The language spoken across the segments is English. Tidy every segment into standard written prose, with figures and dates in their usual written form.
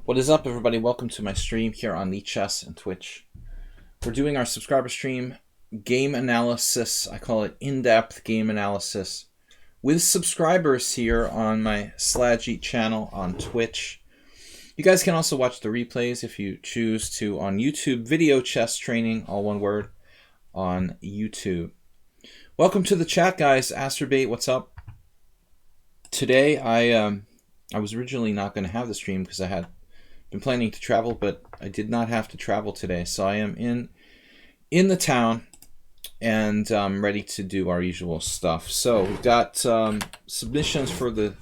What is up, everybody? Welcome to my stream here on lichess and Twitch. We're doing our subscriber stream game analysis. I call it in-depth game analysis with subscribers here on my Slajit channel on Twitch. You guys can also watch the replays if you choose to on YouTube. Video chess training, all one word, on YouTube. Welcome to the chat, guys. Asterbait, what's up? Today, I was originally not going to have the stream because I had been planning to travel, but I did not have to travel today, so I am in the town and ready to do our usual stuff. So we've got submissions for the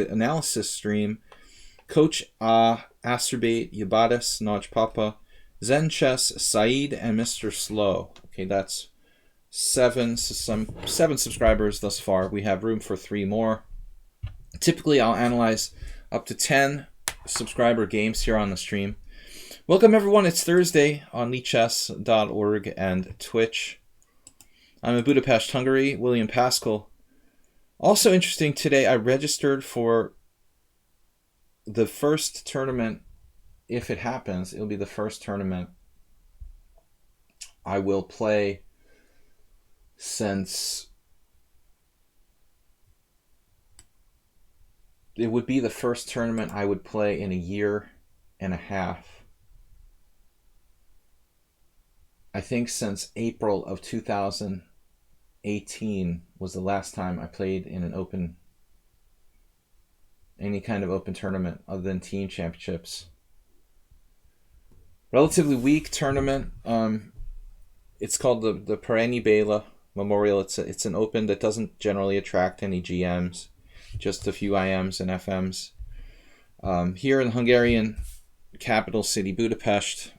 analysis stream. Coach Asterbait, Yabatis, Naj Papa, Zen Chess, Saeed, and Mr. Slow. Okay, that's seven subscribers thus far. We have room for 3 more. Typically, I'll analyze up to 10 subscriber games here on the stream. Welcome, everyone. It's Thursday on lichess.org and Twitch. I'm in Budapest, Hungary. William Paschall. Also interesting today, I registered for the first tournament. If it happens, it'll be the first tournament I will play since it would be the first tournament I would play in a year and a half. I think since April of 2018 was the last time I played in an open, any kind of open tournament other than team championships. Relatively weak tournament. It's called the Pereni Bela Memorial. It's an open that doesn't generally attract any GMs. Just a few IMs and FMs. Here in the Hungarian capital city, Budapest,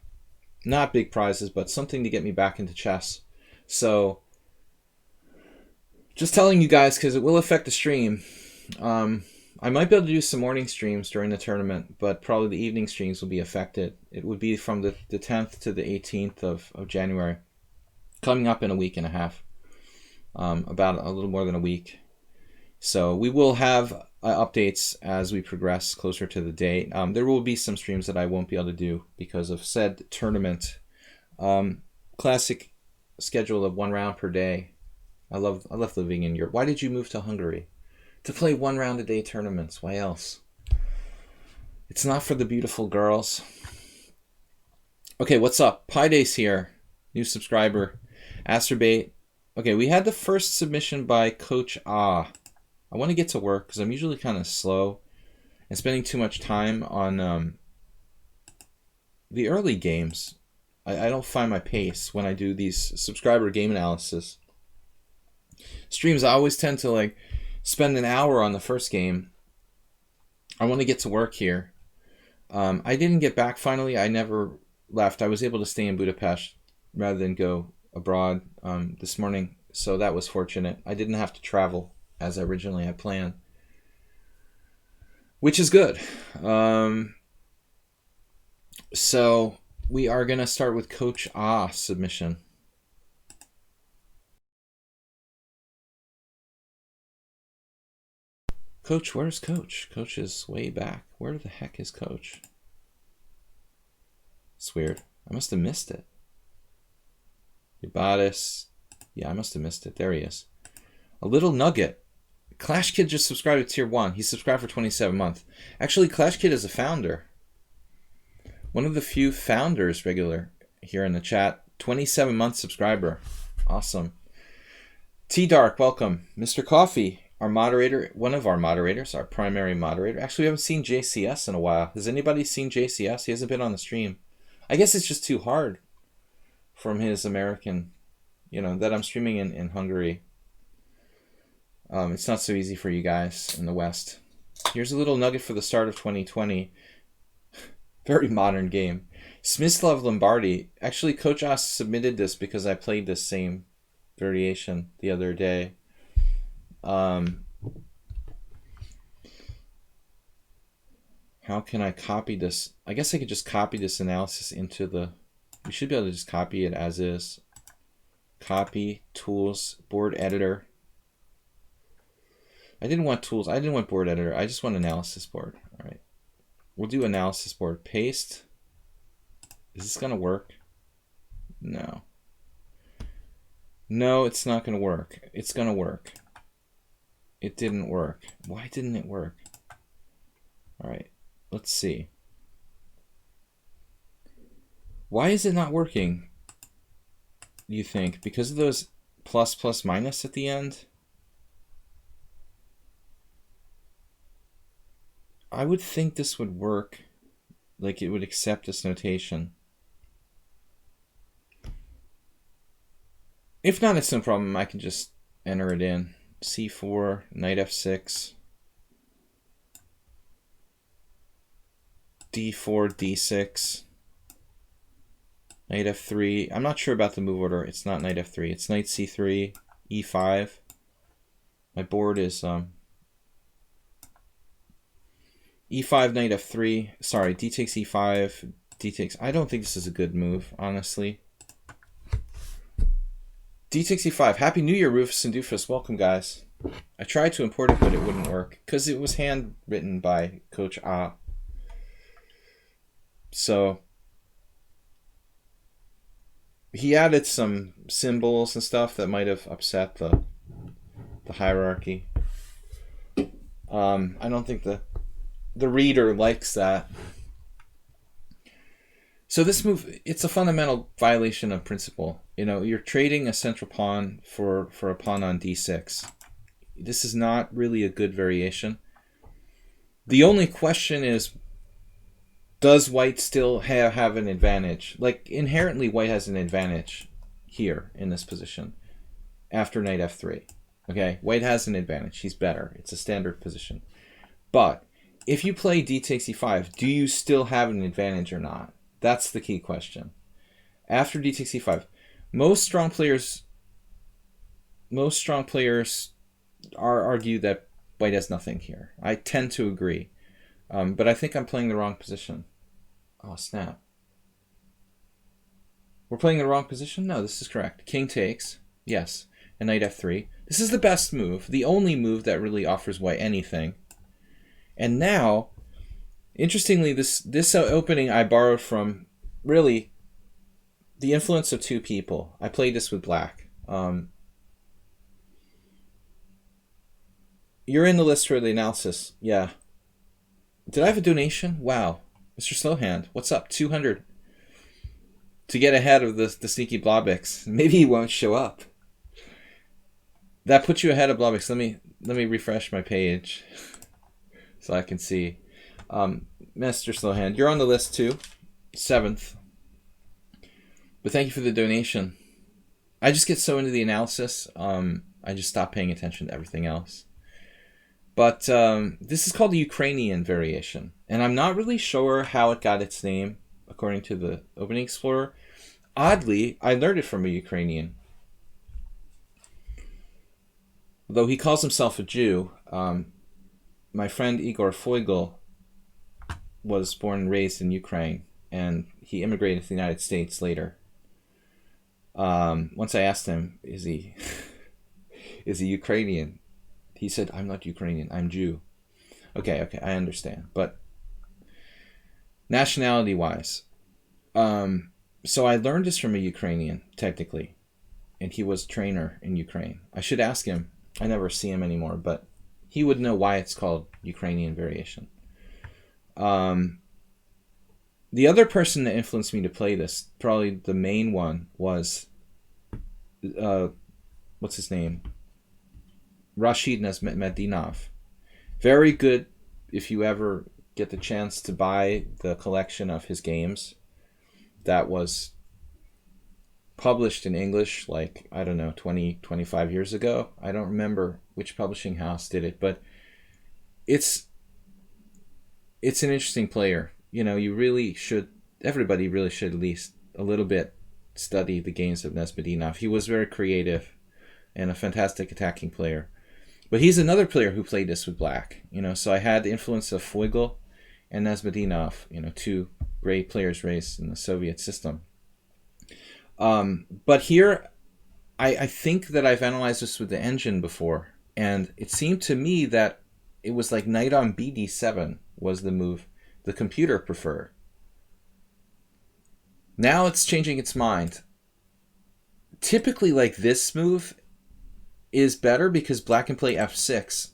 not big prizes, but something to get me back into chess. So, just telling you guys, because it will affect the stream. I might be able to do some morning streams during the tournament, but probably the evening streams will be affected. It would be from the 10th to the 18th of January, coming up in a week and a half, about a little more than a week. So we will have updates as we progress closer to the date. There will be some streams that I won't be able to do because of said tournament. Classic schedule of 1 round per day. I love living in Europe. Why did you move to Hungary? To play 1 round a day tournaments. Why else? It's not for the beautiful girls. Okay, what's up? Pydays here. New subscriber. Asterbait. Okay, we had the first submission by Coach I want to get to work because I'm usually kind of slow and spending too much time on the early games. I don't find my pace when I do these subscriber game analysis streams. I always tend to spend an hour on the first game. I want to get to work here. I didn't get back finally. I never left. I was able to stay in Budapest rather than go abroad this morning, so that was fortunate. I didn't have to travel as originally I planned, which is good. So we are going to start with Coach submission. Coach, where's Coach? Coach is way back. Where the heck is Coach? It's weird. I must have missed it. Yabatis. Yeah, I must have missed it. There he is. A little nugget. Clash Kid just subscribed to Tier 1. He subscribed for 27 months. Actually, Clash Kid is a founder. One of the few founders regular here in the chat. 27-month subscriber. Awesome. T-Dark, welcome. Mr. Coffee, our moderator, one of our moderators, our primary moderator. Actually, we haven't seen JCS in a while. Has anybody seen JCS? He hasn't been on the stream. I guess it's just too hard from his American, that I'm streaming in Hungary. It's not so easy for you guys in the West. Here's a little nugget for the start of 2020. Very modern game. Smyslav Lombardi. Actually, Coach Oss submitted this because I played this same variation the other day. How can I copy this? I guess I could just copy this analysis into the... We should be able to just copy it as is. Copy, tools, board editor. I didn't want tools. I didn't want board editor. I just want analysis board. All right. We'll do analysis board. Paste. Is this going to work? No. No, it's not going to work. It's going to work. It didn't work. Why didn't it work? All right, let's see. Why is it not working, you think? Because of those plus, plus, minus at the end? I would think this would work. Like it would accept this notation. If not, it's no problem. I can just enter it in. C4, knight f6, d4, d6, knight f3. I'm not sure about the move order. It's not knight f3. It's knight c3, e5. My board is e5, knight f3. Sorry, d takes e5, d takes... I don't think this is a good move, honestly. D takes e5. Happy New Year, Rufus and Doofus. Welcome, guys. I tried to import it, but it wouldn't work because it was handwritten by Coach A. So he added some symbols and stuff that might have upset the hierarchy. I don't think the reader likes that. So this move, it's a fundamental violation of principle. You know, you're trading a central pawn for a pawn on d6. This is not really a good variation. The only question is, does white still have an advantage? Like, inherently, white has an advantage here in this position after knight f3. Okay, white has an advantage. He's better. It's a standard position. But if you play d takes e5, do you still have an advantage or not? That's the key question. After d takes e5, most strong players argue that white has nothing here. I tend to agree, but I think I'm playing the wrong position. Oh snap! We're playing the wrong position? No, this is correct. King takes, yes, and knight f3. This is the best move, the only move that really offers white anything. And now, interestingly, this opening I borrowed from, really, the influence of two people. I played this with black. You're in the list for the analysis. Yeah. Did I have a donation? Wow. Mr. Slowhand, what's up? 200 to get ahead of the sneaky Blobix. Maybe he won't show up. That puts you ahead of Blobix. Let me refresh my page so I can see. Mr. Slowhand, you're on the list too. 7th. But thank you for the donation. I just get so into the analysis, I just stop paying attention to everything else. But this is called the Ukrainian variation. And I'm not really sure how it got its name, according to the Opening Explorer. Oddly, I learned it from a Ukrainian. Though he calls himself a Jew, my friend Igor Foigl was born and raised in Ukraine, and he immigrated to the United States later. Once I asked him, is he Ukrainian? He said, I'm not Ukrainian, I'm Jew. Okay, I understand. But nationality-wise, so I learned this from a Ukrainian, technically, and he was a trainer in Ukraine. I should ask him. I never see him anymore, but he would know why it's called Ukrainian variation. The other person that influenced me to play this, probably the main one, was, what's his name? Rashid Nizamedinov. Very good if you ever get the chance to buy the collection of his games that was published in English, like, I don't know, 20, 25 years ago. I don't remember which publishing house did it, but it's an interesting player. You know, everybody really should at least a little bit study the games of Nizamedinov. He was very creative and a fantastic attacking player. But he's another player who played this with black. You know, so I had the influence of Foigl and Nizamedinov, you know, two great players raised in the Soviet system. But here, I think that I've analyzed this with the engine before, and it seemed to me that it was like knight on bd7 was the move the computer prefer. Now it's changing its mind. Typically, like, this move is better because black can play f6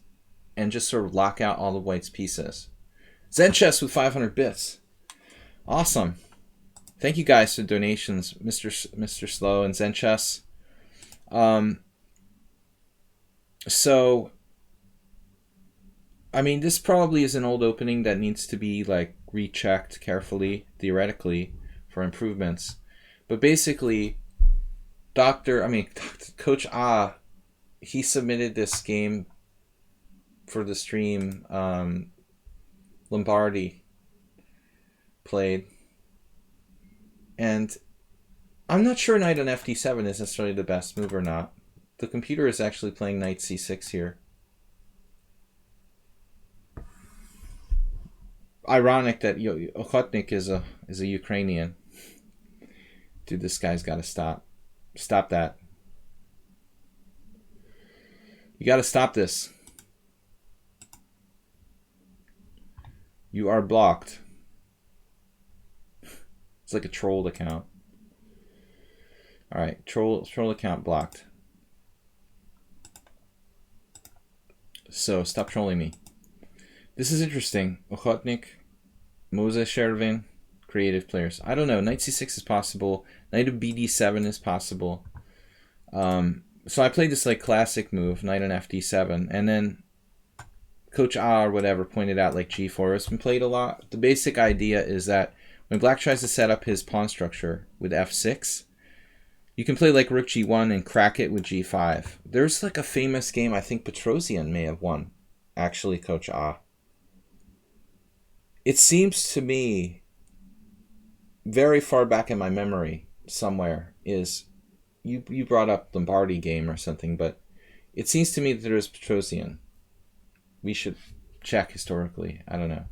and just sort of lock out all of white's pieces. Zen Chess with 500 bits. Awesome. Thank you guys for donations, Mr. Slow and Zen Chess. So, I mean, this probably is an old opening that needs to be, like, rechecked carefully, theoretically, for improvements. But basically, Coach Ah, he submitted this game for the stream. Lombardi played. And I'm not sure knight on fd7 is necessarily the best move or not. The computer is actually playing knight c6 here. Ironic that Ochotnik is a Ukrainian. Dude, this guy's got to stop. Stop that. You got to stop this. You are blocked. It's like a trolled account. All right, troll account blocked. So stop trolling me. This is interesting. Ochotnik, Moses Shervin, creative players. I don't know. Knight c6 is possible. Knight of bd7 is possible. So I played this like classic move, knight on fd7, and then Coach A or whatever pointed out like g4 has been played a lot. The basic idea is that when black tries to set up his pawn structure with f6, you can play like rook g1 and crack it with g5. There's like a famous game, I think Petrosian may have won, actually, Coach A. It seems to me, very far back in my memory somewhere, is, you brought up Lombardi game or something, but it seems to me that there is Petrosian. We should check historically. I don't know.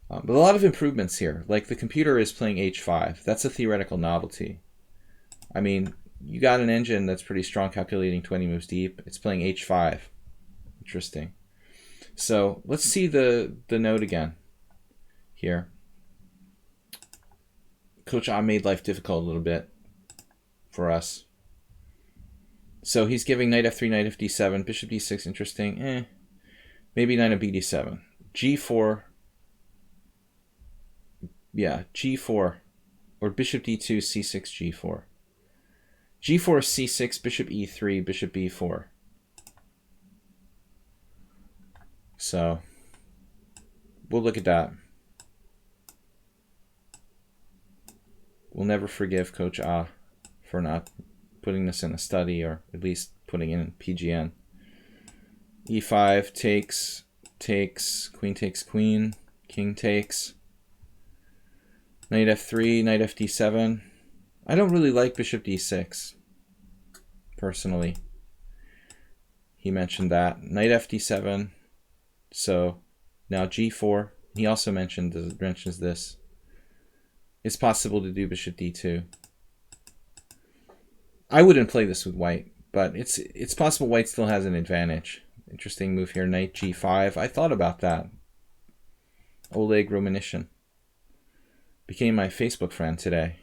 But a lot of improvements here. Like the computer is playing h5. That's a theoretical novelty. I mean, you got an engine that's pretty strong calculating 20 moves deep. It's playing h5. Interesting. So let's see the note again here. Coach A made life difficult a little bit for us. So he's giving knight f3, knight fd7, bishop d6, interesting. Maybe knight of bd7. g4. Yeah, g4. Or bishop d2, c6, g4. g4, c6, bishop e3, bishop b4. So, we'll look at that. We'll never forgive Coach A for not putting this in a study, or at least putting it in PGN. e5 takes, queen takes queen, king takes. Knight f3, knight fd7. I don't really like bishop d6, personally. He mentioned that. Knight fd7. So now g4. He also mentions this. It's possible to do bishop d2. I wouldn't play this with white, but it's possible white still has an advantage. Interesting move here, knight g5. I thought about that. Oleg Romanishin became my Facebook friend today.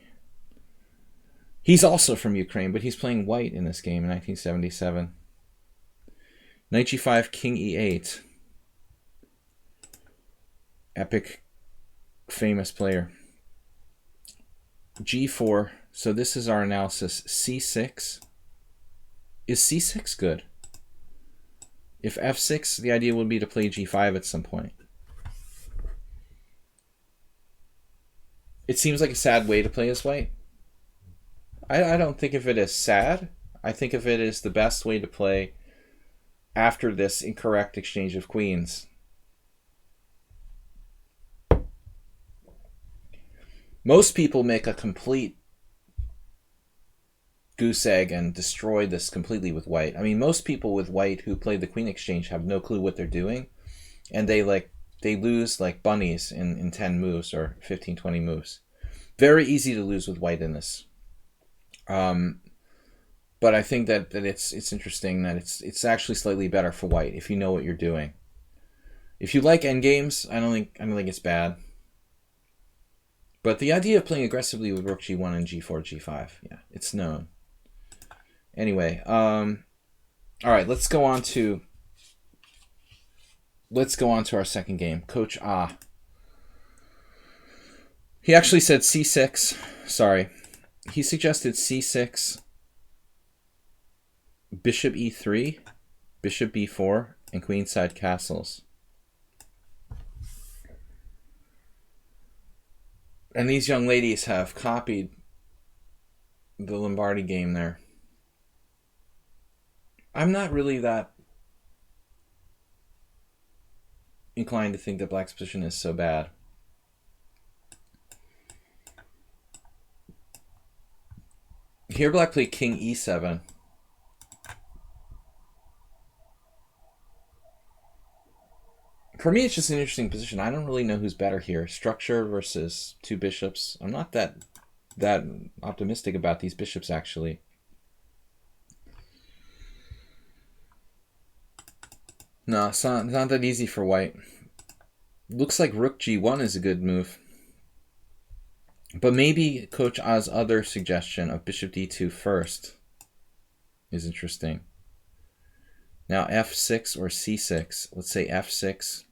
He's also from Ukraine, but he's playing white in this game in 1977. Knight g5, king e8. Epic, famous player. g4. So this is our analysis. c6. Is c6 good? If f6, the idea would be to play g5 at some point. It seems like a sad way to play as white. I don't think of it as sad. I think of it as the best way to play after this incorrect exchange of queens. Most people make a complete goose egg and destroy this completely with white. I mean, most people with white who play the queen exchange have no clue what they're doing, and they lose like bunnies in 10 moves or 15, 20 moves. Very easy to lose with white in this. But I think that it's interesting that it's actually slightly better for white if you know what you're doing. If you like endgames, I don't think it's bad. But the idea of playing aggressively with rook g1 and g4, g5, yeah, it's known. Anyway, all right, let's go on to our second game. Coach Ah. He actually said c6. Sorry. He suggested c6, bishop e3, bishop b4, and queenside castles. And these young ladies have copied the Lombardi game there. I'm not really that inclined to think that black's position is so bad. Here black played king e7. For me, it's just an interesting position. I don't really know who's better here. Structure versus two bishops. I'm not that optimistic about these bishops, actually. No, it's not that easy for white. Looks like rook g1 is a good move. But maybe Coach Ah's other suggestion of bishop d2 first is interesting. Now f6 or c6. Let's say f6.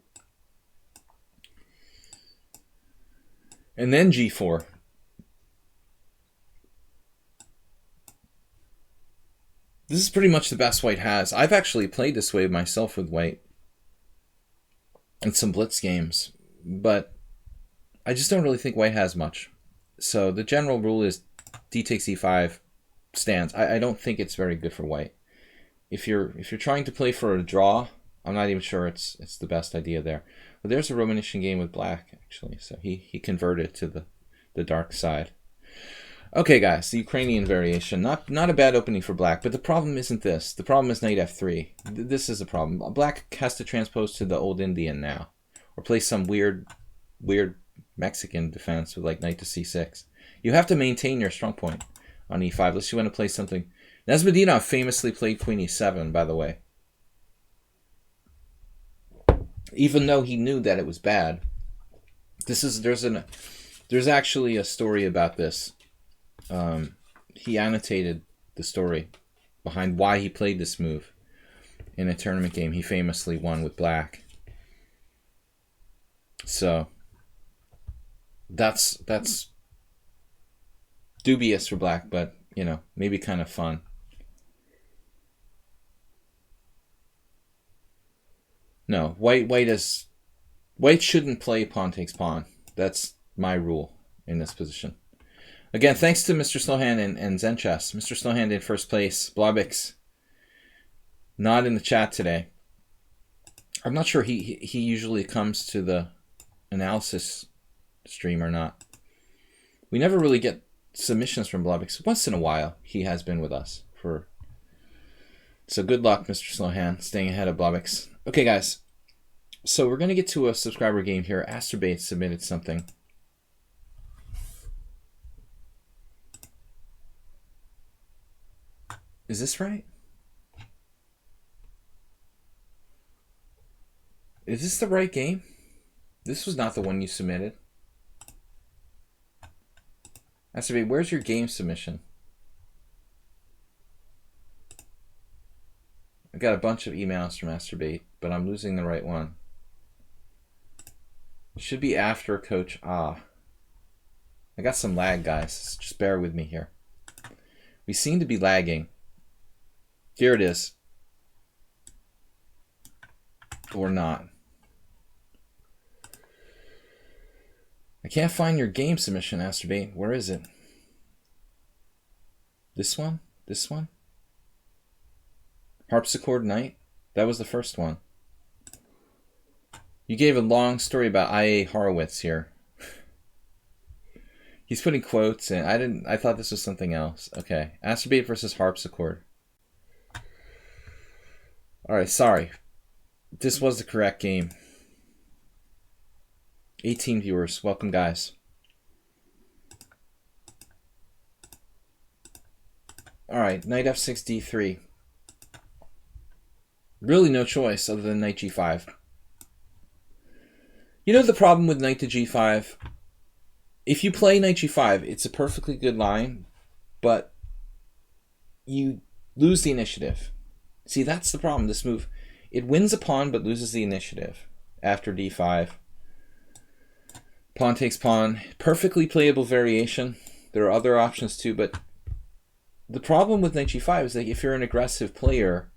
And then g4. This is pretty much the best white has. I've actually played this way myself with white in some blitz games, but I just don't really think white has much. So the general rule is d takes e5 stands. I don't think it's very good for white. If you're trying to play for a draw, I'm not even sure it's the best idea there. But there's a Romanician game with black, actually. So he converted to the dark side. Okay, guys, the Ukrainian variation. Not a bad opening for black, but the problem isn't this. The problem is knight f3. This is a problem. Black has to transpose to the old Indian now, or play some weird Mexican defense with like knight to c6. You have to maintain your strong point on e5, unless you want to play something. Nesmedinov famously played queen e7, by the way. Even though he knew that it was bad. There's actually a story about this. He annotated the story behind why he played this move in a tournament game he famously won with black. So that's dubious for black, but you know, maybe kind of fun. No, white shouldn't play pawn takes pawn. That's my rule in this position. Again, thanks to Mr. Slowhand and Zenchess. Mr. Slowhand in first place. Blobix not in the chat today. I'm not sure he usually comes to the analysis stream or not. We never really get submissions from Blobix. Once in a while, he has been with us. So good luck, Mr. Slowhand, staying ahead of Blobix. Okay, guys. So we're going to get to a subscriber game here. Asterbate submitted something. Is this right? Is this the right game? This was not the one you submitted. Asterbate, where's your game submission? I got a bunch of emails from Asterbate, but I'm losing the right one. It should be after Coach Ah. I got some lag, guys. Just bear with me here. We seem to be lagging. Here it is. Or not. I can't find your game submission, Asterbate. Where is it? This one? This one? Harpsichord Knight? That was the first one. You gave a long story about I.A. Horowitz here. He's putting quotes in. I thought this was something else. Okay. Asterbate versus Harpsichord. Alright, sorry. This was the correct game. 18 viewers. Welcome, guys. Alright, knight f6, d3. Really no choice other than knight g5. You know the problem with knight to g5? If you play knight g5, it's a perfectly good line, but you lose the initiative. See, that's the problem. This move, it wins a pawn but loses the initiative after d5. Pawn takes pawn. Perfectly playable variation. There are other options too, but the problem with knight g5 is that if you're an aggressive player,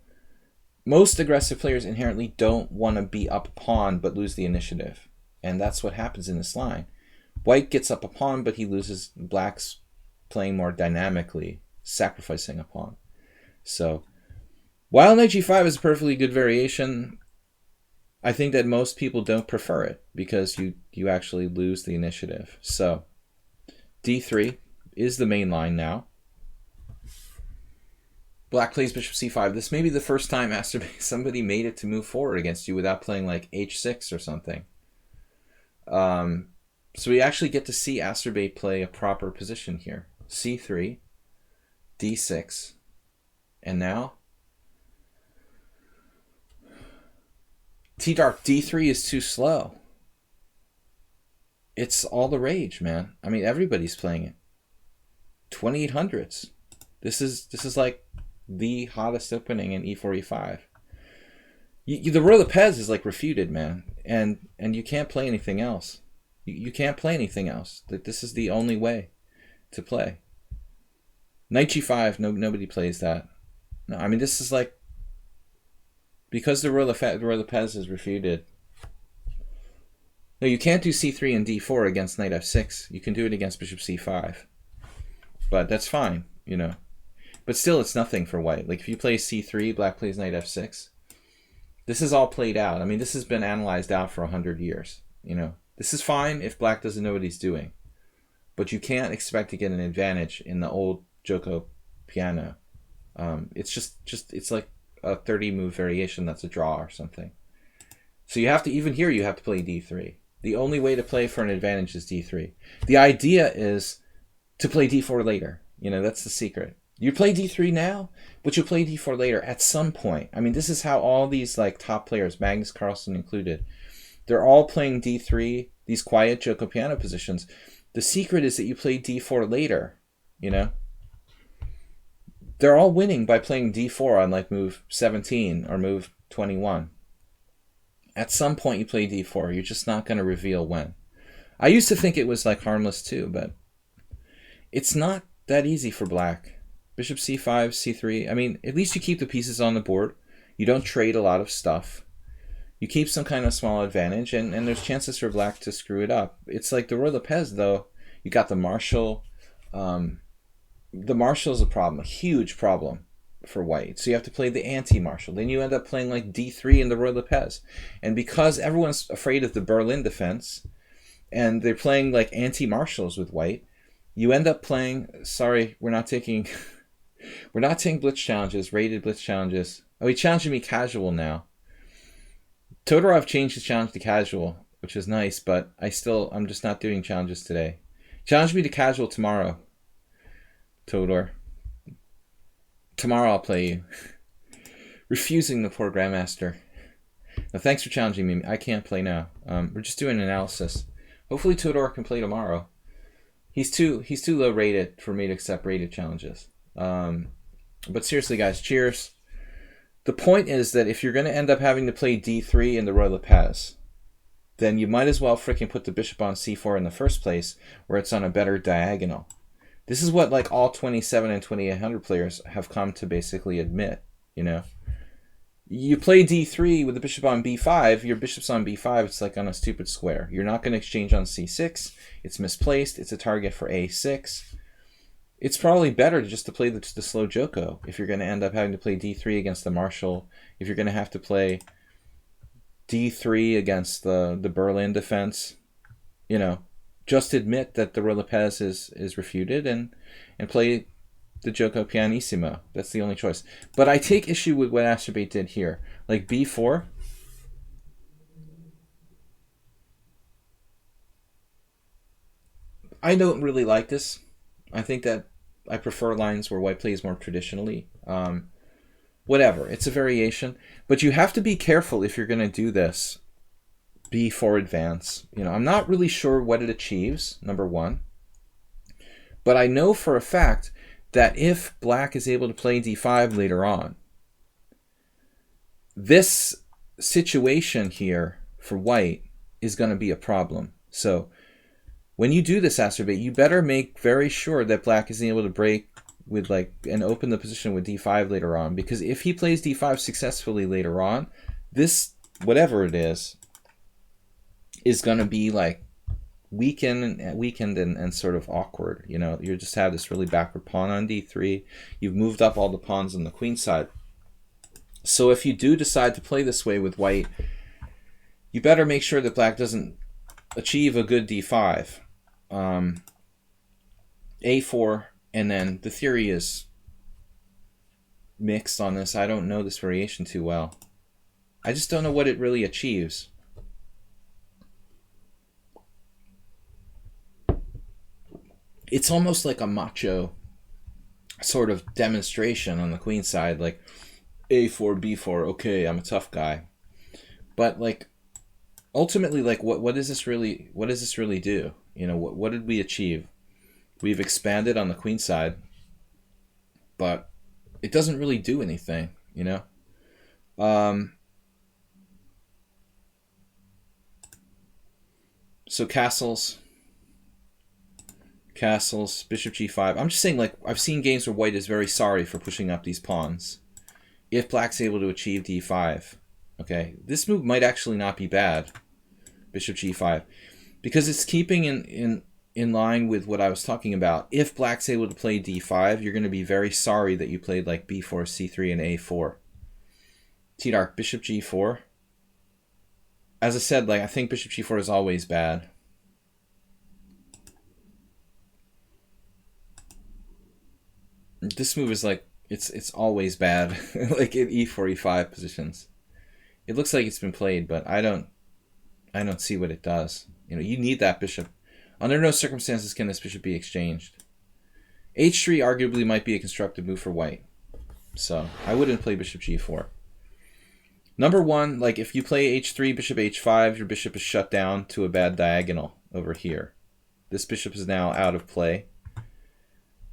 most aggressive players inherently don't want to be up a pawn but lose the initiative. And that's what happens in this line. White gets up a pawn, but he loses. Black's playing more dynamically, sacrificing a pawn. So, while knight g5 is a perfectly good variation, I think that most people don't prefer it because you actually lose the initiative. So, d3 is the main line now. Black plays bishop c5. This may be the first time somebody made it to move forward against you without playing like h6 or something. So we actually get to see Asterbate play a proper position here. c3, d6, and now T-Dark, d3 is too slow. It's all the rage, man. I mean, everybody's playing it. 2800s. This is like the hottest opening in e4, e5. The Royal Pez is like refuted, man, and you can't play anything else. You can't play anything else. This is the only way to play. Knight g5, nobody plays that. No, I mean, this is like, because the Royal Pez is refuted. No, you can't do c3 and d4 against knight f6. You can do it against bishop c5. But that's fine, you know. But still, it's nothing for white. Like, if you play c3, black plays knight f6. This is all played out. I mean, this has been analyzed out for 100 years, you know. This is fine if black doesn't know what he's doing. But you can't expect to get an advantage in the old Joko piano. It's like a 30-move variation that's a draw or something. So you have to, even here, you have to play d3. The only way to play for an advantage is d3. The idea is to play d4 later. You know, that's the secret. You play d3 now, but you play d4 later at some point. I mean, this is how all these like top players, Magnus Carlsen included, they're all playing d3, these quiet Joko piano positions. The secret is that you play d4 later, you know? They're all winning by playing d4 on like move 17 or move 21. At some point you play d4. You're just not going to reveal when. I used to think it was like harmless too, but it's not that easy for black. Bishop c5, c3. I mean, at least you keep the pieces on the board. You don't trade a lot of stuff. You keep some kind of small advantage, and there's chances for black to screw it up. It's like the Royal Pez, though. You got the Marshall. The Marshall is a problem, a huge problem for white. So you have to play the anti-Marshall. Then you end up playing like d3 in the Royal Pez. And because everyone's afraid of the Berlin defense, and they're playing like anti-Marshalls with white, you end up playing, sorry, we're not taking blitz challenges, rated blitz challenges. Oh, he challenged me casual now. Todorov changed his challenge to casual, which is nice, but I'm just not doing challenges today. Challenge me to casual tomorrow, Todor. Tomorrow I'll play you. Refusing the poor Grandmaster. Now, thanks for challenging me. I can't play now. We're just doing analysis. Hopefully Todor can play tomorrow. He's too low rated for me to accept rated challenges. But seriously, guys, cheers. The point is that if you're going to end up having to play d3 in the Royal Pez, then you might as well freaking put the bishop on c4 in the first place, where it's on a better diagonal. This is what like all 27 and 2800 players have come to basically admit, you know. You play d3 with the bishop on b5, your bishop's on b5, it's like on a stupid square. You're not going to exchange on c6, it's misplaced, it's a target for a6. It's probably better just to play the slow Joko if you're going to end up having to play d3 against the Marshall, if you're going to have to play d3 against the Berlin defense. You know, just admit that the Royal Pez is refuted and play the Joko pianissimo. That's the only choice. But I take issue with what Asterbate did here. Like b4. I don't really like this. I think that I prefer lines where white plays more traditionally. Whatever, it's a variation. But you have to be careful if you're going to do this b4 advance. I'm not really sure what it achieves, number one. But I know for a fact that if black is able to play d5 later on, this situation here for white is going to be a problem. So when you do this acerbate, you better make very sure that black is able to break with and open the position with d5 later on, because if he plays d5 successfully later on, this, whatever it is going to be weakened and sort of awkward. You just have this really backward pawn on d3. You've moved up all the pawns on the queen side. So if you do decide to play this way with white, you better make sure that black doesn't achieve a good d5. A4, and then the theory is mixed on this. I don't know this variation too well. I just don't know what it really achieves. It's almost like a macho sort of demonstration on the queen side, like A4, B4, okay, I'm a tough guy. But ultimately, what does this really do? What did we achieve? We've expanded on the queen side, but it doesn't really do anything, So castles, bishop g5. I'm just saying, I've seen games where white is very sorry for pushing up these pawns. If black's able to achieve d5, okay, this move might actually not be bad, bishop g5, because it's keeping in line with what I was talking about. If black's able to play d5, you're going to be very sorry that you played b4, c3, and a4. T-Dark, bishop g4. As I said, I think bishop g4 is always bad. This move is it's always bad, in e4, e5 positions. It looks like it's been played, but I don't see what it does. You need that bishop. Under no circumstances can this bishop be exchanged. h3 arguably might be a constructive move for white, so I wouldn't play bishop g4. Number one, if you play h3, bishop h5, your bishop is shut down to a bad diagonal over here. This bishop is now out of play.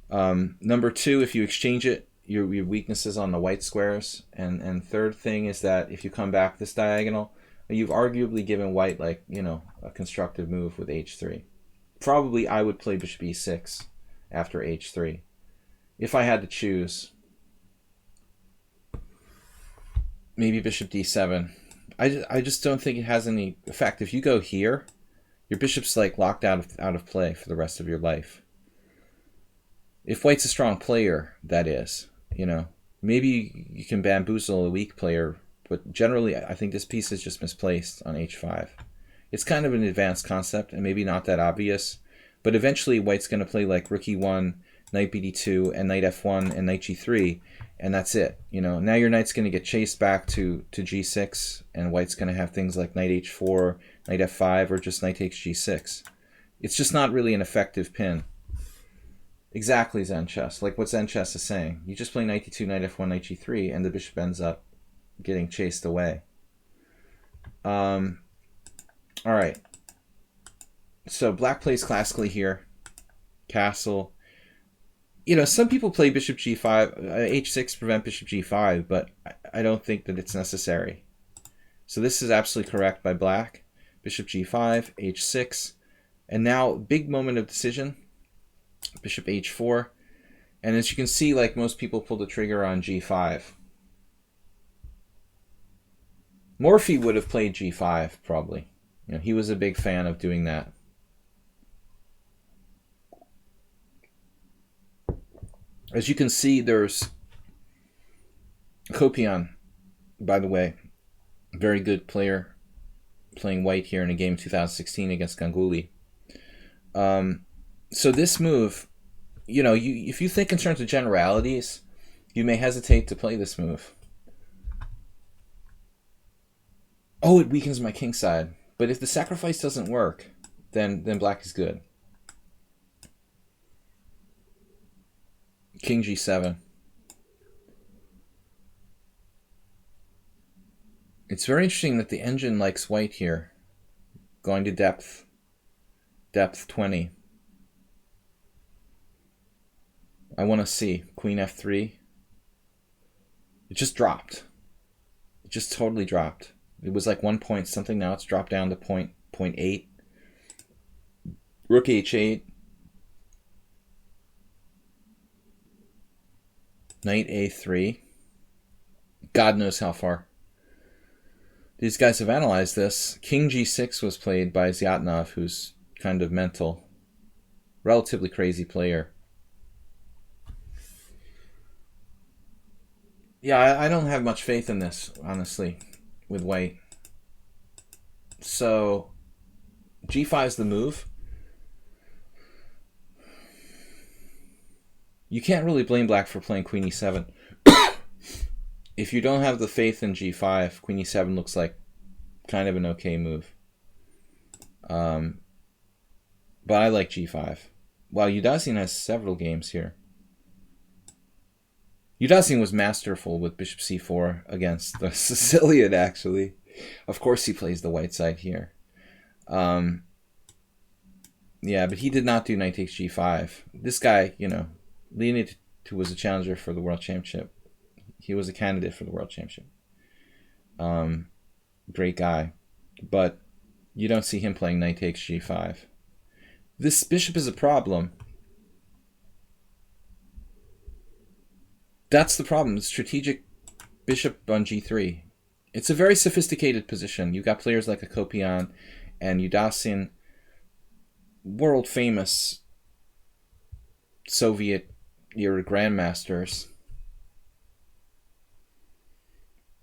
Number two, if you exchange it, your weaknesses on the white squares. And third thing is that if you come back this diagonal, you've arguably given white a constructive move with h3. Probably I would play bishop e6 after h3 if I had to choose. Maybe bishop d7. I just don't think it has any effect. If you go here, your bishop's locked out of play for the rest of your life. If white's a strong player, that is, maybe you can bamboozle a weak player, but generally I think this piece is just misplaced on h5. It's kind of an advanced concept and maybe not that obvious, but eventually white's going to play rook e1, knight bd2, and knight f1 and knight g3, and that's it. Now your knight's going to get chased back to g6, and white's going to have things like knight h4, knight f5, or just knight takes g6. It's just not really an effective pin. Exactly, Zen chess. What Zen chess is saying. You just play knight d2, knight f1, knight g3, and the bishop ends up getting chased away. All right. So black plays classically here. Castle. Some people play bishop g5, h6 to prevent bishop g5, but I don't think that it's necessary. So this is absolutely correct by black. Bishop g5, h6, and now big moment of decision. Bishop h4, and as you can see, most people pull the trigger on g5. Morphy would have played g5 probably. He was a big fan of doing that. As you can see, there's Kopian, by the way, very good player, playing white here in a game 2016 against Ganguly. So this move, if you think in terms of generalities, you may hesitate to play this move. Oh, it weakens my king side. But if the sacrifice doesn't work, then black is good. King g7. It's very interesting that the engine likes white here. going to depth 20. I want to see queen f3. It just dropped. It just totally dropped. It was like 1 point something. Now it's dropped down to point 8. Rook h8. Knight a3. God knows how far. These guys have analyzed this. King g6 was played by Zyatinov, who's kind of mental. Relatively crazy player. Yeah, I don't have much faith in this, honestly, with white. So, g5 is the move. You can't really blame black for playing queen e7. If you don't have the faith in g5, queen e7 looks like kind of an okay move. But I like g5. Wow, Udasin has several games here. Udasin was masterful with bishop c4 against the Sicilian, actually. Of course he plays the white side here. Yeah, but he did not do knight takes g5. This guy, you know, Leonid, who was a challenger for the world championship, he was a candidate for the world championship. Great guy. But you don't see him playing knight takes g5. This bishop is a problem. That's the problem. The strategic bishop on g3. It's a very sophisticated position. You've got players like Akopian and Udasin, world famous Soviet era grandmasters.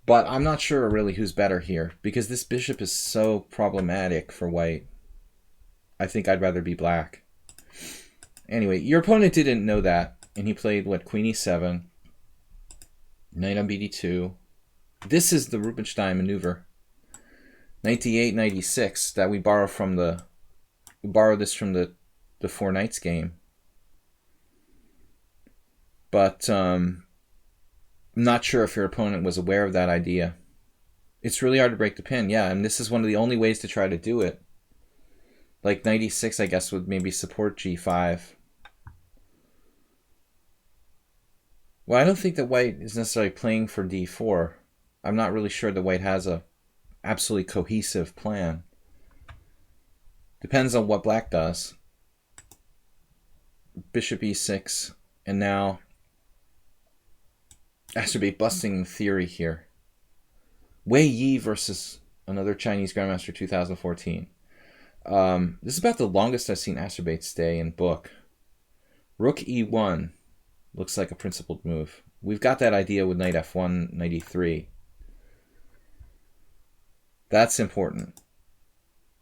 But I'm not sure really who's better here, because this bishop is so problematic for white. I think I'd rather be black. Anyway, your opponent didn't know that, and he played, what, queen e7, knight on bd2. This is the Rubinstein maneuver. Knight d8, knight e6, that we borrow from the... We borrow this from the Four Knights game. But, I'm not sure if your opponent was aware of that idea. It's really hard to break the pin, yeah, and this is one of the only ways to try to do it. Like knight e6, I guess, would maybe support g5. Well, I don't think that white is necessarily playing for d4. I'm not really sure that white has a absolutely cohesive plan. Depends on what black does. Bishop e6, and now Azerbaijan busting theory here. Wei Yi versus another Chinese Grandmaster 2014. This is about the longest I've seen Azerbaijan stay in book. Rook e1 looks like a principled move. We've got that idea with knight f1, knight e3. That's important.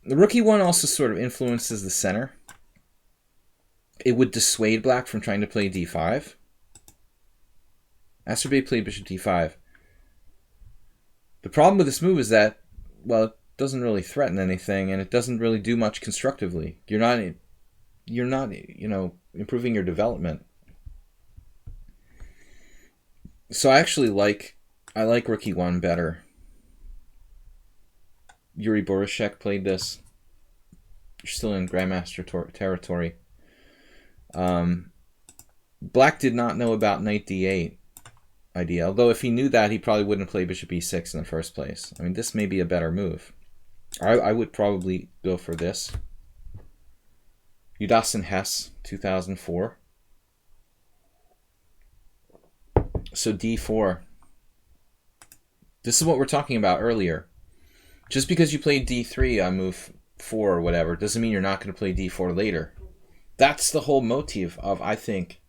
The rook e1 also sort of influences the center. It would dissuade black from trying to play d5. Azerbaijan played bishop d5. The problem with this move is that, well, it doesn't really threaten anything, and it doesn't really do much constructively. You're not, you know, improving your development. So I like rook e1 better. Yuri Borishek played this. You're still in Grandmaster territory. Black did not know about knight d8 idea, although if he knew that, he probably wouldn't play bishop e6 in the first place. I mean, this may be a better move. I would probably go for this. Udasin Hess, 2004. So d4. This is what we're talking about earlier. Just because you played d3 on move 4 or whatever doesn't mean you're not going to play d4 later. That's the whole motif of, I think,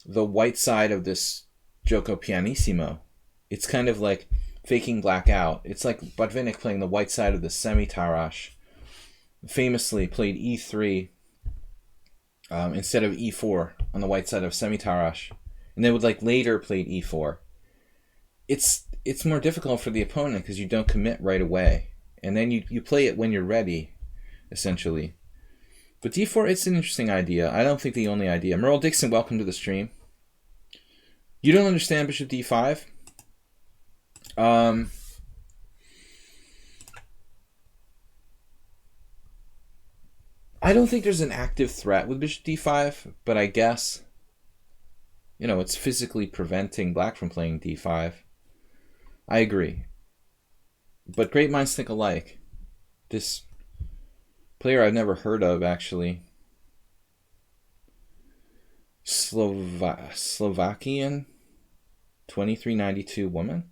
the white side of this Gioco Pianissimo. It's kind of like faking black out. It's like Botvinnik playing the white side of the semi-Tarrasch. Famously played e3 instead of e4 on the white side of semi-Tarrasch. And then would like later played e4. It's more difficult for the opponent because you don't commit right away. And then you play it when you're ready, essentially. But d4, it's an interesting idea. I don't think the only idea. Merle Dixon, welcome to the stream. You don't understand bishop d5? I don't think there's an active threat with bishop d5, but I guess, you know, it's physically preventing black from playing d5. I agree. But great minds think alike. This player I've never heard of, actually. Slovakian 2392 woman.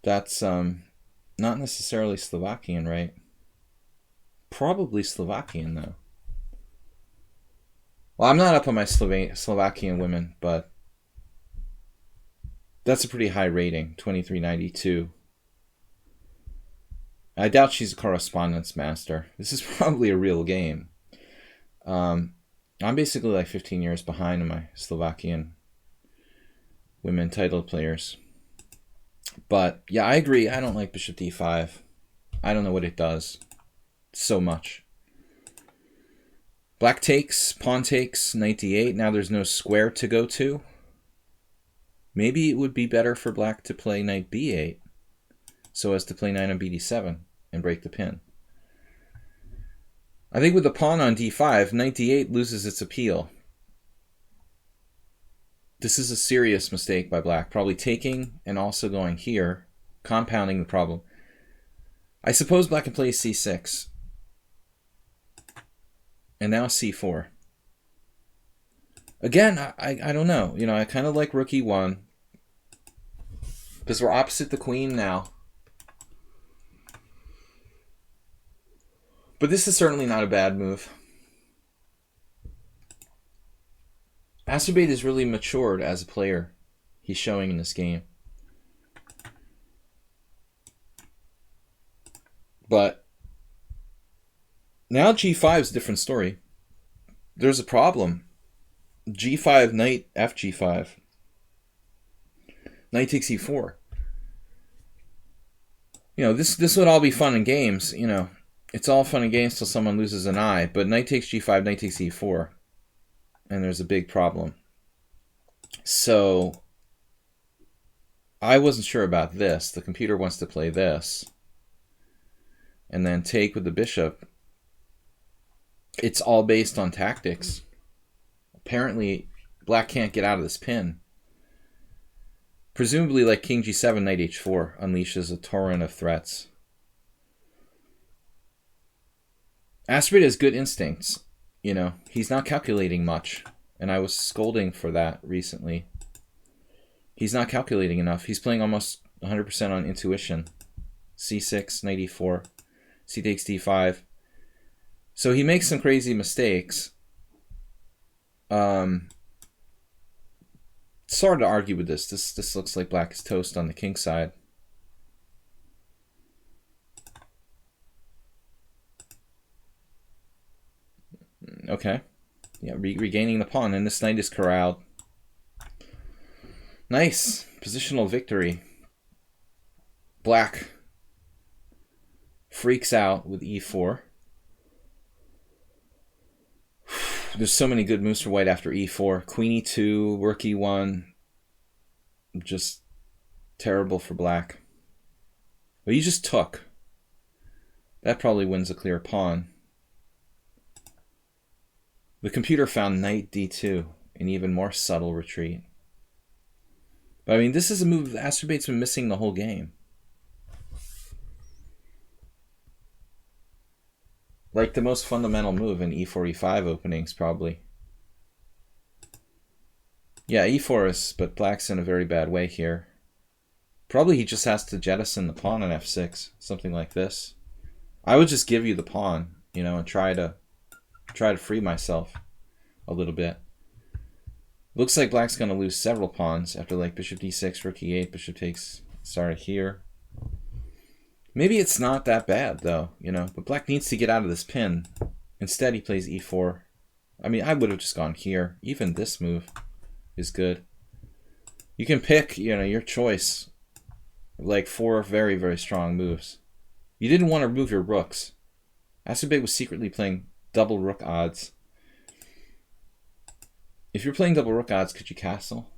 That's not necessarily Slovakian, right? Probably Slovakian, though. Well, I'm not up on my Slovakian women, but that's a pretty high rating, 2392. I doubt she's a correspondence master. This is probably a real game. I'm basically like 15 years behind on my Slovakian women title players. But yeah, I agree. I don't like bishop d5. I don't know what it does so much. Black takes, pawn takes, knight d8. Now there's no square to go to. Maybe it would be better for black to play knight b8 so as to play knight on bd7 and break the pin. I think with the pawn on d5, knight d8 loses its appeal. This is a serious mistake by black, probably taking and also going here, compounding the problem. I suppose black can play c6. And now c4. Again, I don't know. You know, I kind of like rook e1 because we're opposite the queen now. But this is certainly not a bad move. Astrobate is really matured as a player. He's showing in this game. But now g5 is a different story. There's a problem. g5, knight, fg5. Knight takes e4. You know, this would all be fun and games. You know, it's all fun and games till someone loses an eye. But knight takes g5, knight takes e4. And there's a big problem. So I wasn't sure about this. The computer wants to play this. And then take with the bishop. It's all based on tactics. Apparently, black can't get out of this pin. Presumably, like king g7, knight h4 unleashes a torrent of threats. Astrobate has good instincts. You know, he's not calculating much. And I was scolding for that recently. He's not calculating enough. He's playing almost 100% on intuition. c6, knight e4, c takes d5. So he makes some crazy mistakes. It's hard to argue with this. This looks like black is toast on the king side. Okay. Yeah, regaining the pawn, and this knight is corralled. Nice. Positional victory. Black freaks out with e4. There's so many good moves for white after e4. Queen e2, rook e1. Just terrible for black. But you just took. That probably wins a clear pawn. The computer found knight d2, an even more subtle retreat. But I mean, this is a move that Astrobate's been missing the whole game. Like the most fundamental move in e4, e5 openings, probably. Yeah, e4 is, but black's in a very bad way here. Probably he just has to jettison the pawn on f6, something like this. I would just give you the pawn, you know, and try to free myself a little bit. Looks like black's going to lose several pawns after like bishop d6, rook e8, bishop takes, started here. Maybe it's not that bad though, you know, but black needs to get out of this pin. Instead he plays e4. I mean, I would have just gone here. Even this move is good. You can pick, you know, your choice. Like 4 very, very strong moves. You didn't want to remove your rooks. Astrobate was secretly playing double rook odds. If you're playing double rook odds, could you castle?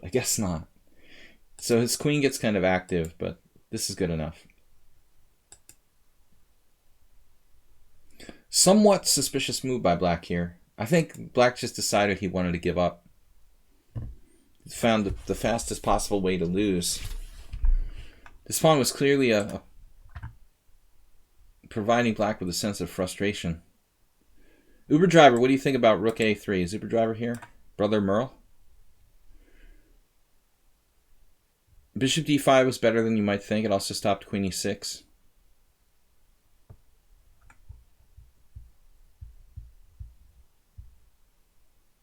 I guess not. So his queen gets kind of active, but this is good enough. Somewhat suspicious move by black here. I think black just decided he wanted to give up. Found the fastest possible way to lose. This pawn was clearly providing black with a sense of frustration. Uber Driver, what do you think about rook a3? Is Uber Driver here? Brother Merle? Bishop d5 was better than you might think. It also stopped queen e6.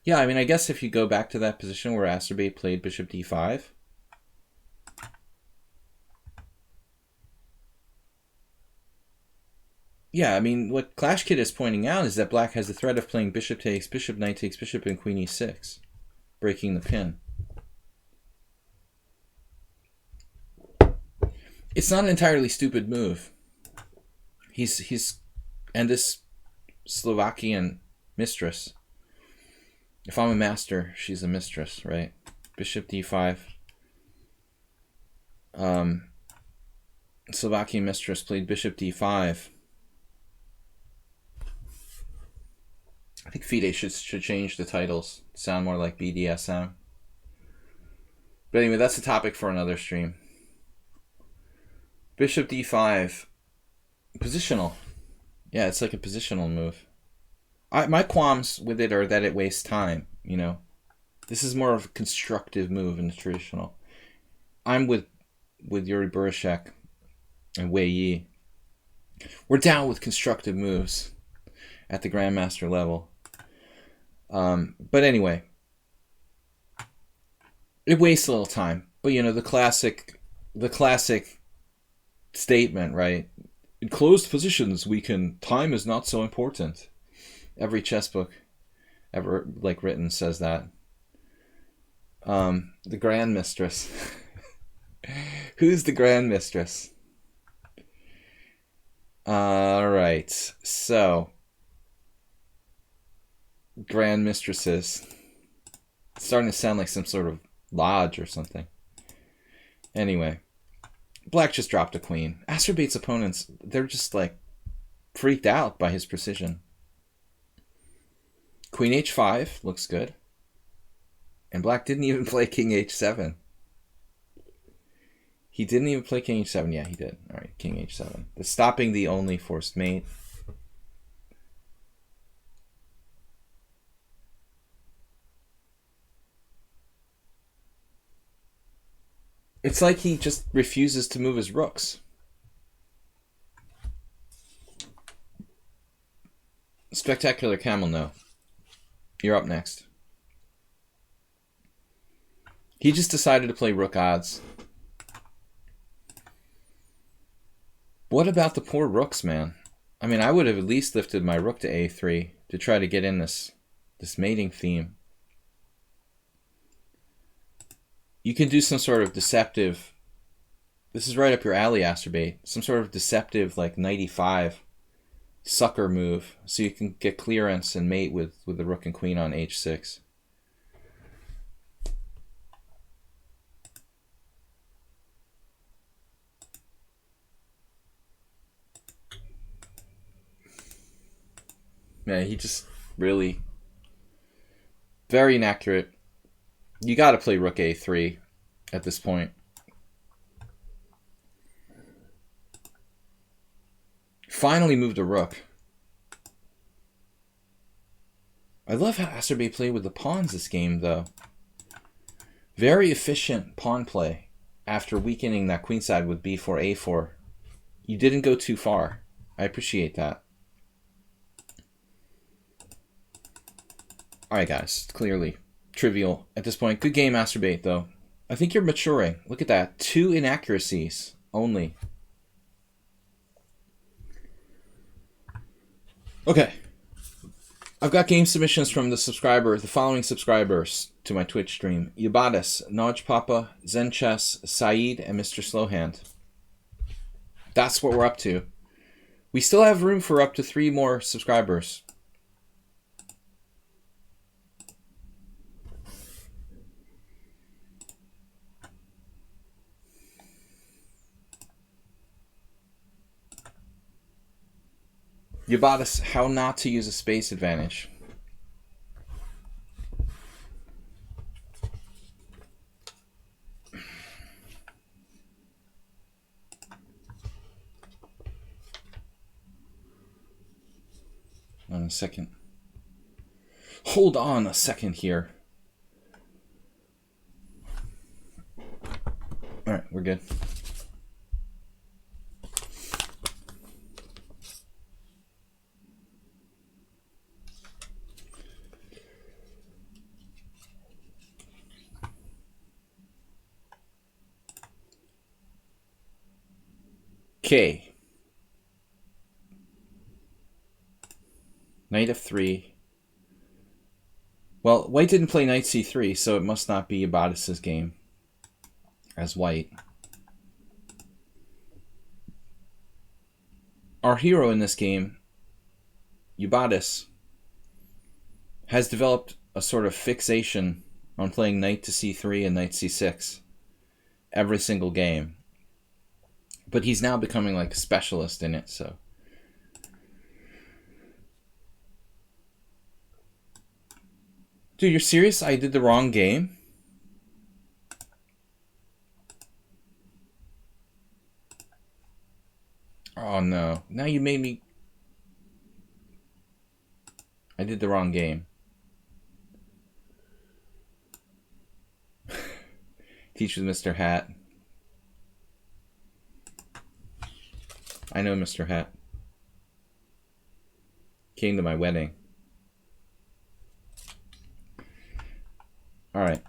Yeah, I mean, I guess if you go back to that position where Asterbate played bishop d5, yeah, I mean, what Clash Kid is pointing out is that black has the threat of playing bishop takes, knight takes, bishop, and queen e6, breaking the pin. It's not an entirely stupid move. And this Slovakian mistress. If I'm a master, she's a mistress, right? Bishop d5. Slovakian mistress played bishop d5. I think FIDE should change the titles. Sound more like BDSM. But anyway, that's a topic for another stream. Bishop d5. Positional. Yeah, it's like a positional move. My qualms with it are that it wastes time, you know. This is more of a constructive move in the traditional. I'm with Yuri Burishek and Wei Yi. We're down with constructive moves at the Grandmaster level. But anyway, it wastes a little time. But you know, the classic statement, right? In closed positions, time is not so important. Every chess book ever written says that. The Grand Mistress. Who's the Grand Mistress? Alright, so Grand Mistresses. It's starting to sound like some sort of lodge or something. Anyway, black just dropped a queen. Asterbate's opponents, they're just freaked out by his precision. Queen h5 looks good. And black didn't even play king h7. He didn't even play king h7. Yeah, he did. All right, king h7. The stopping the only forced mate. It's like he just refuses to move his rooks. Spectacular Camel, no. You're up next. He just decided to play rook odds. What about the poor rooks, man? I mean, I would have at least lifted my rook to a3 to try to get in this mating theme. You can do some sort of deceptive... This is right up your alley, Asterbate. Some sort of deceptive, knight e5 sucker move, so you can get clearance and mate with the rook and queen on h6. Yeah, he just really very inaccurate. You got to play rook a3 at this point. Finally moved a rook. I love how Asterbate played with the pawns this game, though. Very efficient pawn play after weakening that queenside with b4, a4. You didn't go too far. I appreciate that. Alright, guys. Clearly trivial at this point. Good game, Asterbate, though. I think you're maturing. Look at that. 2 inaccuracies only. Okay. I've got game submissions from the following subscribers to my Twitch stream. Yabadis, Naj Papa, Zen Chess, Saeed, and Mr. Slowhand. That's what we're up to. We still have room for up to 3 more subscribers. You bought us how not to use a space advantage. On a second. Hold on a second here. All right, we're good. Okay. Knight f3. Well, white didn't play knight c3, so it must not be Abadis's game as white. Our hero in this game, Abadis, has developed a sort of fixation on playing knight to c3 and knight c6 every single game. But he's now becoming like a specialist in it, so. Dude, you're serious? I did the wrong game? Oh no. Now you made me... I did the wrong game. Teach with Mr. Hat. I know Mr. Hat. Came to my wedding. Alright.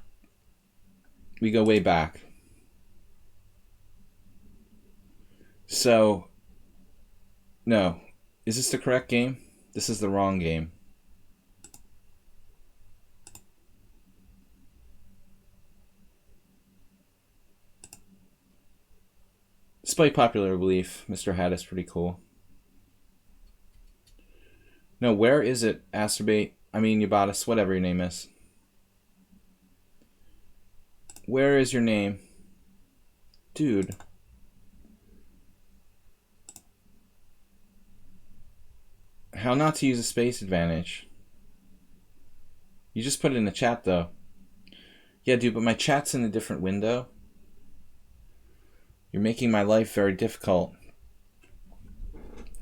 We go way back. So, no. Is this the correct game? This is the wrong game. Despite popular belief, Mr. Hat is pretty cool. No, where is it? Astrobate. I mean, Abadis, whatever your name is. Where is your name? Dude. How not to use a space advantage. You just put it in the chat, though. Yeah, dude, but my chat's in a different window. You're making my life very difficult.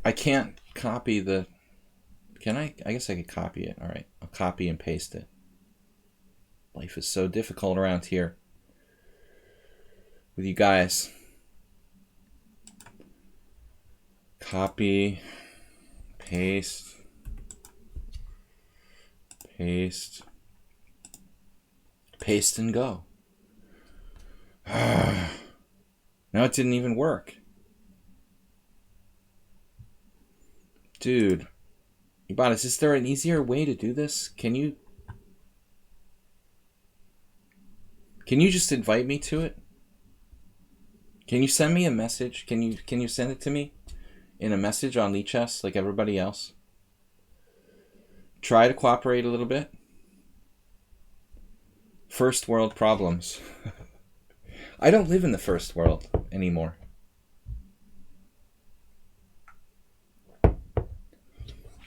I can't copy the... Can I? I guess I could copy it. All right, I'll copy and paste it. Life is so difficult around here with you guys. Copy, paste, paste, paste and go. No, it didn't even work. Dude. Abadis, is there an easier way to do this? Can you just invite me to it? Can you send me a message? Can you send it to me in a message on lichess like everybody else? Try to cooperate a little bit. First world problems. I don't live in the first world anymore. Do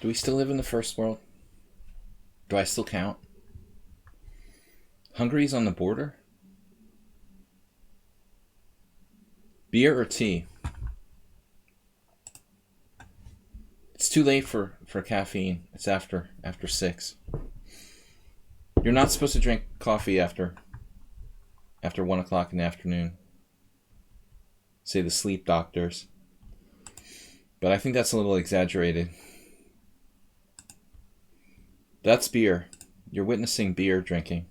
we still live in the first world? Do I still count? Hungary's on the border? Beer or tea? It's too late for caffeine. It's after 6. You're not supposed to drink coffee after 1 o'clock in the afternoon. Say the sleep doctors. But I think that's a little exaggerated. That's beer. You're witnessing beer drinking.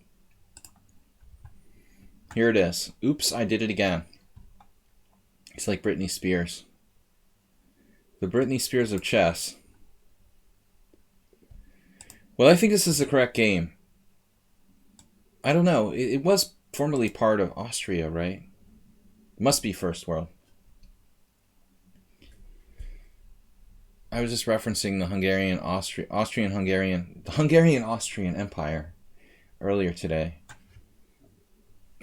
Here it is. Oops, I did it again. It's like Britney Spears. The Britney Spears of chess. Well, I think this is the correct game. I don't know. It was formerly part of Austria, right? It must be First World. I was just referencing the Hungarian-Austrian Empire earlier today.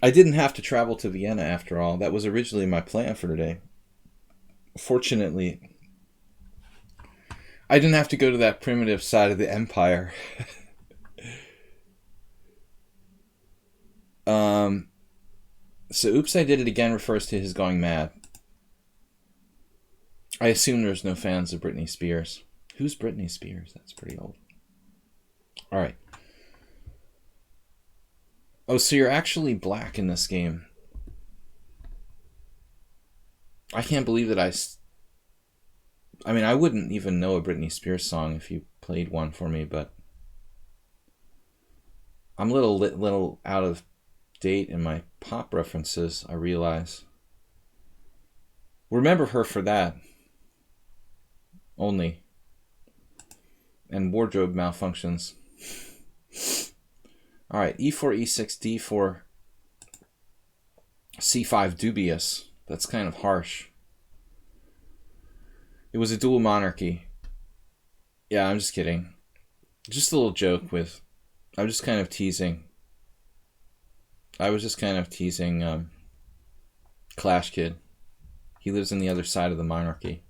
I didn't have to travel to Vienna after all. That was originally my plan for today. Fortunately, I didn't have to go to that primitive side of the empire. So oops, I did it again refers to his going mad. I assume there's no fans of Britney Spears. Who's Britney Spears? That's pretty old. All right. Oh, so you're actually black in this game. I can't believe that I mean, I wouldn't even know a Britney Spears song if you played one for me, but I'm a little out of date in my pop references, I realize. Remember her for that only. And wardrobe malfunctions. All right, e4, e6, d4, c5, dubious. That's kind of harsh. It was a dual monarchy. Yeah, I'm just kidding. Just a little joke with... I'm just kind of teasing. I was just kind of teasing Clash Kid. He lives on the other side of the monarchy.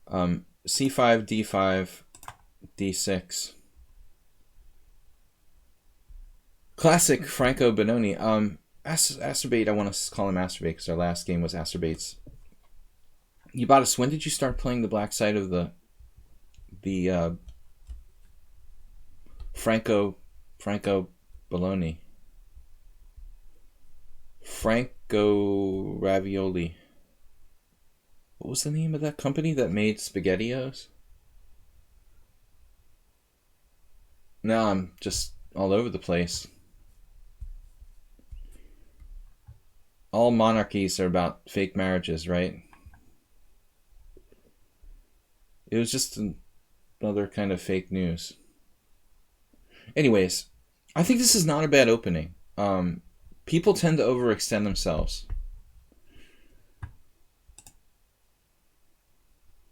C5, d5, d6. Classic Franco Benoni. Acerbate, I want to call him Acerbate because our last game was Acerbates. Ubatis, when did you start playing the black side of the Franco Bologna? Franco Ravioli. What was the name of that company that made SpaghettiOs? Now I'm just all over the place. All monarchies are about fake marriages, right? It was just another kind of fake news. Anyways, I think this is not a bad opening. People tend to overextend themselves.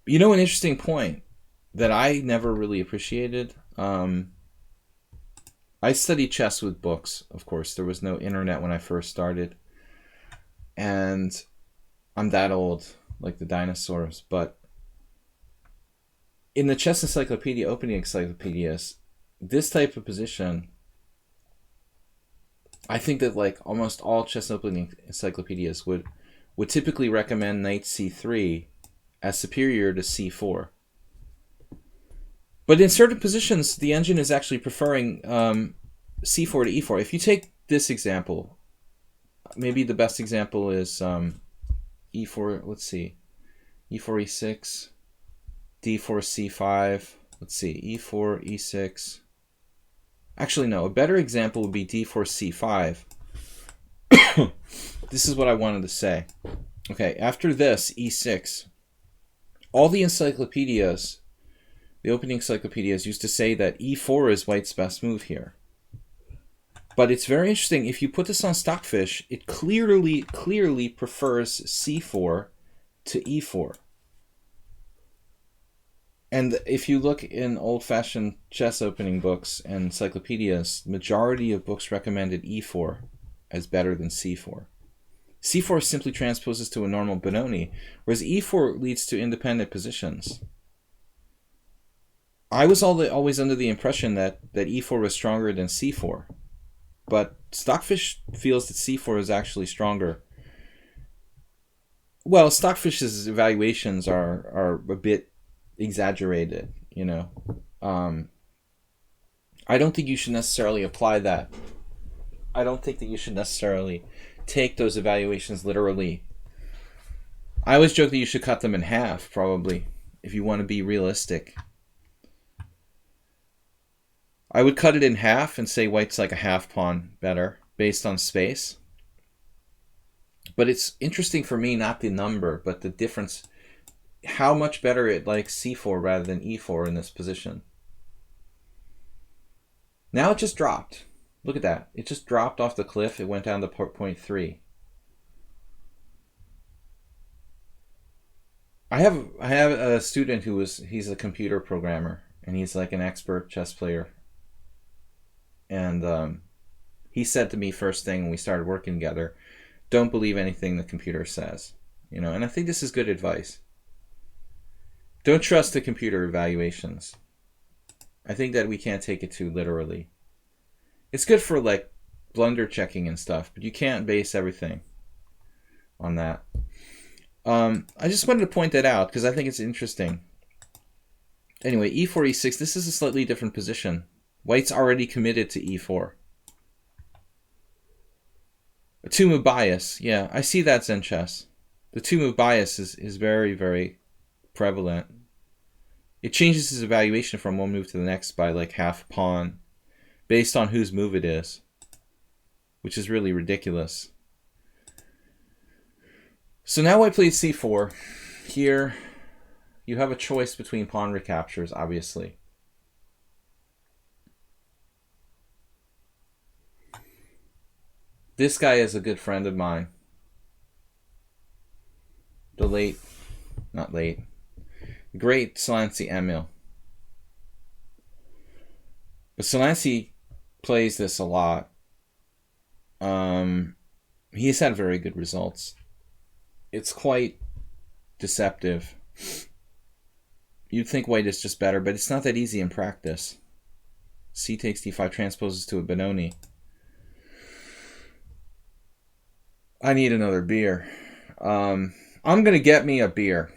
You know, an interesting point that I never really appreciated. I studied chess with books, of course. There was no internet when I first started. And I'm that old, like the dinosaurs. But in the chess encyclopedia, opening encyclopedias, this type of position, I think that like almost all chess opening encyclopedias would typically recommend knight c3 as superior to c4. But in certain positions, the engine is actually preferring c4 to e4. If you take this example, maybe the best example is e4, let's see, e4, e6, d4, c5, let's see, e4, e6. Actually, no, a better example would be d4, c5. This is what I wanted to say. Okay, after this, e6, all the encyclopedias, the opening encyclopedias used to say that e4 is white's best move here. But it's very interesting. If you put this on Stockfish, it clearly prefers c4 to e4. And if you look in old-fashioned chess opening books and encyclopedias, the majority of books recommended e4 as better than c4. c4 simply transposes to a normal Benoni, whereas e4 leads to independent positions. I was always under the impression that e4 was stronger than c4. But Stockfish feels that c4 is actually stronger. Well, Stockfish's evaluations are a bit exaggerated, you know. I don't think you should necessarily apply that. I don't think that you should necessarily take those evaluations literally. I always joke that you should cut them in half, probably, if you want to be realistic. I would cut it in half and say white's like a half pawn better, based on space. But it's interesting for me, not the number, but the difference, how much better it likes c4 rather than e4 in this position. Now it just dropped. Look at that. It just dropped off the cliff. It went down to 0.3. I have a student he's a computer programmer, and he's like an expert chess player. And he said to me first thing when we started working together, don't believe anything the computer says. You know, and I think this is good advice. Don't trust the computer evaluations. I think that we can't take it too literally. It's good for like blunder checking and stuff, but you can't base everything on that. I just wanted to point that out because I think it's interesting. Anyway, e4, e6, this is a slightly different position. White's already committed to e4. A two-move bias. Yeah, I see that, Zen Chess. The two-move bias is very, very prevalent. It changes his evaluation from one move to the next by like half a pawn based on whose move it is, which is really ridiculous. So now I played c4. Here, you have a choice between pawn recaptures, obviously. This guy is a good friend of mine. The great Solansi Emil. But Solansi plays this a lot. He's had very good results. It's quite deceptive. You'd think white is just better, but it's not that easy in practice. C takes d5 transposes to a Benoni. I need another beer. I'm gonna get me a beer.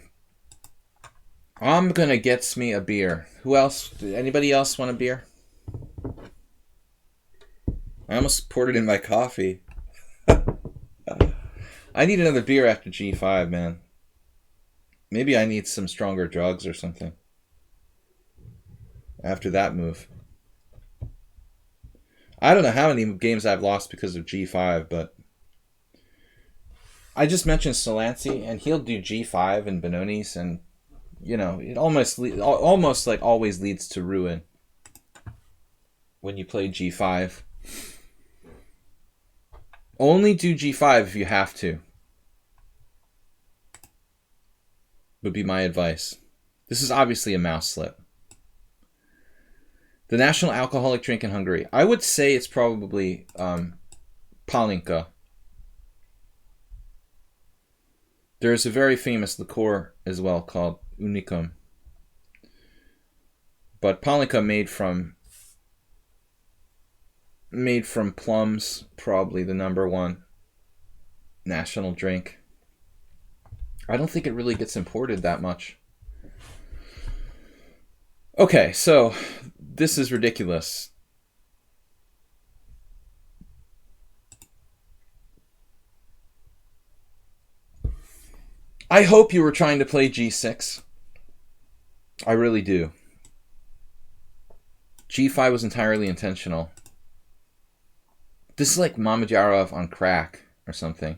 Who else? Anybody else want a beer? I almost poured it in my coffee. I need another beer after g5, man. Maybe I need some stronger drugs or something after that move. I don't know how many games I've lost because of g5, but I just mentioned Solansi, and he'll do g5 and Benoni's, and you know, it almost like always leads to ruin when you play g5. Only do g5 if you have to, would be my advice. This is obviously a mouse slip. The national alcoholic drink in Hungary. I would say it's probably Palinka. There's a very famous liqueur as well called Unicum. But Palinka made from plums, probably the #1 national drink. I don't think it really gets imported that much. Okay, so this is ridiculous. I hope you were trying to play g6. I really do. g5 was entirely intentional. This is like Mamedyarov on crack or something.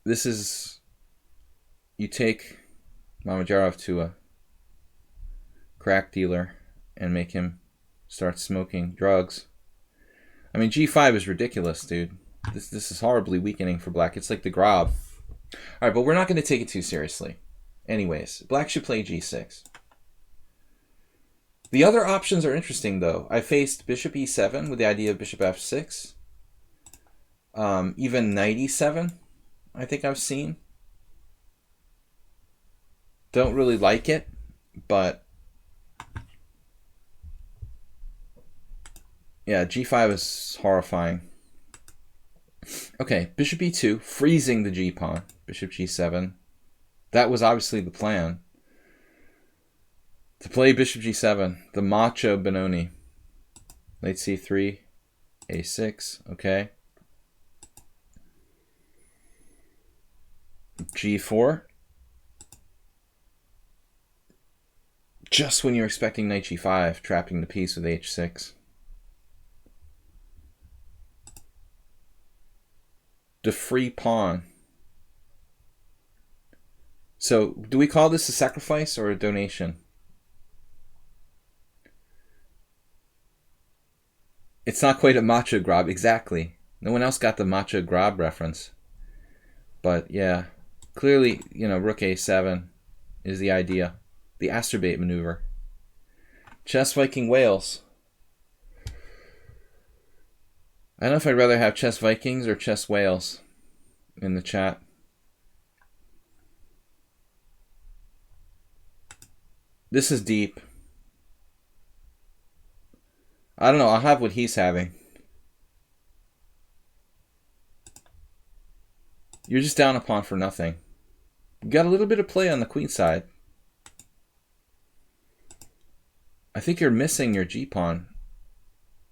This is, you take Mamedyarov to a crack dealer and make him start smoking drugs. I mean, g5 is ridiculous, dude. This is horribly weakening for black. It's like the Grob. Alright, but we're not going to take it too seriously. Anyways, black should play g6. The other options are interesting, though. I faced bishop e7 with the idea of bishop f6. Even knight e7, I think I've seen. Don't really like it, but yeah, g5 is horrifying. Okay, bishop e2, freezing the g-pawn. Bishop g7. That was obviously the plan. To play bishop g7, the macho Benoni. Knight c3, a6, okay. g4. Just when you're expecting knight g5, trapping the piece with h6. The free pawn. So, do we call this a sacrifice or a donation? It's not quite a macho Grob, exactly. No one else got the macho Grob reference. But yeah, clearly, you know, rook a7 is the idea. The Asterbait maneuver. Chess Viking Wales. I don't know if I'd rather have Chess Vikings or Chess Wales in the chat. This is deep. I don't know. I'll have what he's having. You're just down a pawn for nothing. You got a little bit of play on the queen side. I think you're missing your g-pawn.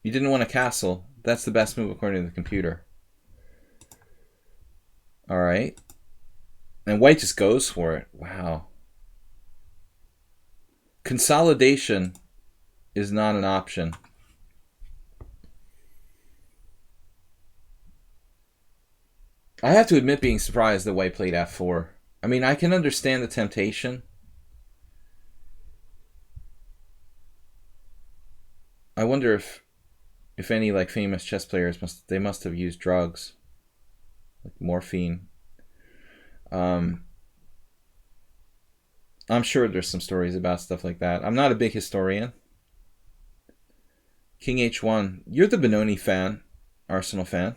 You didn't want a castle. That's the best move according to the computer. All right. And white just goes for it. Wow. Consolidation is not an option. I have to admit being surprised that white played f4. I mean, I can understand the temptation. I wonder if any like famous chess players must have used drugs, like morphine. I'm sure there's some stories about stuff like that. I'm not a big historian. King h1. You're the Benoni fan, Arsenal fan.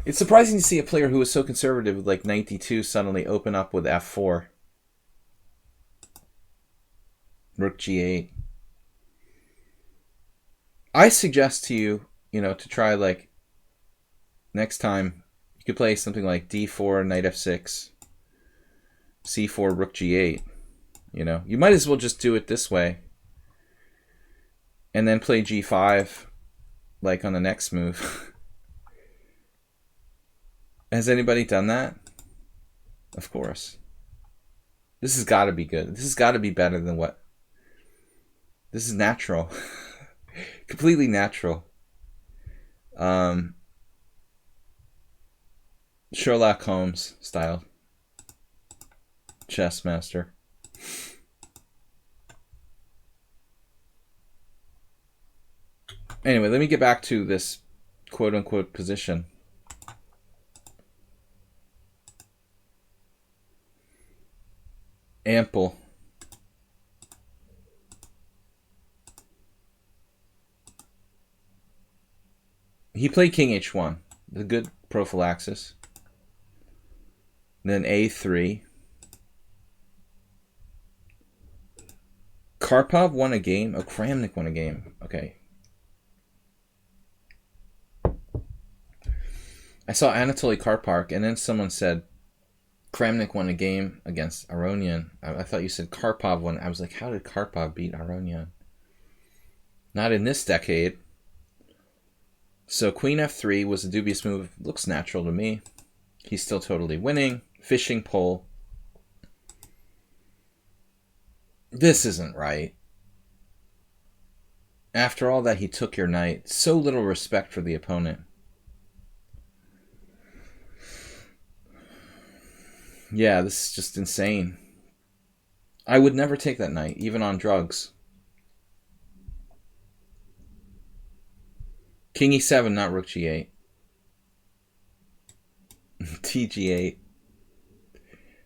It's surprising to see a player who was so conservative with like 92 suddenly open up with f4. Rook g8. I suggest to you, to try like next time you could play something like d4, knight f6, c4, rook g8. You might as well just do it this way and then play g5 like on the next move. Has anybody done that? Of course. This has got to be good. This has got to be better than what? This is natural. Completely natural. Sherlock Holmes style. Chess master. Anyway, let me get back to this quote-unquote position. Ample. He played king h1. The good prophylaxis. Then a3. Karpov won a game. Oh, Kramnik won a game. Okay. I saw Anatoly Karpov, and then someone said Kramnik won a game against Aronian. I thought you said Karpov won. I was like, how did Karpov beat Aronian? Not in this decade. So queen f3 was a dubious move. Looks natural to me. He's still totally winning. Fishing pole. This isn't right. After all that, he took your knight. So little respect for the opponent. Yeah, this is just insane. I would never take that knight, even on drugs. King e7, not rook g8. tg8.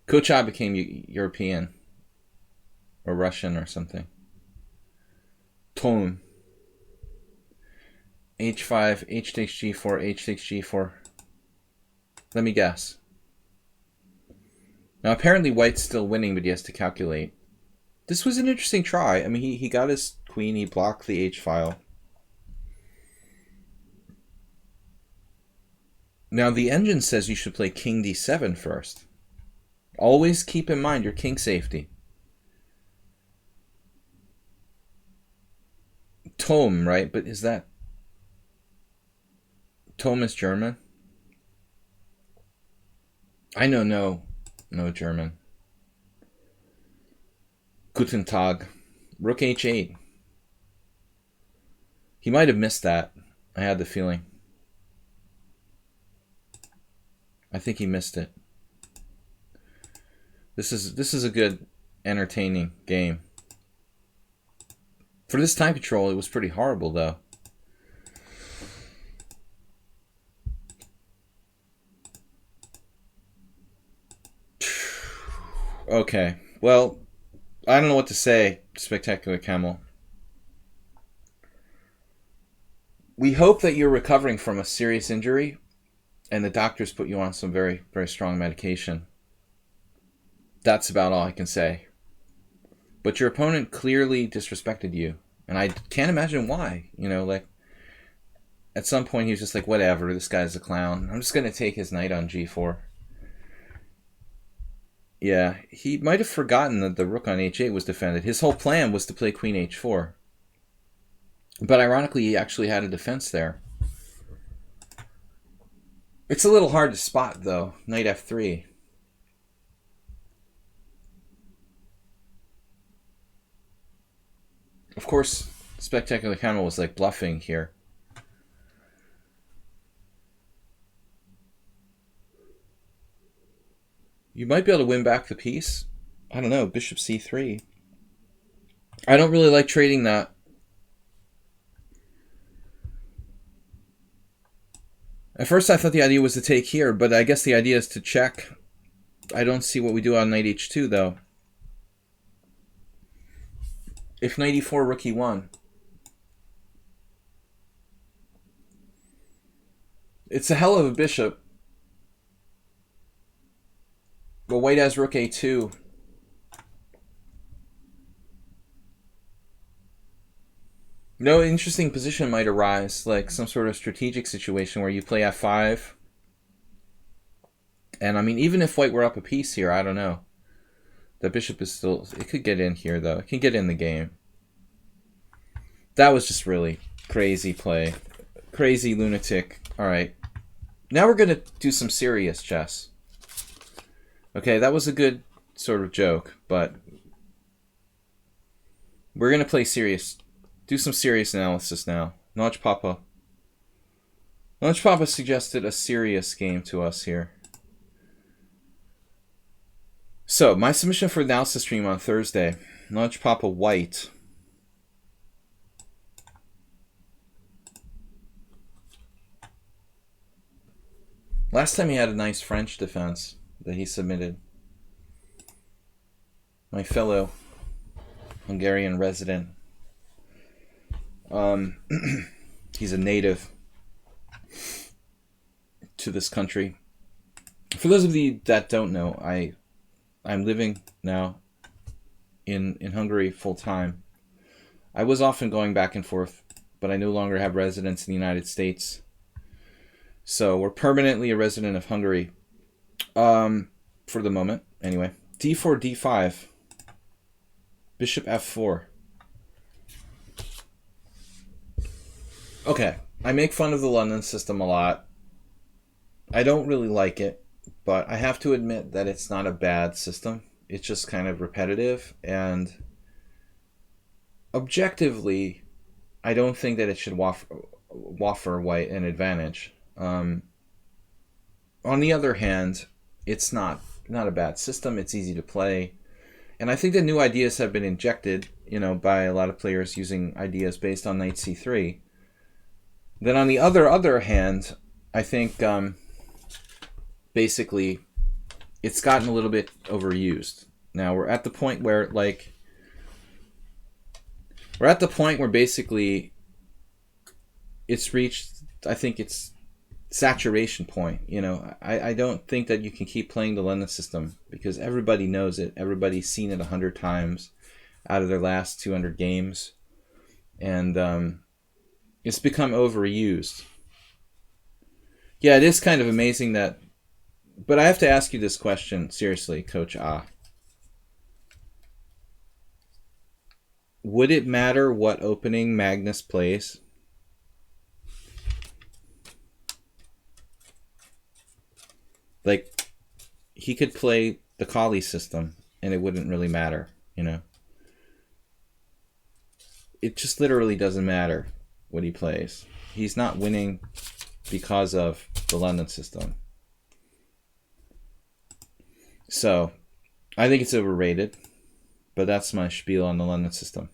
Kochai became European. Or Russian or something. Tone. h5, h takes g4, h takes g4. Let me guess. Now, apparently white's still winning, but he has to calculate. This was an interesting try. I mean, he got his queen. He blocked the h-file. Now, the engine says you should play king d7 first. Always keep in mind your king safety. Tome, right? But is that... Tome is German? I know no German. Guten Tag. Rook h8. He might have missed that. I had the feeling. I think he missed it. This is a good, entertaining game. For this time control, it was pretty horrible, though. Okay, well, I don't know what to say, Spectacular Camel. We hope that you're recovering from a serious injury and the doctors put you on some very, very strong medication. That's about all I can say. But your opponent clearly disrespected you. And I can't imagine why. You know, like, at some point he was just like, whatever, this guy's a clown. I'm just going to take his knight on g4. Yeah, he might have forgotten that the rook on h8 was defended. His whole plan was to play queen h4. But ironically, he actually had a defense there. It's a little hard to spot, though. Knight f3. Of course, Spectacular Camel was like bluffing here. You might be able to win back the piece. I don't know, bishop c3. I don't really like trading that. At first I thought the idea was to take here, but I guess the idea is to check. I don't see what we do on knight h2, though. If knight e4, rook e1. It's a hell of a bishop. But white has rook a2. No interesting position might arise, like some sort of strategic situation where you play f5. And I mean, even if white were up a piece here, I don't know. The bishop is still... It could get in here, though. It can get in the game. That was just really crazy play. Crazy lunatic. Alright. Now we're going to do some serious chess. Okay, that was a good sort of joke, but... We're going to play serious... Do some serious analysis now. Notch Papa suggested a serious game to us here. So, my submission for analysis stream on Thursday. Notch Papa white. Last time he had a nice French defense that he submitted. My fellow Hungarian resident. He's a native to this country. For those of you that don't know, I'm living now in Hungary full time. I was often going back and forth, but I no longer have residence in the United States. So we're permanently a resident of Hungary. For the moment, anyway. d4, d5. Bishop f4. Okay, I make fun of the London system a lot. I don't really like it, but I have to admit that it's not a bad system. It's just kind of repetitive, and objectively, I don't think that it should offer white an advantage. On the other hand, it's not a bad system. It's easy to play, and I think that new ideas have been injected, by a lot of players using ideas based on knight c3. Then on the other hand, I think basically it's gotten a little bit overused. Now we're at the point where basically it's reached, I think, its saturation point. I don't think that you can keep playing the London system because everybody knows it. Everybody's seen it 100 times out of their last 200 games, and it's become overused. Yeah, it is kind of amazing that... But I have to ask you this question, seriously, Coach Ah. Would it matter what opening Magnus plays? Like, he could play the Kali system, and it wouldn't really matter, It just literally doesn't matter what he plays. He's not winning because of the London system. So, I think it's overrated, but that's my spiel on the London system.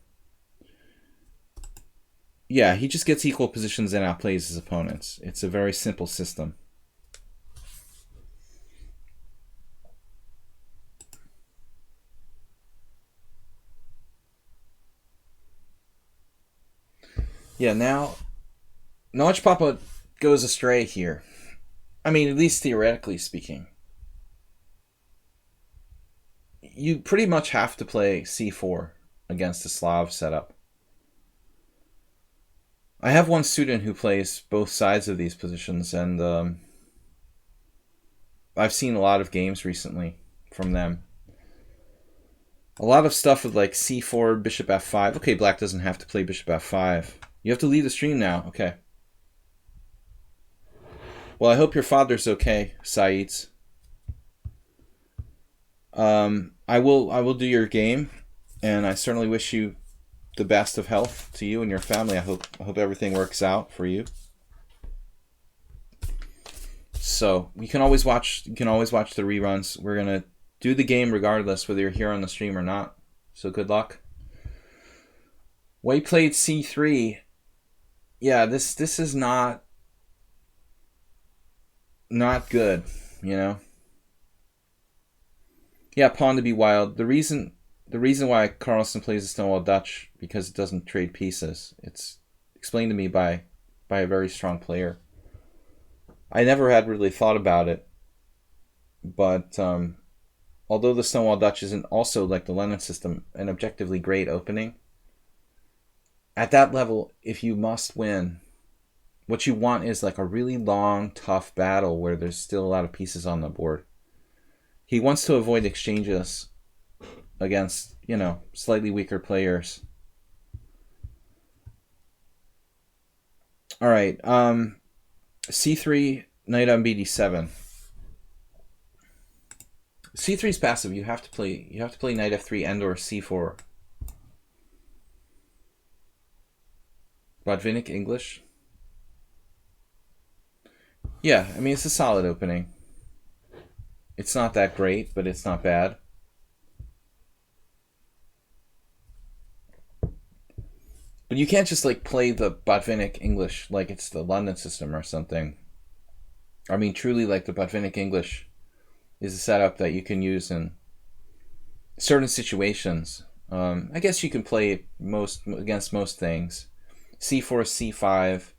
Yeah, he just gets equal positions and outplays his opponents. It's a very simple system. Yeah, now Notch Papa goes astray here. I mean, at least theoretically speaking. You pretty much have to play c4 against the Slav setup. I have one student who plays both sides of these positions, and I've seen a lot of games recently from them. A lot of stuff with like c4, bishop f5. Okay, black doesn't have to play bishop f5. You have to leave the stream now. Okay. Well, I hope your father's okay, Saeeds. I will do your game, and I certainly wish you the best of health to you and your family. I hope everything works out for you. So you can always watch the reruns. We're gonna do the game regardless whether you're here on the stream or not. So good luck. White played c3. Yeah, this is not good, you know. Yeah, pawn to be wild. The reason why Carlsen plays the Stonewall Dutch, because it doesn't trade pieces. It's explained to me by a very strong player. I never had really thought about it, but although the Stonewall Dutch isn't also like the Lenin system an objectively great opening, at that level, if you must win, what you want is like a really long, tough battle where there's still a lot of pieces on the board. He wants to avoid exchanges against, you know, slightly weaker players. All right, c3, knight on bd7. c3 is passive. You have to play knight f3 and or c4. Botvinnik English. Yeah, I mean, it's a solid opening. It's not that great, but it's not bad. But you can't just like play the Botvinnik English like it's the London system or something. I mean, truly, like the Botvinnik English is a setup that you can use in certain situations. I guess you can play against most things. c4, c5,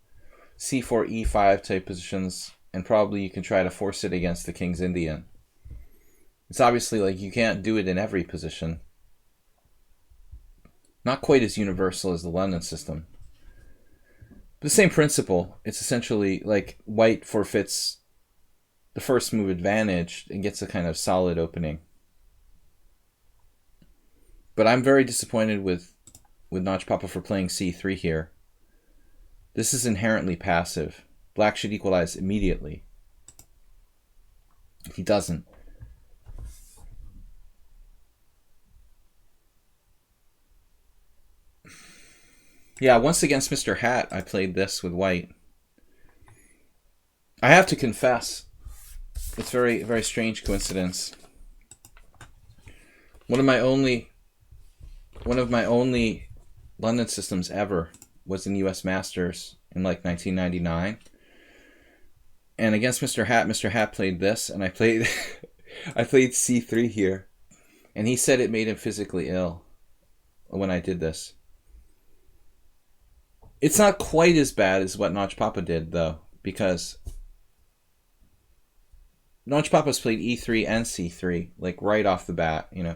c4, e5 type positions, and probably you can try to force it against the King's Indian. It's obviously like you can't do it in every position. Not quite as universal as the London system. But the same principle. It's essentially like white forfeits the first move advantage and gets a kind of solid opening. But I'm very disappointed with Notch Papa for playing c3 here. This is inherently passive. Black should equalize immediately. He doesn't. Yeah, once against Mr. Hat, I played this with white. I have to confess, it's very, very strange coincidence. One of my only London systems ever was in US Masters in like 1999. And against Mr. Hat played this, and I played I played c3 here. And he said it made him physically ill when I did this. It's not quite as bad as what Notch Papa did, though, because Notch Papa's played e3 and c3, like right off the bat, you know.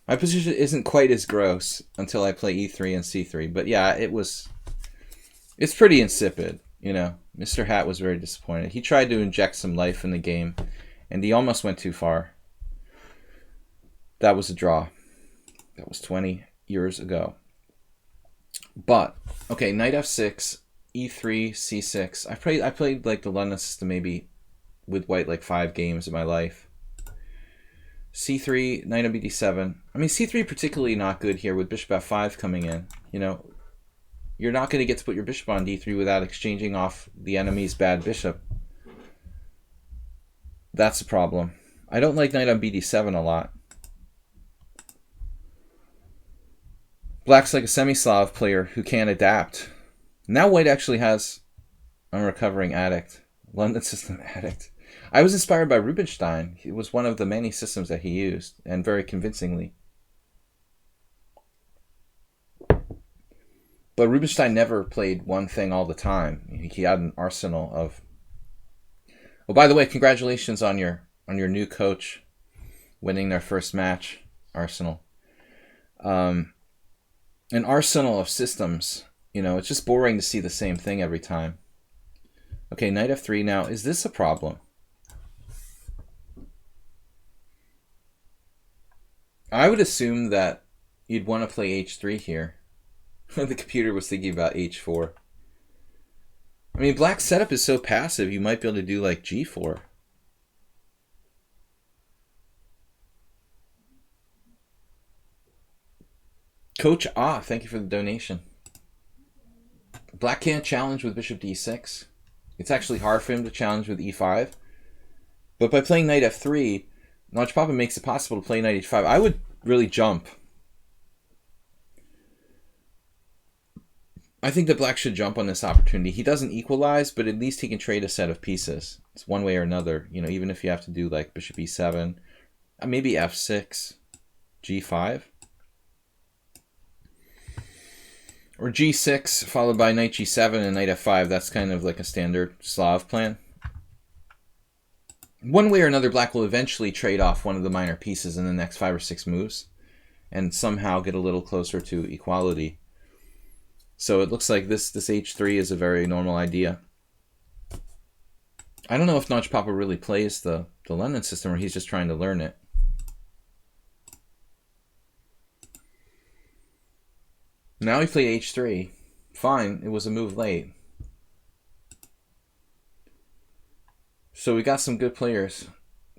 My position isn't quite as gross until I play e3 and c3, but yeah, it's pretty insipid, you know. Mr. Hat was very disappointed. He tried to inject some life in the game, and he almost went too far. That was a draw. That was 20 years ago. But okay, knight f6, e3, c6. I played like the London system maybe with white like 5 games in my life. c3, knight on bd7. I mean, c3 particularly not good here with bishop f5 coming in. You know, you're not going to get to put your bishop on d3 without exchanging off the enemy's bad bishop. That's a problem. I don't like knight on bd7 a lot. Black's like a semi-Slav player who can't adapt. Now white actually has a recovering addict. London system addict. I was inspired by Rubinstein. It was one of the many systems that he used, and very convincingly. But Rubinstein never played one thing all the time. He had an arsenal of... Oh, by the way, congratulations on your new coach winning their first match, Arsenal. An arsenal of systems. You know, it's just boring to see the same thing every time. Okay, knight f3 now. Is this a problem? I would assume that you'd want to play h3 here. The computer was thinking about h4. I mean, black's setup is so passive, you might be able to do like g4. Coach thank you for the donation. Black can't challenge with bishop d6. It's actually hard for him to challenge with e5. But by playing knight f3, Notch Papa makes it possible to play knight h5. I would really jump. I think that black should jump on this opportunity. He doesn't equalize, but at least he can trade a set of pieces. It's one way or another. You know, even if you have to do like bishop e7, maybe f6, g5. Or g6 followed by knight g7 and knight f5. That's kind of like a standard Slav plan. One way or another, black will eventually trade off one of the minor pieces in the next 5 or 6 moves and somehow get a little closer to equality. So it looks like this h3 is a very normal idea. I don't know if Notch Papa really plays the London system or he's just trying to learn it. Now he played h3. Fine, it was a move late. So we got some good players.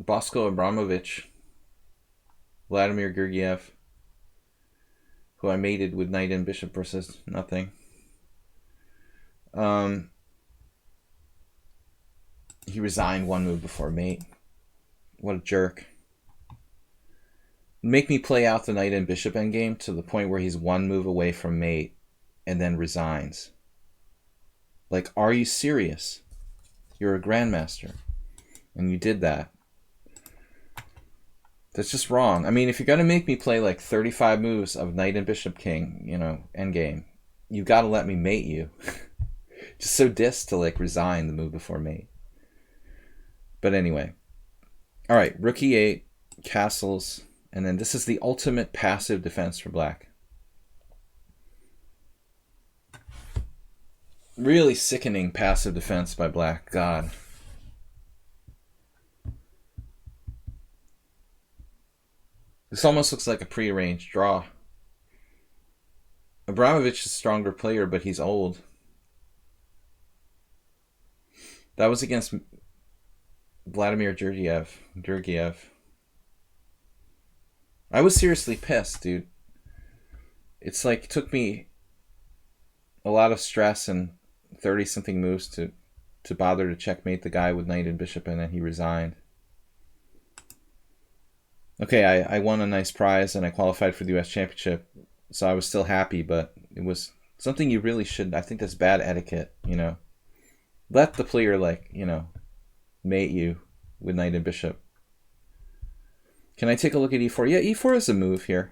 Bosko Abramovich, Vladimir Gergiev, who I mated with knight and bishop versus nothing. He resigned one move before mate. What a jerk. Make me play out the knight and bishop endgame to the point where he's one move away from mate and then resigns. Like, are you serious? You're a grandmaster. And you did that. That's just wrong. I mean, if you're going to make me play like 35 moves of knight and bishop king, you know, endgame, you got to let me mate you. Just so dissed to like resign the move before mate. But anyway. All right, rook e8, castles, and then this is the ultimate passive defense for black. Really sickening passive defense by black. God. This almost looks like a prearranged draw. Abramovich is a stronger player, but he's old. That was against Vladimir Gergiev. I was seriously pissed, dude. It's like, it took me a lot of stress and 30-something moves to bother to checkmate the guy with knight and bishop, and then he resigned. Okay, I won a nice prize and I qualified for the US Championship, so I was still happy, but it was something you really should... I think that's bad etiquette, you know. Let the player, like, you know, mate you with knight and bishop. Can I take a look at e4? Yeah, e4 is a move here.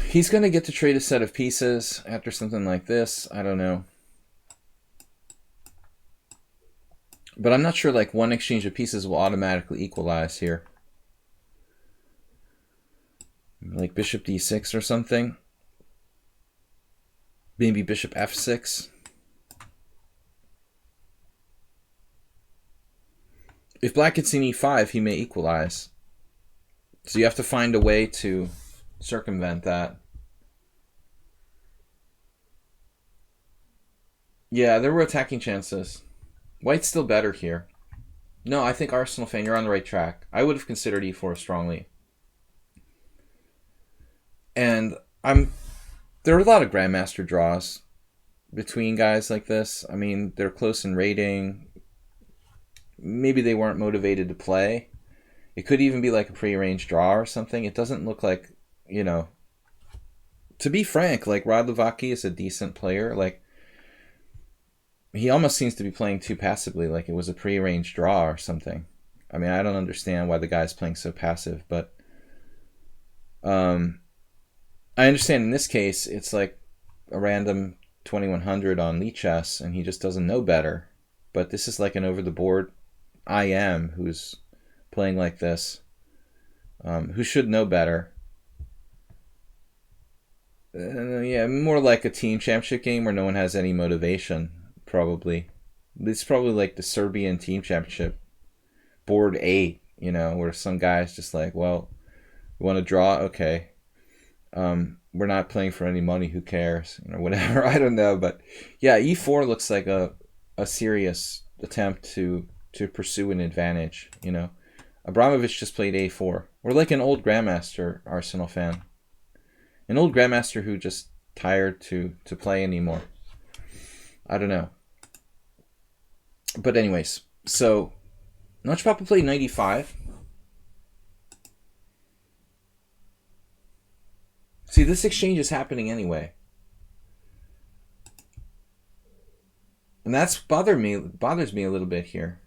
He's going to get to trade a set of pieces after something like this. I don't know. But I'm not sure like one exchange of pieces will automatically equalize here. Like bishop d6 or something. Maybe bishop f6. If black gets in e5, he may equalize. So you have to find a way to circumvent that. Yeah, there were attacking chances. White's still better here. No, I think Arsenal fan, you're on the right track. I would have considered e4 strongly. And there are a lot of grandmaster draws between guys like this. I mean, they're close in rating. Maybe they weren't motivated to play. It could even be like a prearranged draw or something. It doesn't look like, you know... To be frank, like, Rod Levacki is a decent player. Like, he almost seems to be playing too passively, like it was a prearranged draw or something. I mean, I don't understand why the guy's playing so passive, but I understand in this case it's like a random 2100 on lichess, and he just doesn't know better. But this is like an over-the-board IM who's playing like this, who should know better. Yeah, more like a team championship game where no one has any motivation, probably. It's probably like the Serbian team championship, board 8, you know, where some guy's just like, well, you want to draw? Okay. We're not playing for any money, who cares? You know, whatever. I don't know. But yeah, e4 looks like a serious attempt to pursue an advantage, you know. Abramovich just played a4. We're like an old grandmaster Arsenal fan. An old grandmaster who just tired to play anymore. I don't know. But anyways, so Notch Papa played 95. See, this exchange is happening anyway. And that's bothers me a little bit here.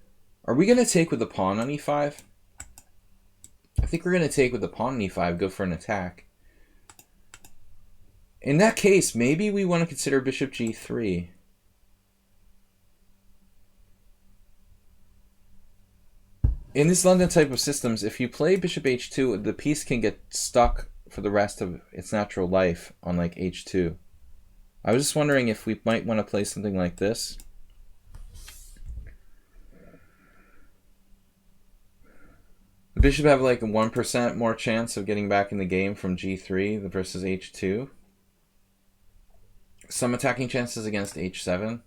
Are we going to take with the pawn on e5? I think we're going to take with the pawn on e5, go for an attack. In that case, maybe we want to consider bishop g3. In this London type of systems, if you play bishop h2, the piece can get stuck for the rest of its natural life on like h2. I was just wondering if we might want to play something like this. The bishop have like a 1% more chance of getting back in the game from g3 versus h2. Some attacking chances against h7.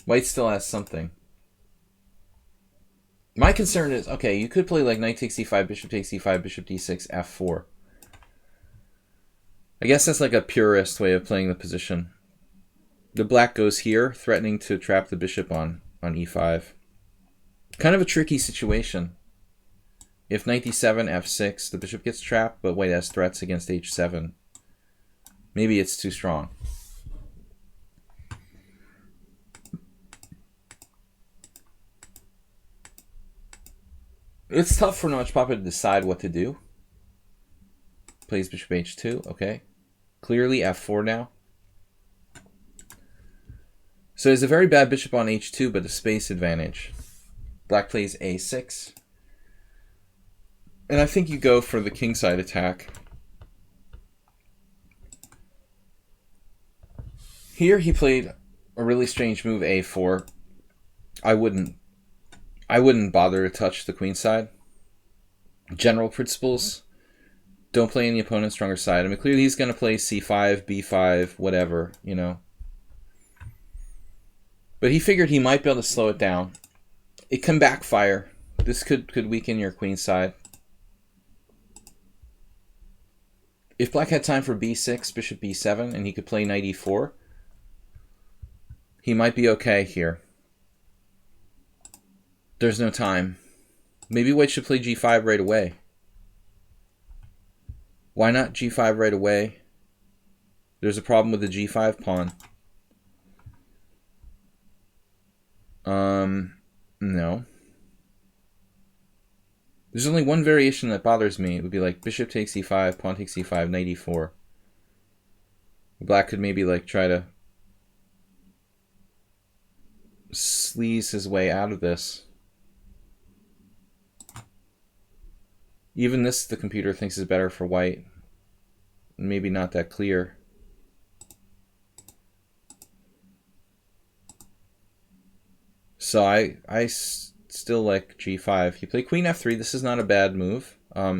White still has something. My concern is, okay, you could play like knight takes e5, bishop takes e5, bishop d6, f4. I guess that's like a purist way of playing the position. The black goes here, threatening to trap the bishop on e5. Kind of a tricky situation. If knight d7, f6, the bishop gets trapped, but white has threats against h7. Maybe it's too strong. It's tough for Notch Papa to decide what to do. Plays bishop h2, okay. Clearly f4 now. So there's a very bad bishop on h2, but a space advantage. Black plays a6. And I think you go for the kingside attack. Here he played a really strange move, a4. I wouldn't bother to touch the queenside. General principles. Don't play any opponent's stronger side. I mean, clearly he's going to play c5, b5, whatever, you know. But he figured he might be able to slow it down. It can backfire. This could weaken your queenside. If black had time for b6, bishop b7, and he could play knight e4, he might be okay here. There's no time. Maybe white should play g5 right away. Why not g5 right away? There's a problem with the g5 pawn. No. There's only one variation that bothers me. It would be like bishop takes e5, pawn takes e5, knight e4. Black could maybe like try to sleaze his way out of this. Even this, the computer thinks is better for white. Maybe not that clear. So I still like g5. You play queen f3. This is not a bad move.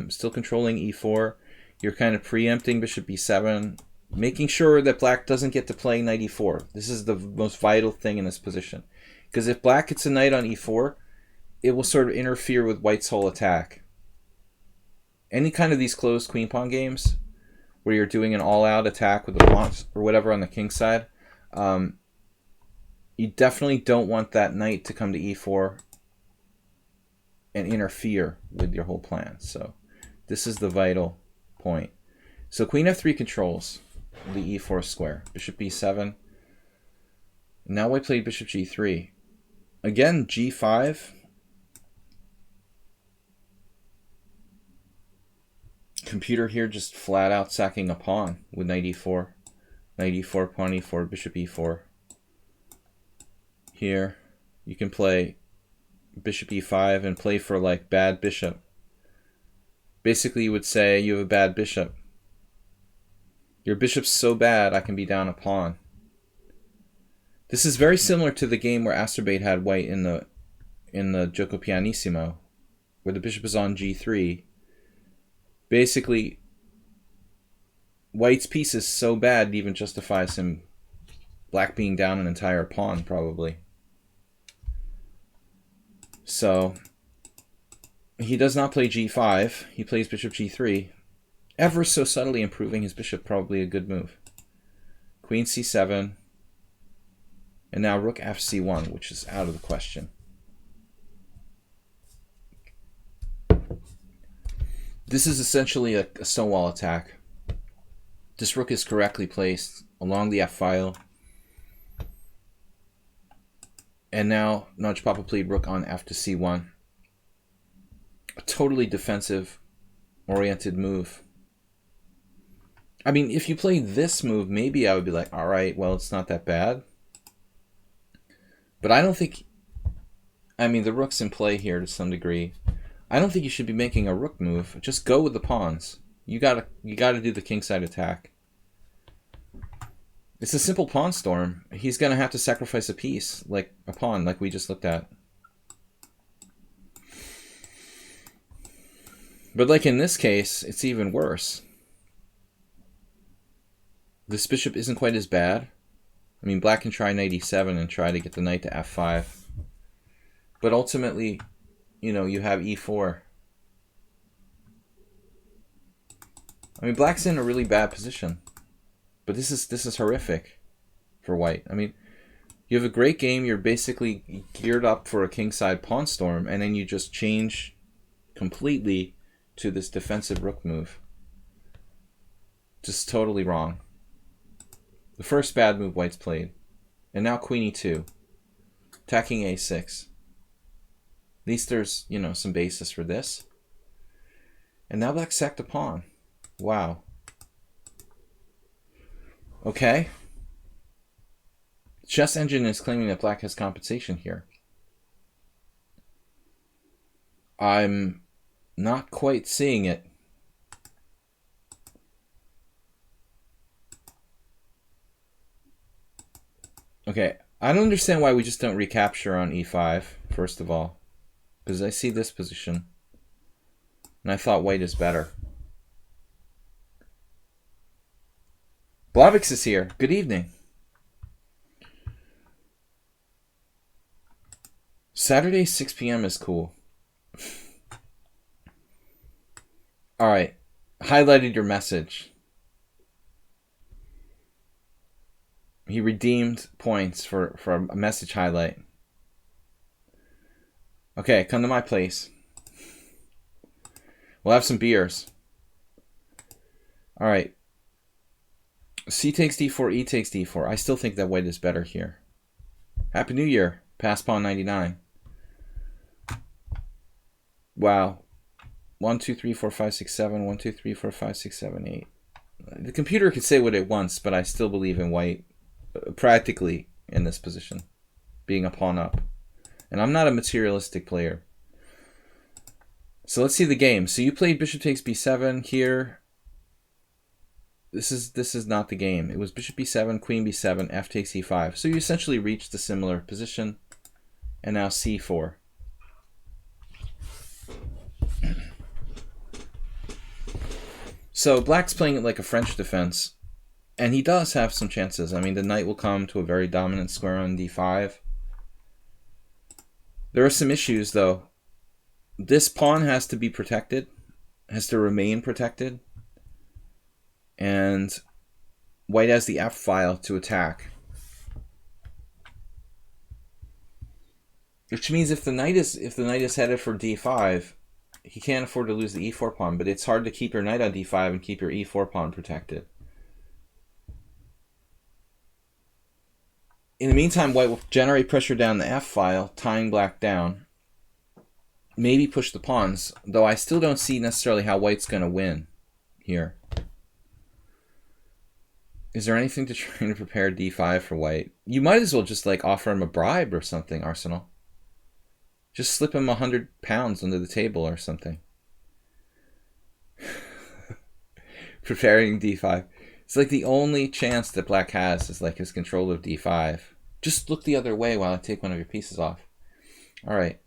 Still controlling e4. You're kind of preempting bishop b7, making sure that black doesn't get to play knight e4. This is the most vital thing in this position. Because if black gets a knight on e4, it will sort of interfere with white's whole attack. Any kind of these closed queen pawn games where you're doing an all-out attack with the pawns or whatever on the king side, you definitely don't want that knight to come to e4 and interfere with your whole plan. So this is the vital point. So queen f3 controls the e4 square. Bishop b7. Now white played bishop g3. Again, g5. Computer here just flat out sacking a pawn with knight e4. Knight e4, pawn e4, bishop e4. Here, you can play bishop e5 and play for like bad bishop. Basically, you would say you have a bad bishop. Your bishop's so bad, I can be down a pawn. This is very similar to the game where Asterbate had white in the Gioco Pianissimo, where the bishop is on g3. Basically, white's piece is so bad it even justifies him black being down an entire pawn, probably. So, he does not play g5. He plays bishop g3. Ever so subtly improving his bishop, probably a good move. Queen c7. And now rook fc1, which is out of the question. This is essentially a stonewall attack. This rook is correctly placed along the f-file. And now Nudge Papa played rook on f to c1. A totally defensive-oriented move. I mean, if you played this move, maybe I would be like, all right, well, it's not that bad. But I don't think... I mean, the rook's in play here to some degree. I don't think you should be making a rook move. Just go with the pawns. You gotta do the kingside attack. It's a simple pawn storm. He's gonna have to sacrifice a piece, like a pawn, like we just looked at. But like in this case, it's even worse. This bishop isn't quite as bad. I mean, black can try knight e7 and try to get the knight to f5. But ultimately, you know, you have e4. I mean, black's in a really bad position. But this is horrific for white. I mean, you have a great game. You're basically geared up for a kingside pawn storm, and then you just change completely to this defensive rook move. Just totally wrong. The first bad move white's played. And now queen e2. Attacking a6. At least there's, you know, some basis for this. And now black sacked a pawn. Wow. Okay. Chess Engine is claiming that black has compensation here. I'm not quite seeing it. Okay, I don't understand why we just don't recapture on e5, first of all. Because I see this position. And I thought white is better. Blavix is here. Good evening. Saturday, 6 p.m. is cool. Alright. Highlighted your message. He redeemed points for a message highlight. Okay, come to my place. We'll have some beers. Alright. C takes d4, E takes d4. I still think that white is better here. Happy New Year, Pass Pawn 99. Wow. 1, 2, 3, 4, 5, 6, 7. 1, 2, 3, 4, 5, 6, 7, 8. The computer could say what it wants, but I still believe in white practically in this position, being a pawn up. And I'm not a materialistic player. So let's see the game. So you played bishop takes b7 here. This is not the game. It was bishop b7, queen b7, f takes e5. So you essentially reached a similar position. And now c4. So black's playing it like a French defense. And he does have some chances. I mean, the knight will come to a very dominant square on d5. There are some issues, though. This pawn has to be protected. Has to remain protected. And white has the f-file to attack. Which means if the knight is headed for d5, he can't afford to lose the e4 pawn, but it's hard to keep your knight on d5 and keep your e4 pawn protected. In the meantime, white will generate pressure down the f-file, tying black down. Maybe push the pawns, though I still don't see necessarily how white's going to win here. Is there anything to try to prepare d5 for white? You might as well just like offer him a bribe or something, Arsenal. Just slip him 100 pounds under the table or something. Preparing d5. It's like the only chance that black has is like his control of d5. Just look the other way while I take one of your pieces off. All right.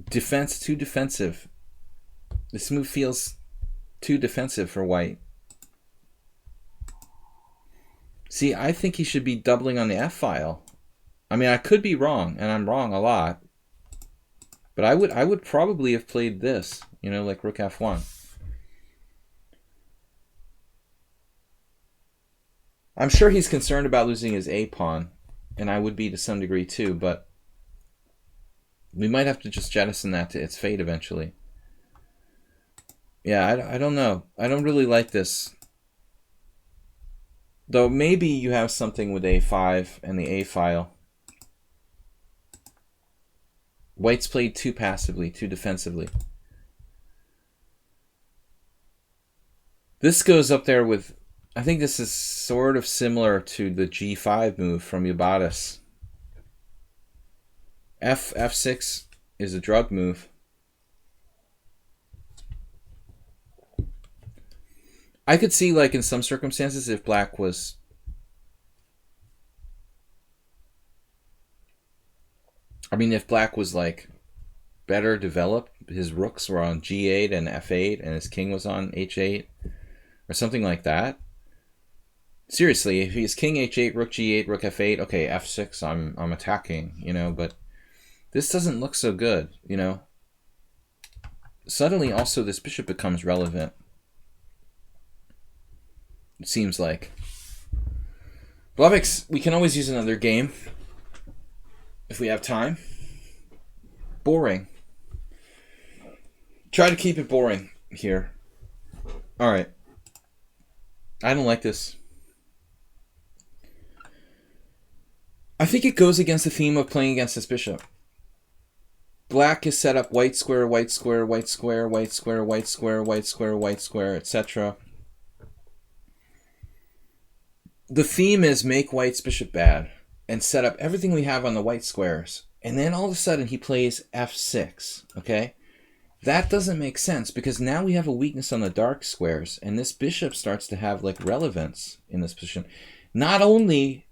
Defense, too defensive. This move feels too defensive for white. See, I think he should be doubling on the f-file. I mean, I could be wrong, and I'm wrong a lot. But I would probably have played this, you know, like rook f1. I'm sure he's concerned about losing his a pawn, and I would be to some degree too, but we might have to just jettison that to its fate eventually. Yeah, I don't know. I don't really like this. Though maybe you have something with a5 and the a-file. White's played too passively, too defensively. This goes up there with, I think this is sort of similar to the g5 move from Ubatis. F6 is a drug move. I could see, like, in some circumstances, if black was... I mean, if black was, like, better developed, his rooks were on g8 and f8, and his king was on h8, or something like that. Seriously, if he's king h8, rook g8, rook f8, okay, f6, I'm attacking, you know, but this doesn't look so good, you know. Suddenly, also, this bishop becomes relevant. It seems like. Blavix, we can always use another game if we have time. Boring. Try to keep it boring here. Alright. I don't like this. I think it goes against the theme of playing against this bishop. Black is set up white square, white square, white square, white square, white square, white square, white square, etc. The theme is make white's bishop bad and set up everything we have on the white squares. And then all of a sudden he plays f6, okay? That doesn't make sense because now we have a weakness on the dark squares and this bishop starts to have like relevance in this position. Not only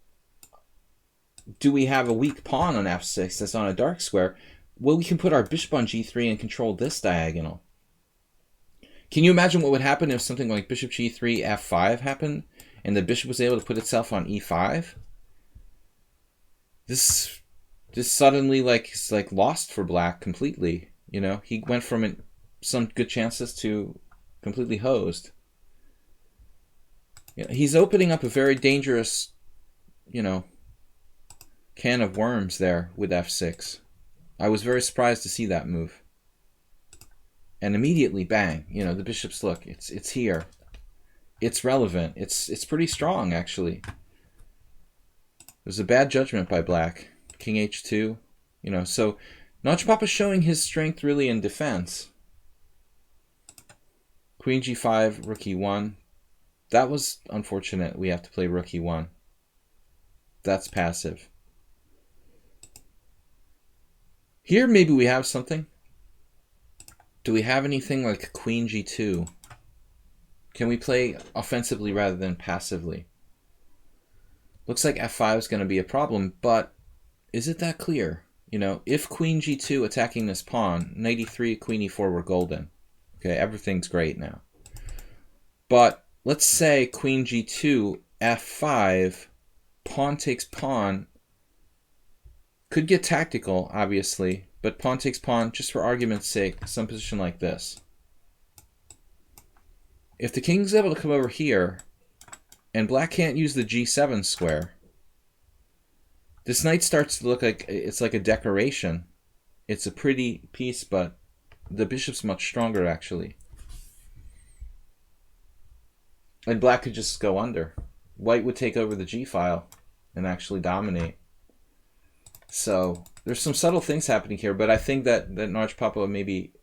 do we have a weak pawn on f6 that's on a dark square, well, we can put our bishop on g3 and control this diagonal. Can you imagine what would happen if something like bishop g3, f5 happened and the bishop was able to put itself on e5? This suddenly is like lost for black completely. You know, he went from some good chances to completely hosed. Yeah, he's opening up a very dangerous, you know, can of worms there with f6. I was very surprised to see that move. And immediately, bang, you know, the bishop's look, it's here. It's relevant. It's pretty strong, actually. It was a bad judgment by black. King h2, you know, so Notch Papa's showing his strength really in defense. Queen g5, rook e1. That was unfortunate. We have to play rook e1. That's passive. Here maybe we have something. Do we have anything like queen g2? Can we play offensively rather than passively? Looks like f5 is going to be a problem, but is it that clear? You know, if queen g2 attacking this pawn, knight e3, queen e4 were golden. Okay, everything's great now. But let's say queen g2, f5, pawn takes pawn. Could get tactical, obviously, but pawn takes pawn, just for argument's sake, some position like this. If the king's able to come over here, and black can't use the g7 square, this knight starts to look like it's like a decoration. It's a pretty piece, but the bishop's much stronger, actually. And black could just go under. White would take over the G file and actually dominate. So there's some subtle things happening here, but I think that Narj Papa maybe,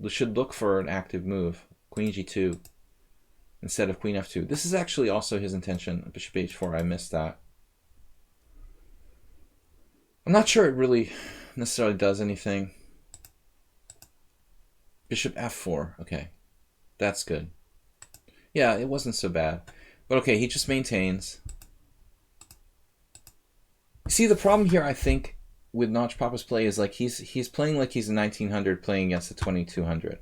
should look for an active move. Queen G2 instead of Queen F2. This is actually also his intention. Bishop H4, I missed that. I'm not sure it really necessarily does anything. Bishop F4, okay. That's good. Yeah, it wasn't so bad. But okay, he just maintains. See, the problem here, I think, with Notch Papa's play is like he's playing like he's a 1900 playing against a 2200.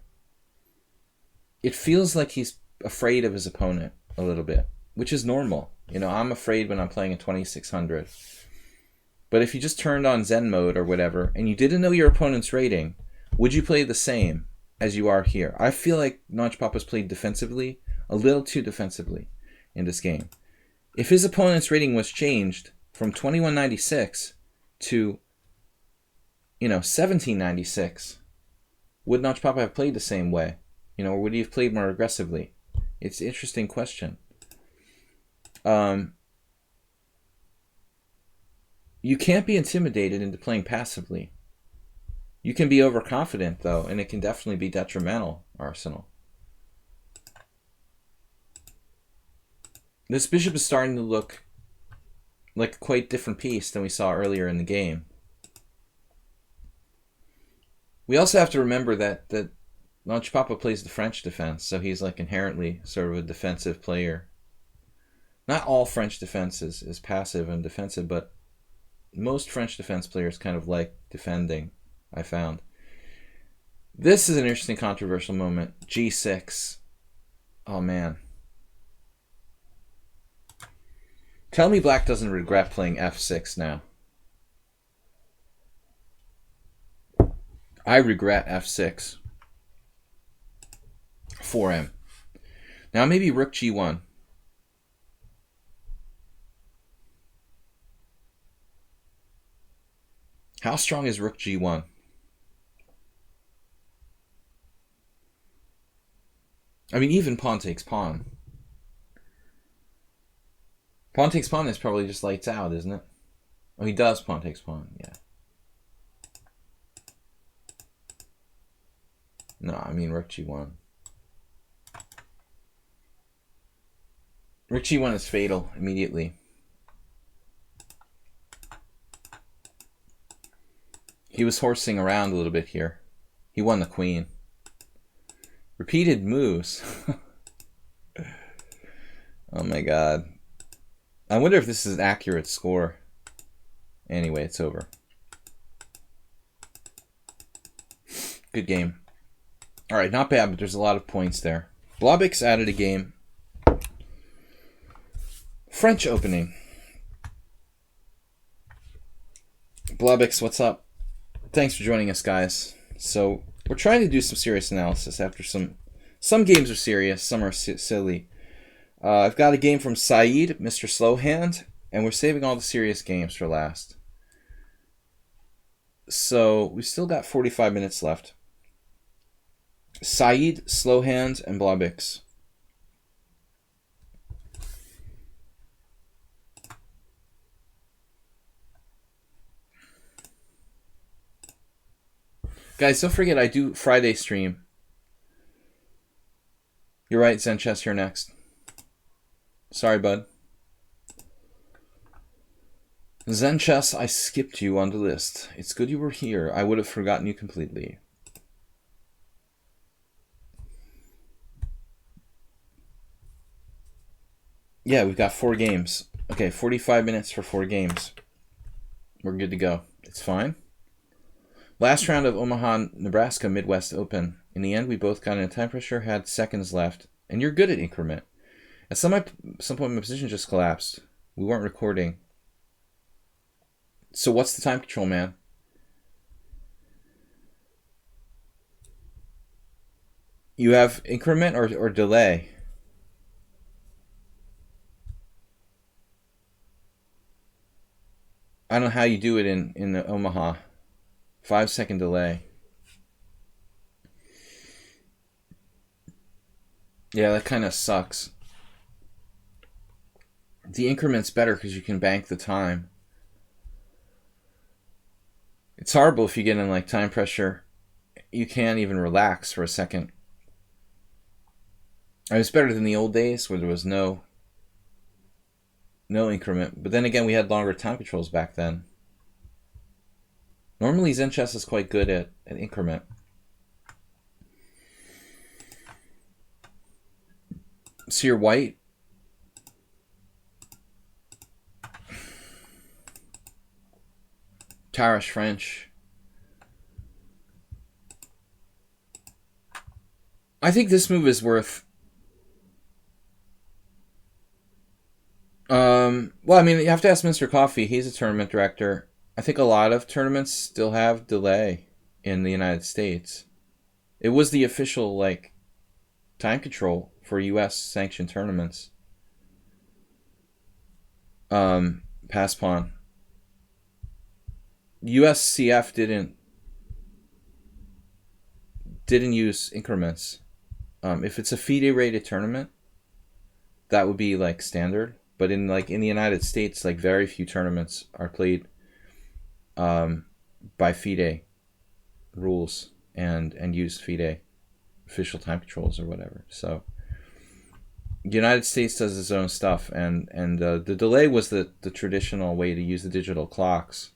It feels like he's afraid of his opponent a little bit, which is normal. I'm afraid when I'm playing a 2600. But if you just turned on Zen mode or whatever, and you didn't know your opponent's rating, would you play the same as you are here? I feel like Notch Papa's played defensively, a little too defensively in this game. If his opponent's rating was changed from 2196 to 1796, would Notch Papa have played the same way? Or would he have played more aggressively? It's an interesting question. You can't be intimidated into playing passively. You can be overconfident, though, and it can definitely be detrimental, Arsenal. This bishop is starting to look like a quite different piece than we saw earlier in the game. We also have to remember that Notch Papa plays the French defense, so he's like inherently sort of a defensive player. Not all French defense is passive and defensive, but most French defense players kind of like defending, I found. This is an interesting controversial moment. G6. Oh, man. Tell me black doesn't regret playing F6 now. I regret F6. 4M. Now maybe Rook G1. How strong is Rook G1? I mean, even pawn takes pawn. Pawn takes pawn is probably just lights out, isn't it? Oh, he does pawn takes pawn, yeah. No, I mean Rook G1. Rook G1 is fatal immediately. He was horsing around a little bit here. He won the queen. Repeated moves. Oh my god. I wonder if this is an accurate score. Anyway, it's over. Good game. Alright, not bad, but there's a lot of points there. Blobix added a game. French opening. Blobix, what's up? Thanks for joining us, guys. So, we're trying to do some serious analysis after some games are serious, some are silly. I've got a game from Saeed, Mr. Slowhand, and we're saving all the serious games for last. So, we've still got 45 minutes left. Saeed, Slowhand, and Blobix. Guys, don't forget I do Friday stream. You're right, Zen Chess, you're next. Sorry, bud. Zen Chess, I skipped you on the list. It's good you were here. I would have forgotten you completely. Yeah, we've got 4 games. Okay, 45 minutes for 4 games. We're good to go. It's fine. Last round of Omaha, Nebraska Midwest Open. In the end, we both got in a time pressure, had seconds left, and you're good at increment. At some point, my position just collapsed. We weren't recording. So what's the time control, man? You have increment or delay? I don't know how you do it in the Omaha. 5-second delay. Yeah, that kind of sucks. The increment's better because you can bank the time. It's horrible if you get in like time pressure. You can't even relax for a second. It was better than the old days where there was no increment. But then again, we had longer time controls back then. Normally, Zen chess is quite good at an increment. So you're white. Tarish French. I think this move is worth... well, I mean, you have to ask Mr. Coffee. He's a tournament director. I think a lot of tournaments still have delay in the United States. It was the official, like, time control for U.S. sanctioned tournaments. Pass pawn. USCF didn't use increments. If it's a FIDE rated tournament, that would be like standard. But in the United States, like very few tournaments are played by FIDE rules and use FIDE official time controls or whatever. So the United States does its own stuff, and the delay was the traditional way to use the digital clocks.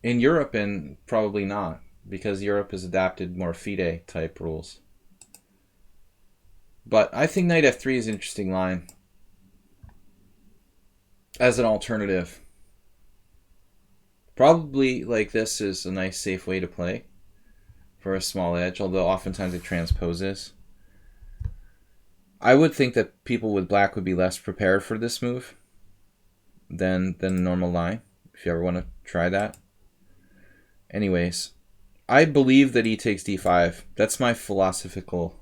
In Europe, and probably not, because Europe has adapted more FIDE type rules. But I think knight f3 is an interesting line as an alternative. Probably like this is a nice safe way to play for a small edge, although oftentimes it transposes. I would think that people with black would be less prepared for this move than a normal line, if you ever want to try that. Anyways, I believe that e takes d5. That's my philosophical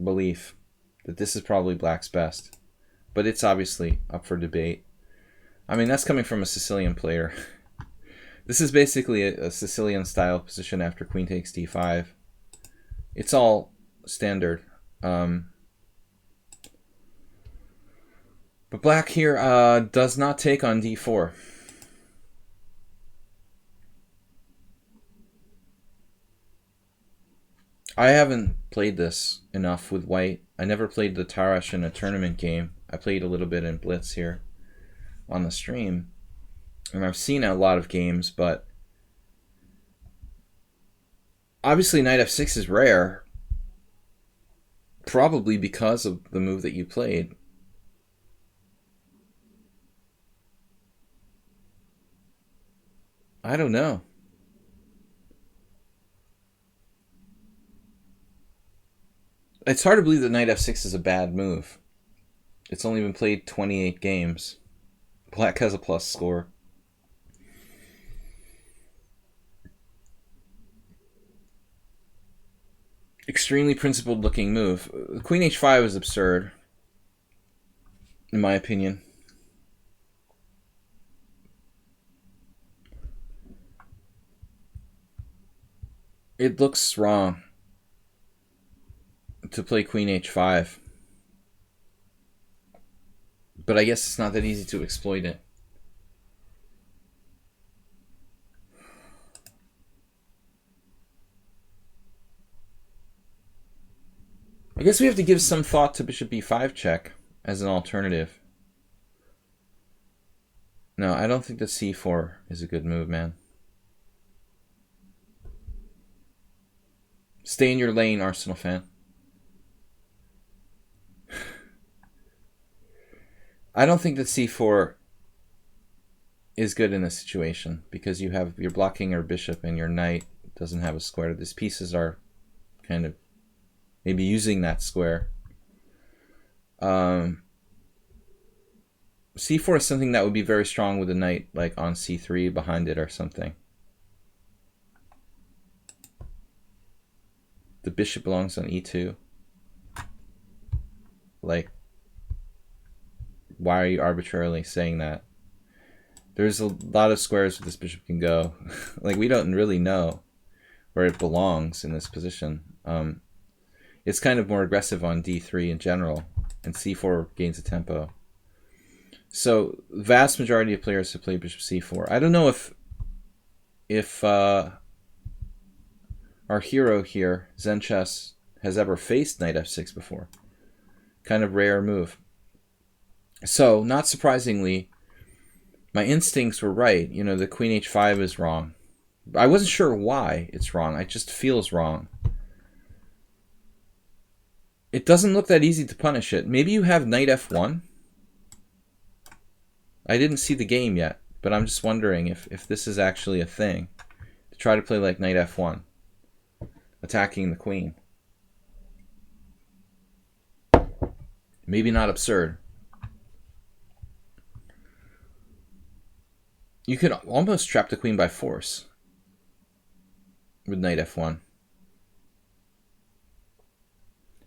belief, that this is probably black's best. But it's obviously up for debate. I mean, that's coming from a Sicilian player. This is basically a Sicilian style position after queen takes d5. It's all standard. But black here does not take on d4. I haven't played this enough with white. I never played the Tarash in a tournament game. I played a little bit in Blitz here on the stream. And I've seen a lot of games, but obviously knight f6 is rare. Probably because of the move that you played. I don't know. It's hard to believe that knight f6 is a bad move. It's only been played 28 games. Black has a plus score. Extremely principled looking move. Queen h5 is absurd, in my opinion. It looks wrong to play queen h5. But I guess it's not that easy to exploit it. I guess we have to give some thought to bishop b5 check as an alternative. No, I don't think that c4 is a good move, man. Stay in your lane, Arsenal fan. I don't think that c4 is good in this situation because you're blocking your bishop and your knight doesn't have a square. These pieces are kind of maybe using that square. C4 is something that would be very strong with a knight like on c3 behind it or something. The bishop belongs on e2. Like, why are you arbitrarily saying that? There's a lot of squares where this bishop can go. Like, we don't really know where it belongs in this position. It's kind of more aggressive on d3 in general, and c4 gains a tempo. So vast majority of players have played bishop c4. I don't know if our hero here, Zen Chess, has ever faced knight f6 before. Kind of rare move. So, not surprisingly, my instincts were right. You know, the queen h5 is wrong. I wasn't sure why it's wrong. It just feels wrong. It doesn't look that easy to punish it. Maybe you have knight f1? I didn't see the game yet, but I'm just wondering if this is actually a thing. To try to play like knight f1, attacking the queen. Maybe not absurd. You could almost trap the queen by force with knight f1.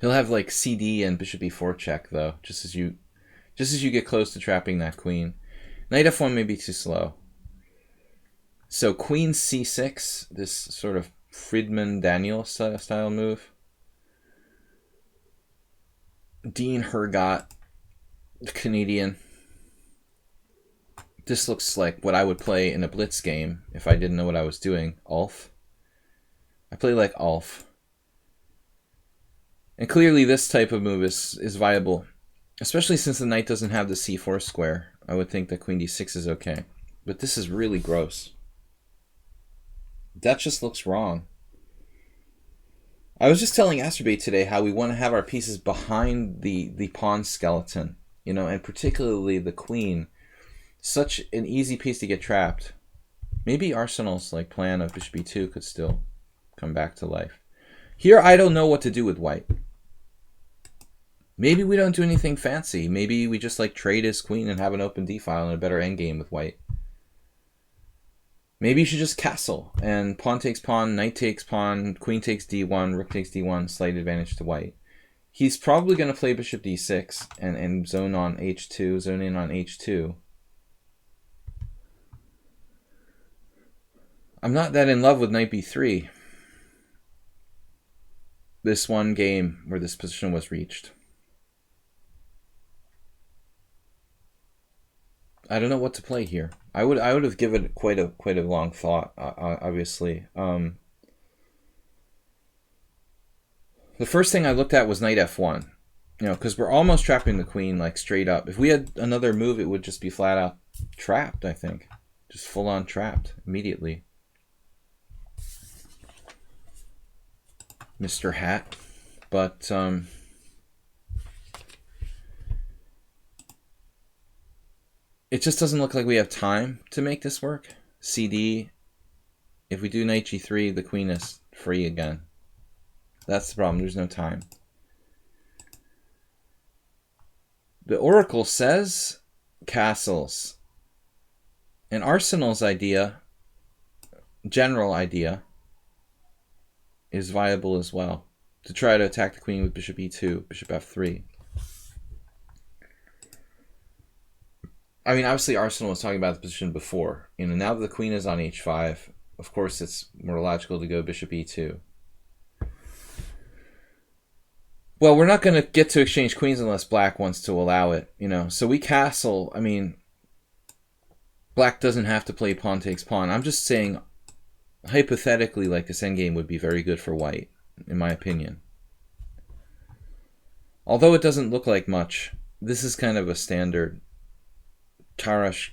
He'll have like cd and bishop e4 check though, just as you get close to trapping that queen. Knight f1 may be too slow. So queen c6, this sort of Friedman Daniel style move. Dean Hergott, Canadian. This looks like what I would play in a blitz game if I didn't know what I was doing. Ulf. I play like Ulf. And clearly this type of move is viable, especially since the knight doesn't have the c4 square. I would think that queen d6 is okay. But this is really gross. That just looks wrong. I was just telling Asterbait today how we want to have our pieces behind the pawn skeleton, you know, and particularly the queen. Such an easy piece to get trapped. Maybe Arsenal's like plan of bishop e2 could still come back to life. Here I don't know what to do with white. Maybe we don't do anything fancy. Maybe we just like trade his queen and have an open d-file and a better endgame with white. Maybe you should just castle and pawn takes pawn, knight takes pawn, queen takes d1, rook takes d1, slight advantage to white. He's probably going to play bishop d6 and zone on h2, zone in on h2. I'm not that in love with knight b3. This one game where this position was reached. I don't know what to play here. I would have given it quite a long thought, obviously. The first thing I looked at was knight f1, you know, because we're almost trapping the queen like straight up. If we had another move, it would just be flat out trapped, I think. Just full on trapped immediately. Mr. Hat. But it just doesn't look like we have time to make this work. CD, if we do knight g3, the queen is free again. That's the problem. There's no time. The Oracle says castles. And Arsenal's idea, general idea, is viable as well. To try to attack the queen with bishop e2, bishop f3. I mean, obviously Arsenal was talking about the position before. You know, now that the queen is on h5, of course it's more logical to go bishop e2. Well, we're not going to get to exchange queens unless black wants to allow it, you know. So we castle. I mean, black doesn't have to play pawn takes pawn. I'm just saying, hypothetically, like this endgame would be very good for white, in my opinion. Although it doesn't look like much, this is kind of a standard Tarrasch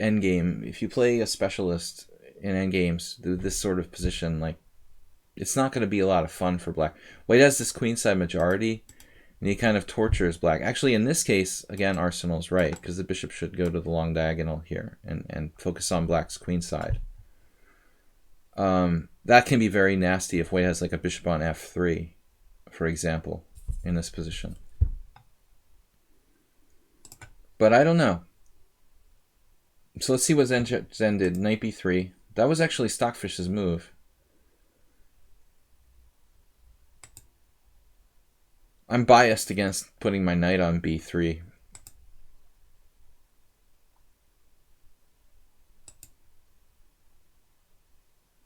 endgame. If you play a specialist in endgames, this sort of position, like, it's not going to be a lot of fun for black. White has this queenside majority, and he kind of tortures black. Actually, in this case, again, Arsenal's right, because the bishop should go to the long diagonal here and focus on black's queenside. That can be very nasty if white has like a bishop on f3, for example, in this position. But I don't know. So let's see what Zen did. Knight b3. That was actually Stockfish's move. I'm biased against putting my knight on b3.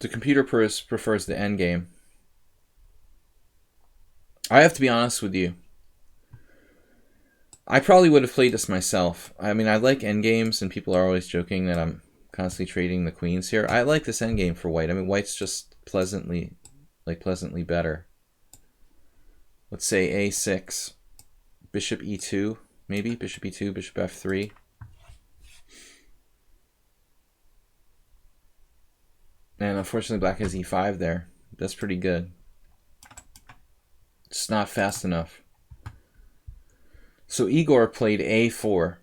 The computer prefers the endgame. I have to be honest with you. I probably would have played this myself. I mean, I like endgames, and people are always joking that I'm constantly trading the queens here. I like this endgame for white. I mean, white's just pleasantly better. Let's say a6, bishop e2, maybe bishop e2, bishop f3. And unfortunately, black has e5 there. That's pretty good. It's not fast enough. So Igor played a4.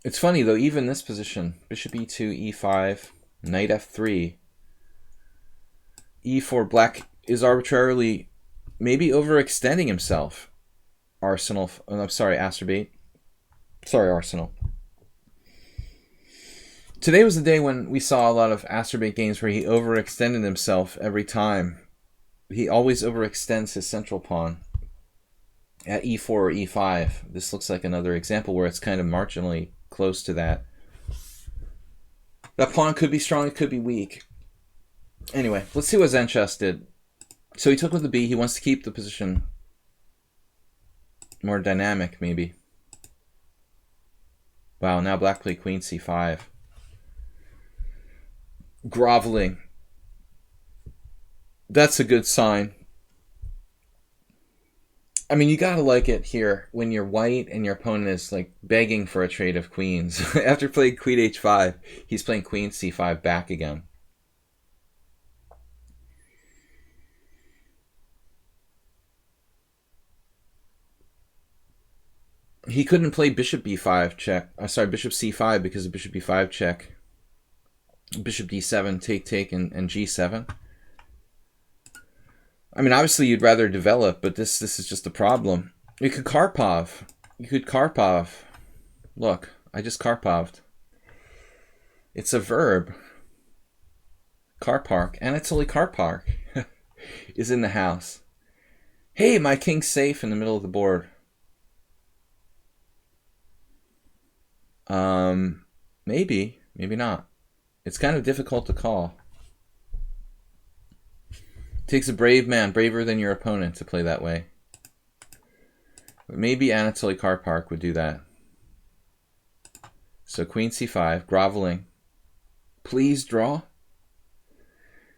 It's funny though, even this position, bishop e2, e5, knight f3, e4, black is arbitrarily maybe overextending himself. Arsenal, I'm sorry, Asterbate. Sorry, Arsenal. Today was the day when we saw a lot of Asterbate games where he overextended himself every time. He always overextends his central pawn at e4 or e5. This looks like another example where it's kind of marginally close to that. That pawn could be strong, it could be weak. Anyway, let's see what Zenchess did. So he took with the b. He wants to keep the position more dynamic, maybe. Wow, now black played queen c5. Groveling. That's a good sign. I mean, you gotta like it here when you're white and your opponent is like begging for a trade of queens. After playing queen h5, he's playing queen c5 back again. He couldn't play bishop b5 check. Sorry, bishop c5 because of bishop b5 check. Bishop d7, take, and g7. I mean, obviously you'd rather develop, but this is just a problem. You could Karpov. You could Karpov. Look, I just Karpoved. It's a verb. Karpark. Anatoly Karpark is in the house. Hey, my king's safe in the middle of the board. Maybe. Maybe not. It's kind of difficult to call. Takes a brave man, braver than your opponent, to play that way. But maybe Anatoly Karpark would do that. So queen c5, groveling. Please draw.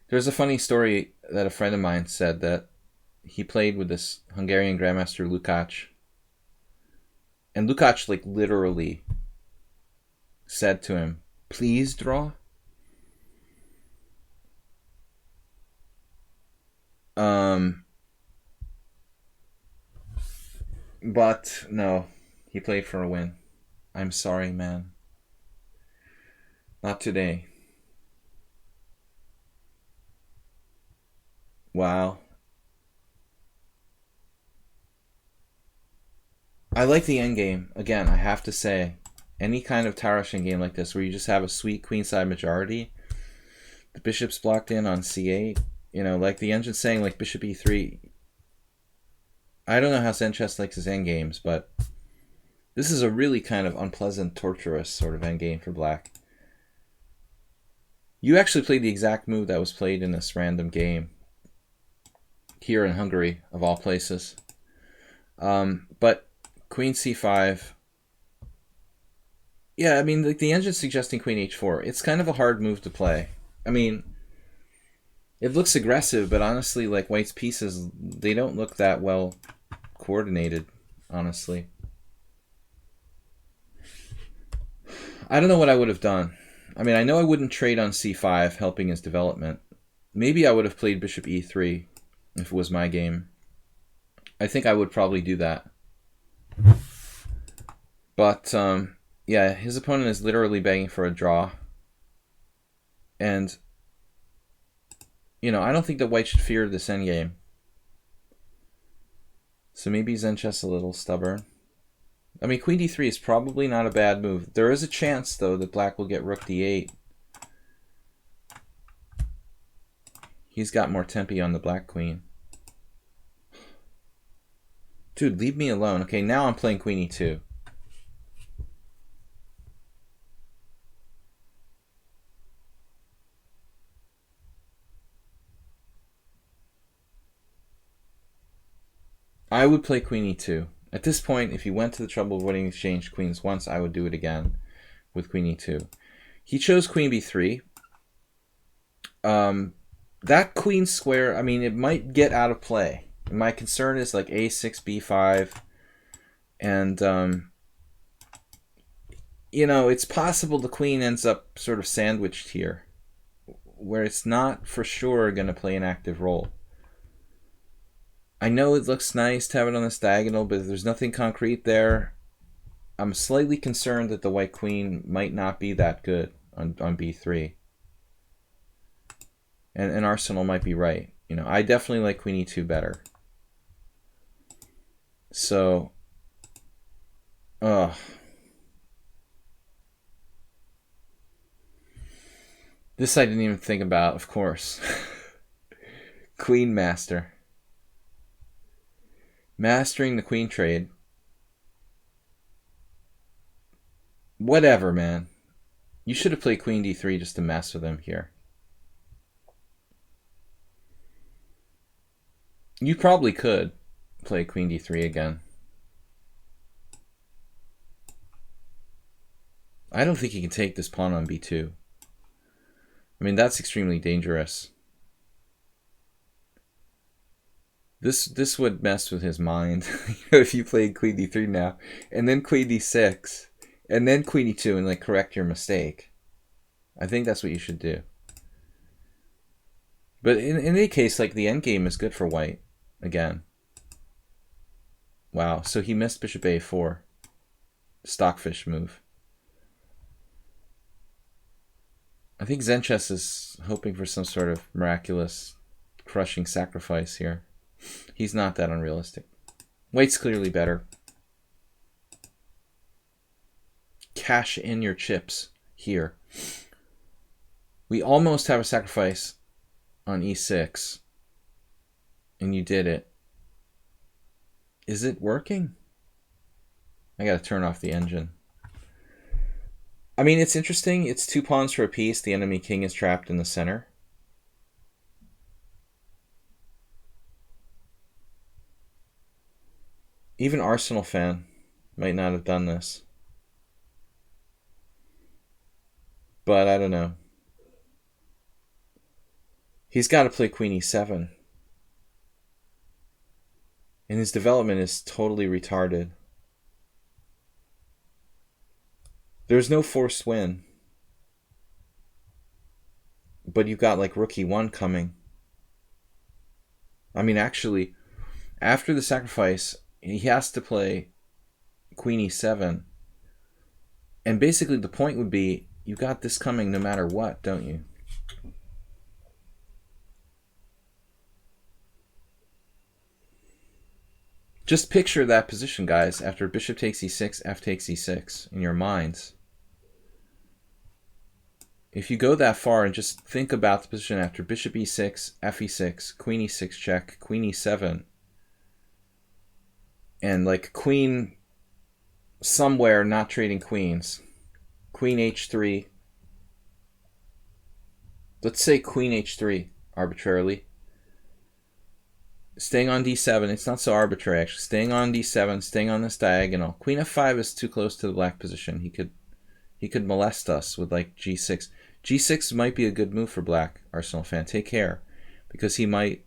There's a funny story that a friend of mine said that he played with this Hungarian grandmaster Lukács. And Lukács like literally said to him, please draw. But no, he played for a win. I'm sorry, man. Not today. Wow. I like the endgame. Again, I have to say, any kind of tower rushing game like this where you just have a sweet queenside majority, the bishop's blocked in on c8, you know, like the engine's saying, like bishop e3. I don't know how Zenchess likes his endgames, but this is a really kind of unpleasant, torturous sort of endgame for black. You actually played the exact move that was played in this random game here in Hungary, of all places. But queen c5. Yeah, I mean, like the engine's suggesting queen h4. It's kind of a hard move to play. I mean, it looks aggressive, but honestly, like white's pieces, they don't look that well coordinated, honestly. I don't know what I would have done. I mean, I know I wouldn't trade on c5, helping his development. Maybe I would have played bishop e3 if it was my game. I think I would probably do that. But, yeah, his opponent is literally begging for a draw. And, you know, I don't think that white should fear this endgame. So maybe Zenchess a little stubborn. I mean, queen d3 is probably not a bad move. There is a chance, though, that black will get rook d8. He's got more tempi on the black queen. Dude, leave me alone. Okay, now I'm playing queen e2. I would play queen e2. At this point, if he went to the trouble of winning exchange queens once, I would do it again with queen e2. He chose queen b3. That queen square, I mean, it might get out of play. My concern is like a6, b5, and you know, it's possible the queen ends up sort of sandwiched here, where it's not for sure going to play an active role. I know it looks nice to have it on this diagonal, but there's nothing concrete there. I'm slightly concerned that the white queen might not be that good on b3. And Arsenal might be right. You know, I definitely like queen e2 better. So, this I didn't even think about, of course. Queen master. Mastering the queen trade. Whatever, man. You should have played queen d3 just to mess with him here. You probably could play queen d3 again. I don't think he can take this pawn on b2. I mean, that's extremely dangerous. This would mess with his mind. If you played queen d3 now, and then queen d6, and then queen e2, and like correct your mistake. I think that's what you should do. But in any case, like the endgame is good for white again. Wow, so he missed bishop a4. Stockfish move. I think Zen Chess is hoping for some sort of miraculous crushing sacrifice here. He's not that unrealistic. White's clearly better. Cash in your chips here. We almost have a sacrifice on e6. And you did it. Is it working? I gotta turn off the engine. I mean, it's interesting. It's 2 pawns for a piece. The enemy king is trapped in the center. Even Arsenal fan might not have done this. But I don't know. He's got to play queen e7. And his development is totally retarded. There's no forced win. But you've got like rook e1 coming. I mean, actually, after the sacrifice, he has to play queen e7. And basically the point would be, you got this coming no matter what, don't you? Just picture that position, guys, after bishop takes e6, f takes e6 in your minds. If you go that far and just think about the position after bishop e6, f e6, queen e6 check, queen e7, and like queen somewhere not trading queens, queen h3, let's say queen h3 arbitrarily, staying on d7, it's not so arbitrary actually, staying on d7, staying on this diagonal. Queen f5 is too close to the black position. He could molest us with like g6. g6 might be a good move for black, Arsenal fan. Take care, because he might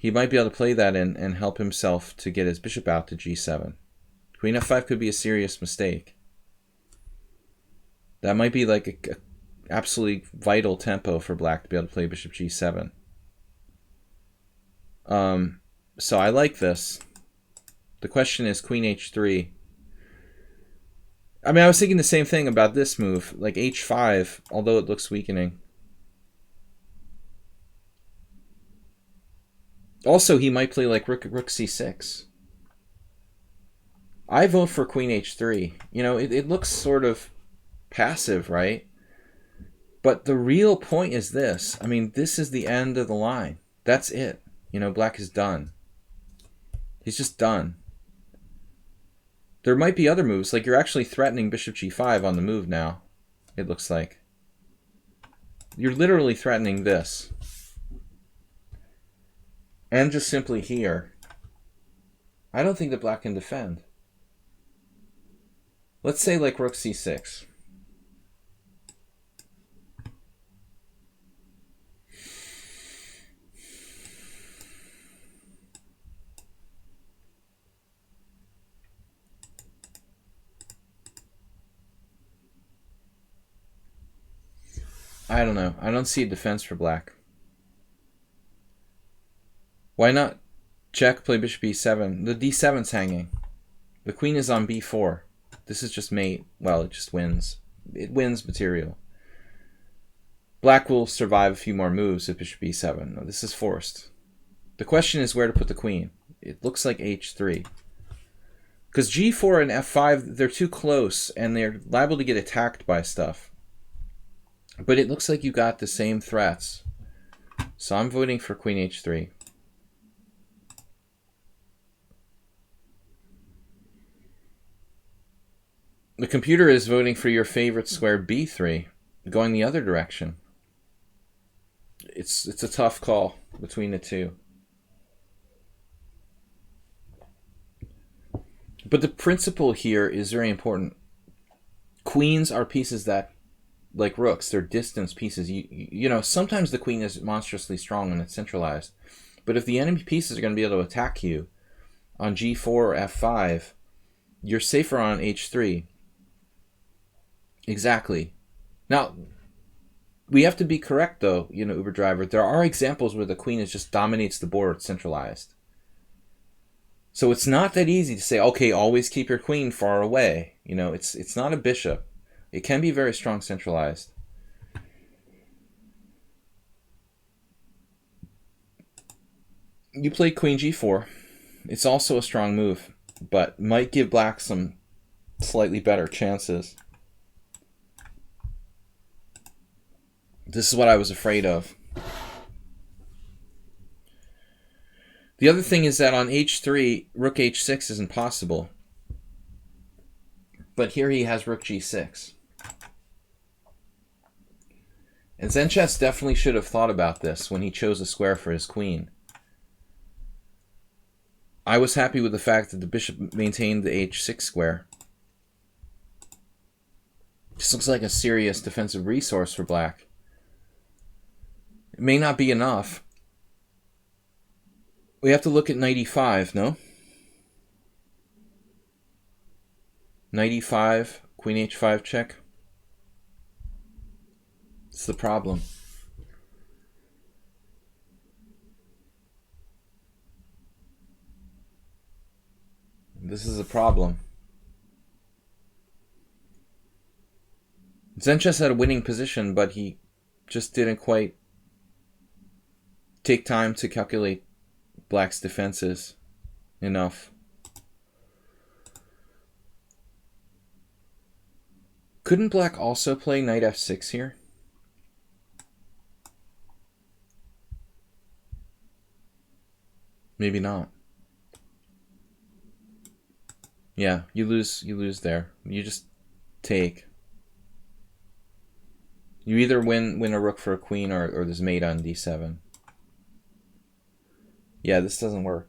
be able to play that and help himself to get his bishop out to g7. Queen f5 could be a serious mistake. That might be like a absolutely vital tempo for black to be able to play bishop g7. So I like this. The question is queen h3. I mean, I was thinking the same thing about this move, like h5, although it looks weakening. Also, he might play like rook c6. I vote for queen h3. You know, it looks sort of passive, right? But the real point is this. I mean, this is the end of the line. That's it. You know, black is done. He's just done. There might be other moves, like you're actually threatening bishop g5 on the move now, it looks like. You're literally threatening this. And just simply here. I don't think that black can defend. Let's say like rook c6. I don't know. I don't see a defense for black. Why not check, play bishop e7? The d7's hanging. The queen is on b4. This is just mate. Well, it just wins. It wins material. Black will survive a few more moves at bishop e7. No, this is forced. The question is where to put the queen. It looks like h3. Because g4 and f5, they're too close, and they're liable to get attacked by stuff. But it looks like you got the same threats. So I'm voting for queen h3. The computer is voting for your favorite square b3, going the other direction. It's a tough call between the two. But the principle here is very important. Queens are pieces that, like rooks, they're distance pieces. You know, sometimes the queen is monstrously strong and it's centralized. But if the enemy pieces are going to be able to attack you on g4 or f5, you're safer on h3. Exactly. Now, we have to be correct, though, you know, Uber driver. There are examples where the queen is just dominates the board centralized. So it's not that easy to say, okay, always keep your queen far away. You know, it's not a bishop. It can be very strong centralized. You play queen g4. It's also a strong move, but might give black some slightly better chances. This is what I was afraid of. The other thing is that on h3, rook h6 isn't possible. But here he has rook g6. And Zenchess definitely should have thought about this when he chose a square for his queen. I was happy with the fact that the bishop maintained the h6 square. This looks like a serious defensive resource for black. It may not be enough. We have to look at knight e5, no? Knight e5, queen h5 check. It's the problem. This is a problem. Zenchess had a winning position, but he just didn't quite take time to calculate black's defenses enough. Couldn't black also play knight f6 here? Maybe not. Yeah, you lose there. You just take. You either win a rook for a queen or there's mate on d7. Yeah, this doesn't work.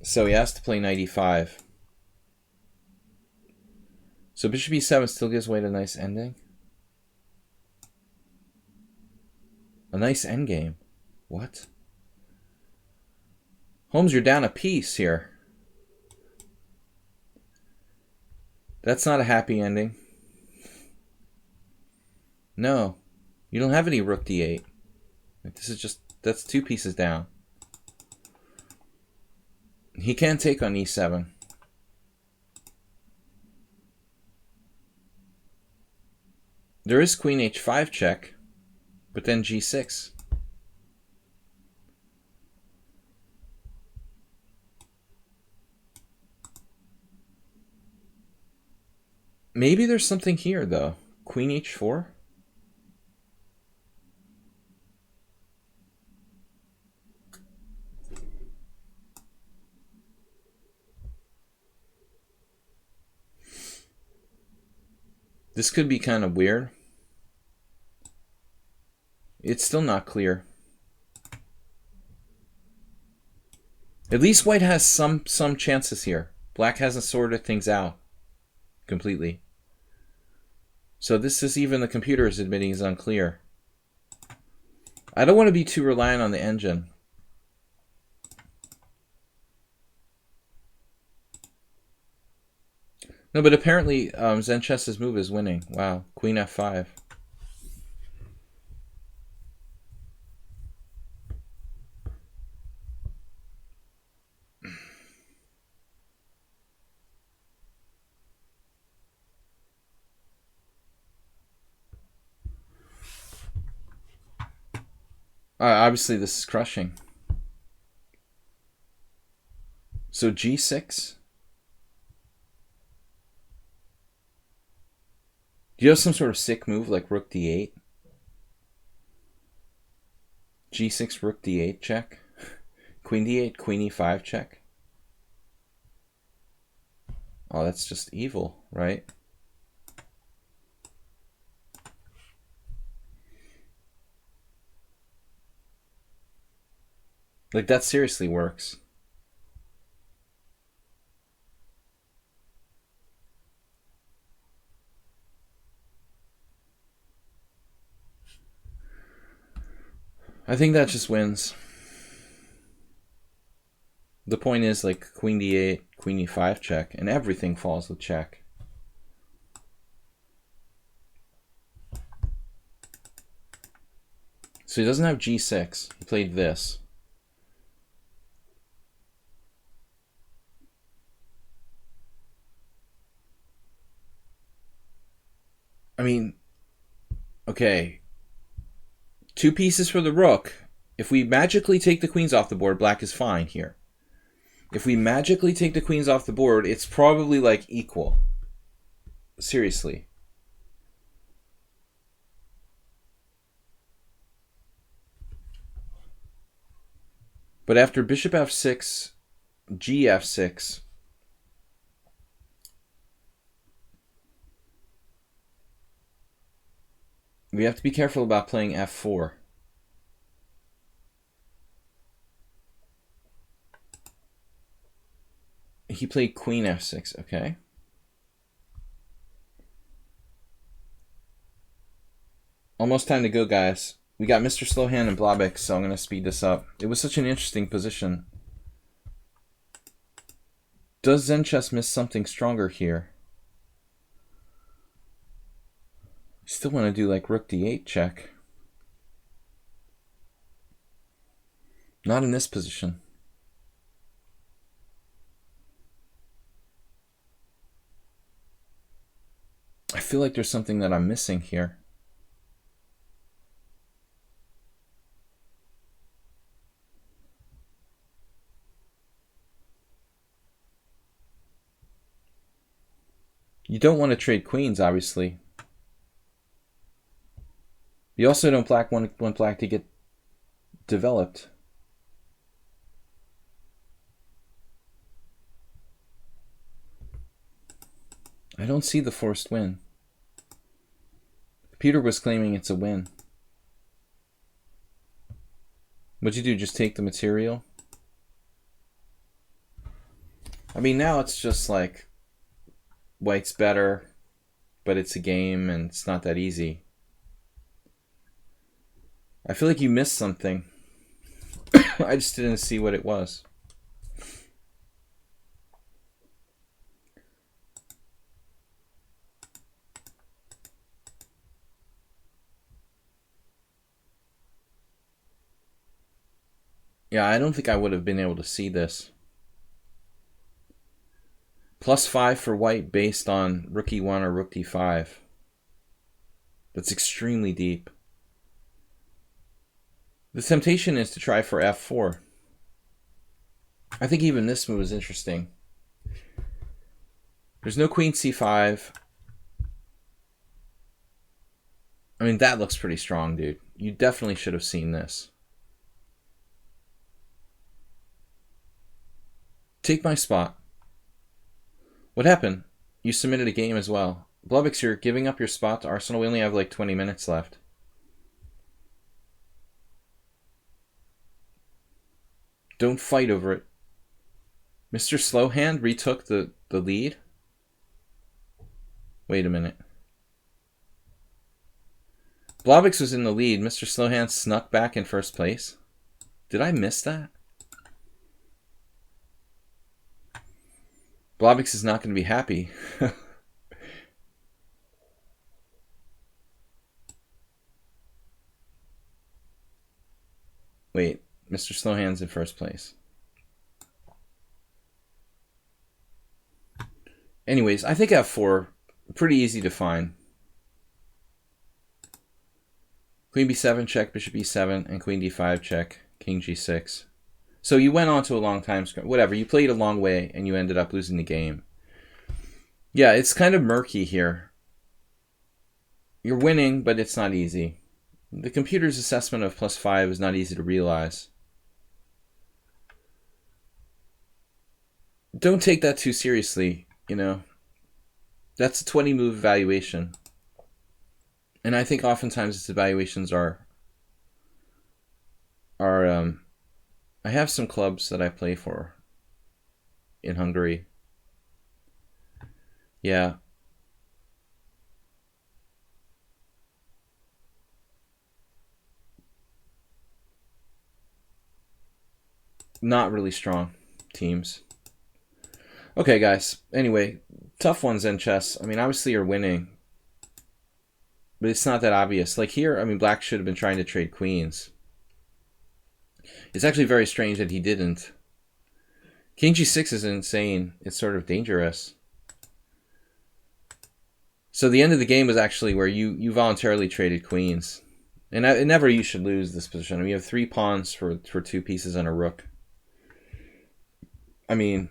So he has to play knight e5. So bishop e7 still gives way to a nice ending. A nice endgame. What? Holmes, you're down a piece here. That's not a happy ending. No. You don't have any rook d8. This is just, that's 2 pieces down. He can take on e7. There is queen h5 check, but then g6. Maybe there's something here, though. Queen h4? This could be kind of weird. It's still not clear. At least white has some chances here. Black hasn't sorted things out completely. So this is even the computer is admitting is unclear. I don't want to be too reliant on the engine. No, but apparently Zen Chess's move is winning. Wow, Queen F5. Obviously, this is crushing. So G6. Do you have some sort of sick move like Rook D8? G6, Rook D8 check. Queen D8, Queen E5 check. Oh, that's just evil, right? Like, that seriously works. I think that just wins. The point is, like, Queen D8, Queen E5 check, and everything falls with check. So he doesn't have G6. He played this. I mean, okay. 2 pieces for the rook. If we magically take the queens off the board, black is fine here. If we magically take the queens off the board, it's probably like equal. Seriously. But after bishop f6, gf6, we have to be careful about playing f4. He played queen f6, okay. Almost time to go, guys. We got Mr. Slowhand and Blobik, so I'm going to speed this up. It was such an interesting position. Does Zen Chess miss something stronger here? Still want to do like Rook D8 check. Not in this position. I feel like there's something that I'm missing here. You don't want to trade queens, obviously. You also don't want black to get developed. I don't see the forced win. Peter was claiming it's a win. What'd you do, just take the material? I mean, now it's just like, white's better, but it's a game and it's not that easy. I feel like you missed something. I just didn't see what it was. Yeah, I don't think I would have been able to see this. +5 for white based on Rook E1 or Rook D5. That's extremely deep. The temptation is to try for F4. I think even this move is interesting. There's no Queen C5. I mean, that looks pretty strong, dude. You definitely should have seen this. Take my spot. What happened? You submitted a game as well. Blubix, you're giving up your spot to Arsenal. We only have like 20 minutes left. Don't fight over it. Mr. Slowhand retook the lead? Wait a minute. Blobix was in the lead. Mr. Slowhand snuck back in first place. Did I miss that? Blobix is not going to be happy. Wait, Mr. Slowhand's in first place. Anyways, I think F4, pretty easy to find. Queen B7 check, Bishop E7, and Queen D5 check, King G6. So you went on to a long time script. Whatever, you played a long way and you ended up losing the game. Yeah, it's kind of murky here. You're winning, but it's not easy. The computer's assessment of +5 is not easy to realize. Don't take that too seriously, you know. That's a 20-move evaluation. And I think oftentimes its evaluations are I have some clubs that I play for in Hungary. Yeah. Not really strong teams. Okay, guys. Anyway, tough ones in chess. I mean, obviously you're winning. But it's not that obvious. Like here, I mean, black should have been trying to trade queens. It's actually very strange that he didn't. King G6 is insane. It's sort of dangerous. So the end of the game was actually where you voluntarily traded queens. And never you should lose this position. I mean, you have 3 pawns for 2 pieces and a rook. I mean,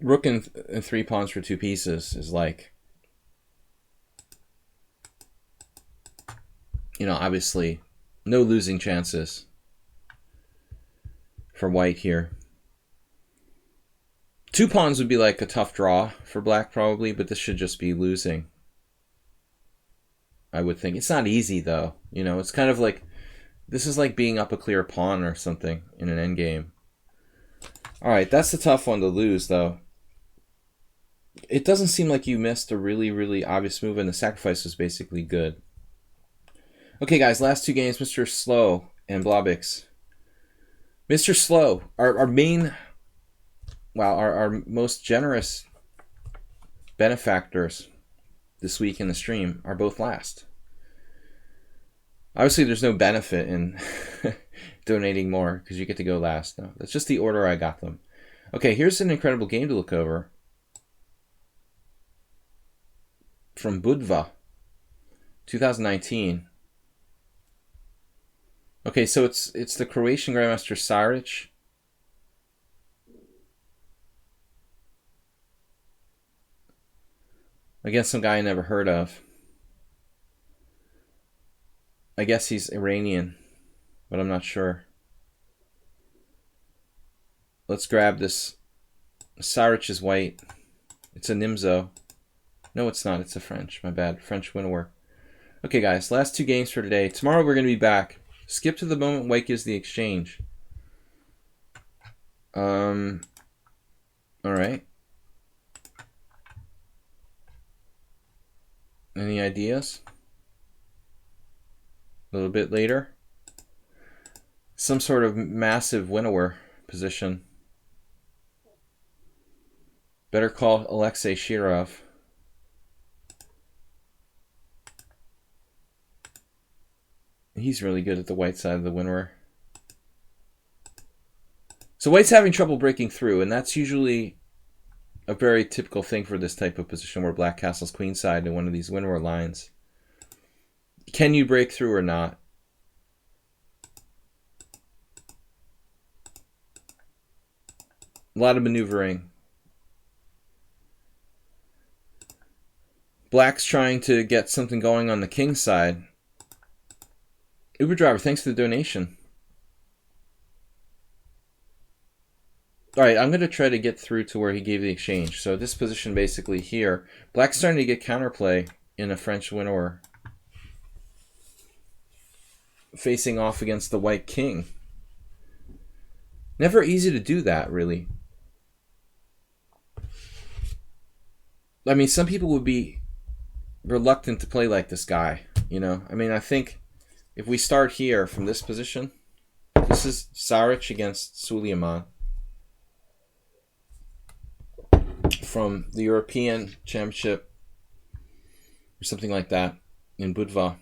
rook and 3 pawns for 2 pieces is like, you know, obviously no losing chances for white here. 2 pawns would be like a tough draw for black probably, but this should just be losing, I would think. It's not easy though, you know, it's kind of like, this is like being up a clear pawn or something in an endgame. Alright, that's a tough one to lose though. It doesn't seem like you missed a really, really obvious move, and the sacrifice was basically good. Okay, guys, last 2 games, Mr. Slow and Blobix. Mr. Slow, our main, wow, our most generous benefactors this week in the stream are both last. Obviously, there's no benefit in donating more because you get to go last. No, that's just the order I got them. Okay, here's an incredible game to look over. From Budva, 2019. Okay, so it's the Croatian Grandmaster Saric. Against some guy I never heard of. I guess he's Iranian, but I'm not sure. Let's grab this. Saric is white. It's a Nimzo. No, it's not. It's a French. My bad. French winnower. Okay, guys. Last 2 games for today. Tomorrow we're going to be back. Skip to the moment white gives the exchange. All right. Any ideas? A little bit later. Some sort of massive winnower position. Better call Alexei Shirov. He's really good at the white side of the winnower. So white's having trouble breaking through, and that's usually a very typical thing for this type of position where black castles queenside in one of these winnower lines. Can you break through or not? A lot of maneuvering. Black's trying to get something going on the king side. Uber driver, thanks for the donation. Alright, I'm going to try to get through to where he gave the exchange. So this position basically here. Black's starting to get counterplay in a French winnower. Facing off against the white king. Never easy to do that, really. I mean, some people would be reluctant to play like this guy, you know? I mean, I think if we start here from this position, this is Saric against Suleiman from the European Championship or something like that in Budva.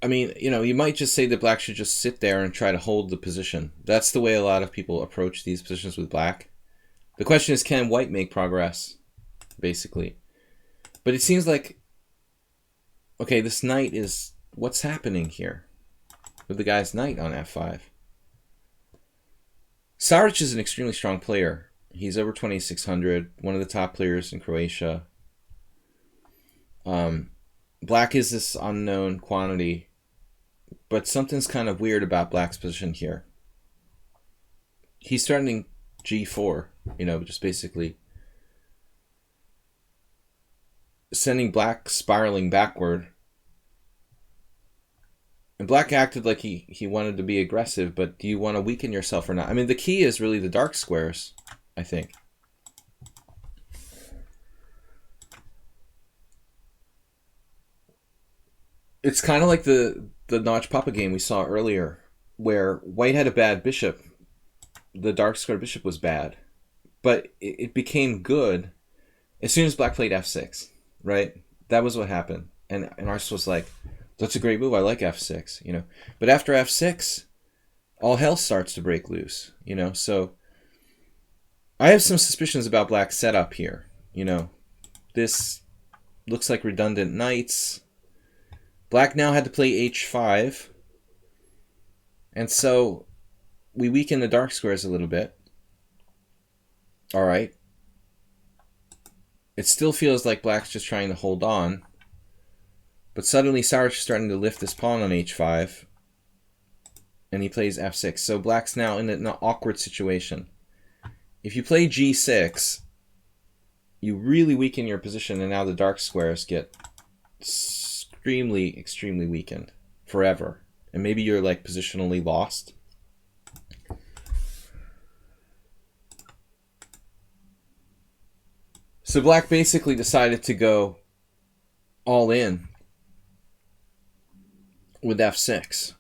I mean, you know, you might just say that black should just sit there and try to hold the position. That's the way a lot of people approach these positions with black. The question is, can white make progress, basically? But it seems like, okay, this knight is, what's happening here with the guy's knight on f5? Saric is an extremely strong player. He's over 2,600, one of the top players in Croatia. Black is this unknown quantity, but something's kind of weird about black's position here. He's starting g4, you know, just basically sending black spiraling backward. And black acted like he wanted to be aggressive, but do you want to weaken yourself or not? I mean, the key is really the dark squares, I think. It's kind of like the Notch Papa game we saw earlier, where white had a bad bishop. The dark square bishop was bad, but it became good as soon as black played f6, right? That was what happened. And ours was like, that's a great move, I like f6, you know. But after f6, all hell starts to break loose, you know. So I have some suspicions about black's setup here, you know. This looks like redundant knights. Black now had to play h5. And so we weaken the dark squares a little bit. All right. It still feels like black's just trying to hold on. But suddenly Saric is starting to lift this pawn on h5. And he plays f6. So black's now in an awkward situation. If you play g6, you really weaken your position, and now the dark squares get extremely weakened forever. And maybe you're like positionally lost. So black basically decided to go all in with f6.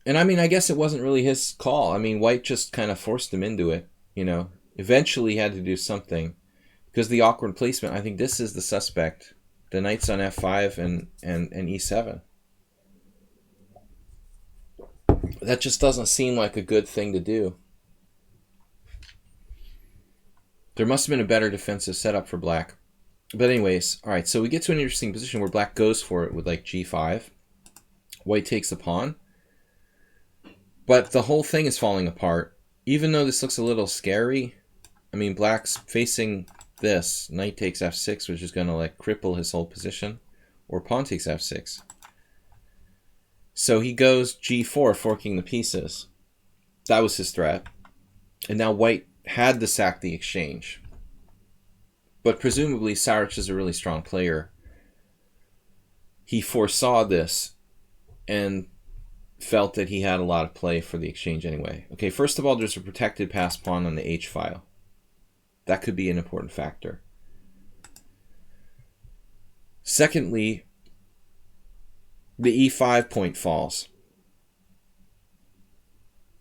And I mean, I guess it wasn't really his call. I mean, white just kind of forced him into it, you know. Eventually he had to do something because the awkward placement, I think this is the suspect. The knight's on f5 and e7. That just doesn't seem like a good thing to do. There must have been a better defensive setup for black. But anyways, all right, so we get to an interesting position where black goes for it with like g5. White takes the pawn. But the whole thing is falling apart. Even though this looks a little scary, I mean, black's facing this. Knight takes f6, which is going to like cripple his whole position. Or pawn takes f6. So he goes g4, forking the pieces. That was his threat. And now white had to sack the exchange. But presumably Saric is a really strong player. He foresaw this and felt that he had a lot of play for the exchange anyway. Okay, first of all, there's a protected pass pawn on the h file. That could be an important factor. Secondly, the e5 point falls.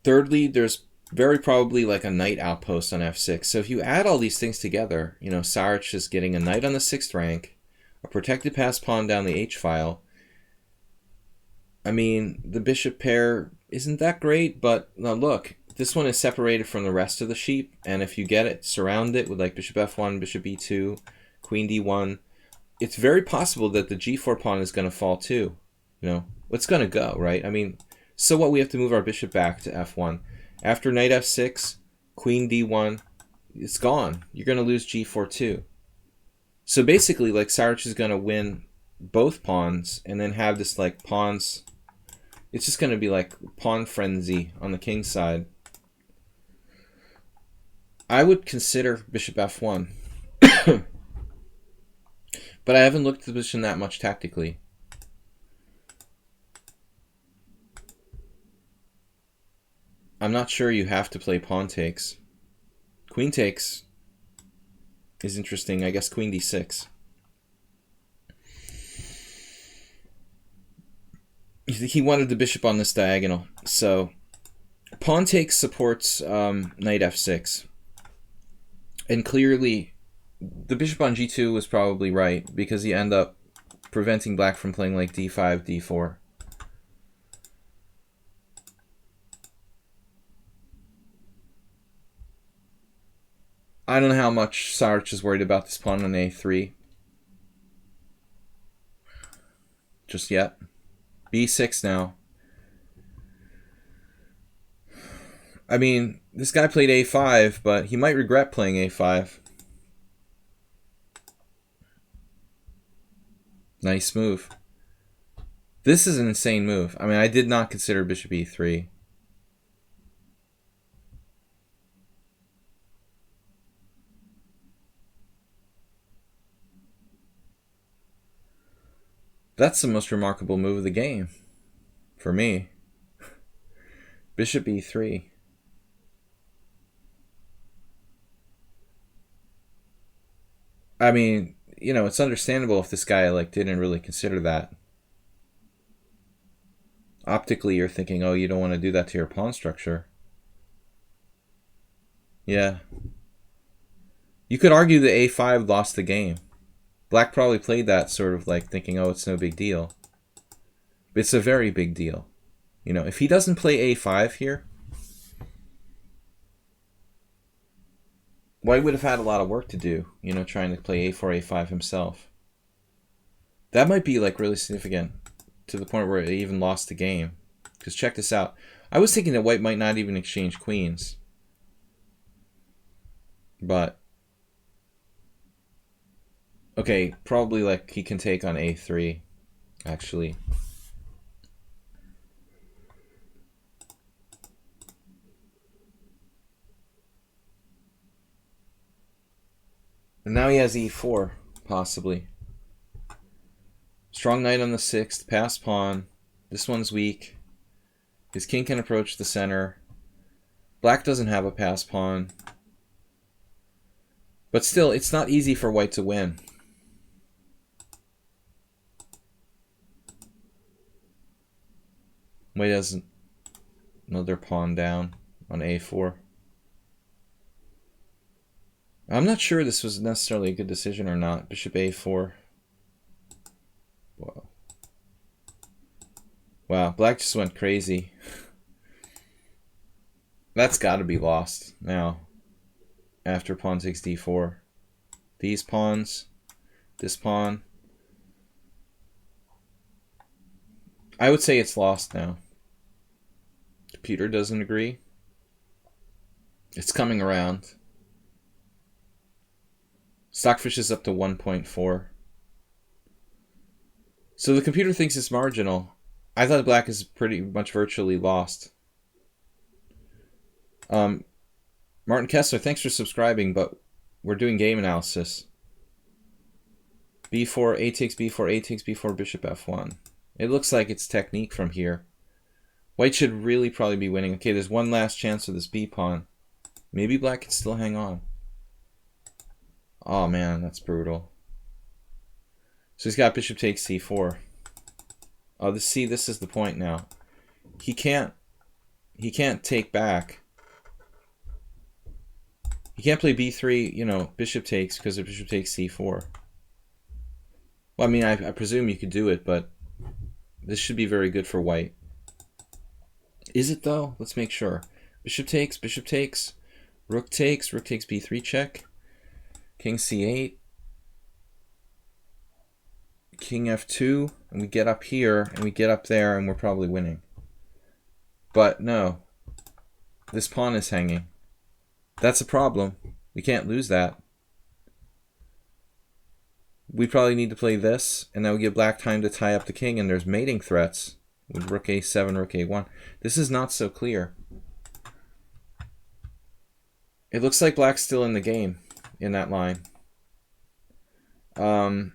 Thirdly, there's very probably like a knight outpost on f6. So if you add all these things together, you know, Saric is getting a knight on the 6th rank, a protected pass pawn down the h file. I mean, the bishop pair isn't that great, but now look, this one is separated from the rest of the sheep, and if you get it, surround it with like bishop f1, bishop e2, queen d1, it's very possible that the g4 pawn is going to fall too. You know, it's going to go, right? I mean, so what, we have to move our bishop back to f1. After knight f6, queen d1, it's gone. You're going to lose g4 too. So basically, like, Saric is going to win both pawns and then have this like pawns. It's just going to be like pawn frenzy on the king side. I would consider bishop f1. But I haven't looked at the position that much tactically. I'm not sure you have to play pawn takes. Queen takes is interesting. I guess queen d6. He wanted the bishop on this diagonal, so pawn takes supports knight f6. And clearly, the bishop on g2 was probably right, because he ended up preventing black from playing like d5, d4. I don't know how much Sarich is worried about this pawn on a3 just yet. b6 now. I mean, this guy played a5, but he might regret playing a5. Nice move. This is an insane move. I mean, I did not consider bishop e3. That's the most remarkable move of the game, for me. Bishop e3. I mean, you know, it's understandable if this guy like didn't really consider that. Optically, you're thinking, oh, you don't want to do that to your pawn structure. Yeah. You could argue that a5 lost the game. Black probably played that sort of like thinking, oh, it's no big deal. But it's a very big deal. You know, if he doesn't play a5 here, White would have had a lot of work to do, you know, trying to play a4, a5 himself. That might be like really significant to the point where it even lost the game. Because check this out. I was thinking that White might not even exchange queens. But okay, probably like he can take on a3, actually. And now he has e4, possibly. Strong knight on the 6th, pass pawn. This one's weak. His king can approach the center. Black doesn't have a pass pawn. But still, it's not easy for White to win. White has another pawn down on a4. I'm not sure this was necessarily a good decision or not. Bishop a4. Whoa. Wow, Black just went crazy. That's got to be lost now. After pawn takes d4. These pawns. This pawn. I would say it's lost now. Computer doesn't agree. It's coming around. Stockfish is up to 1.4. So the computer thinks it's marginal. I thought Black is pretty much virtually lost. Martin Kessler, thanks for subscribing, but we're doing game analysis. b4, a takes b4, a takes b4, bishop f1. It looks like it's technique from here. White should really probably be winning. Okay, there's one last chance of this b pawn. Maybe Black can still hang on. Oh man, that's brutal. So he's got bishop takes c4. Oh, this is the point now. He can't take back. He can't play b3, you know, bishop takes because of bishop takes c4. Well, I mean, I presume you could do it, but this should be very good for White. Is it though? Let's make sure. Bishop takes, rook takes b3 check, king c8, king f2, and we get up here, and we get up there, and we're probably winning. But no, this pawn is hanging. That's a problem. We can't lose that. We probably need to play this, and that would give Black time to tie up the king, and there's mating threats with rook a7, rook a1. This is not so clear. It looks like Black's still in the game in that line. So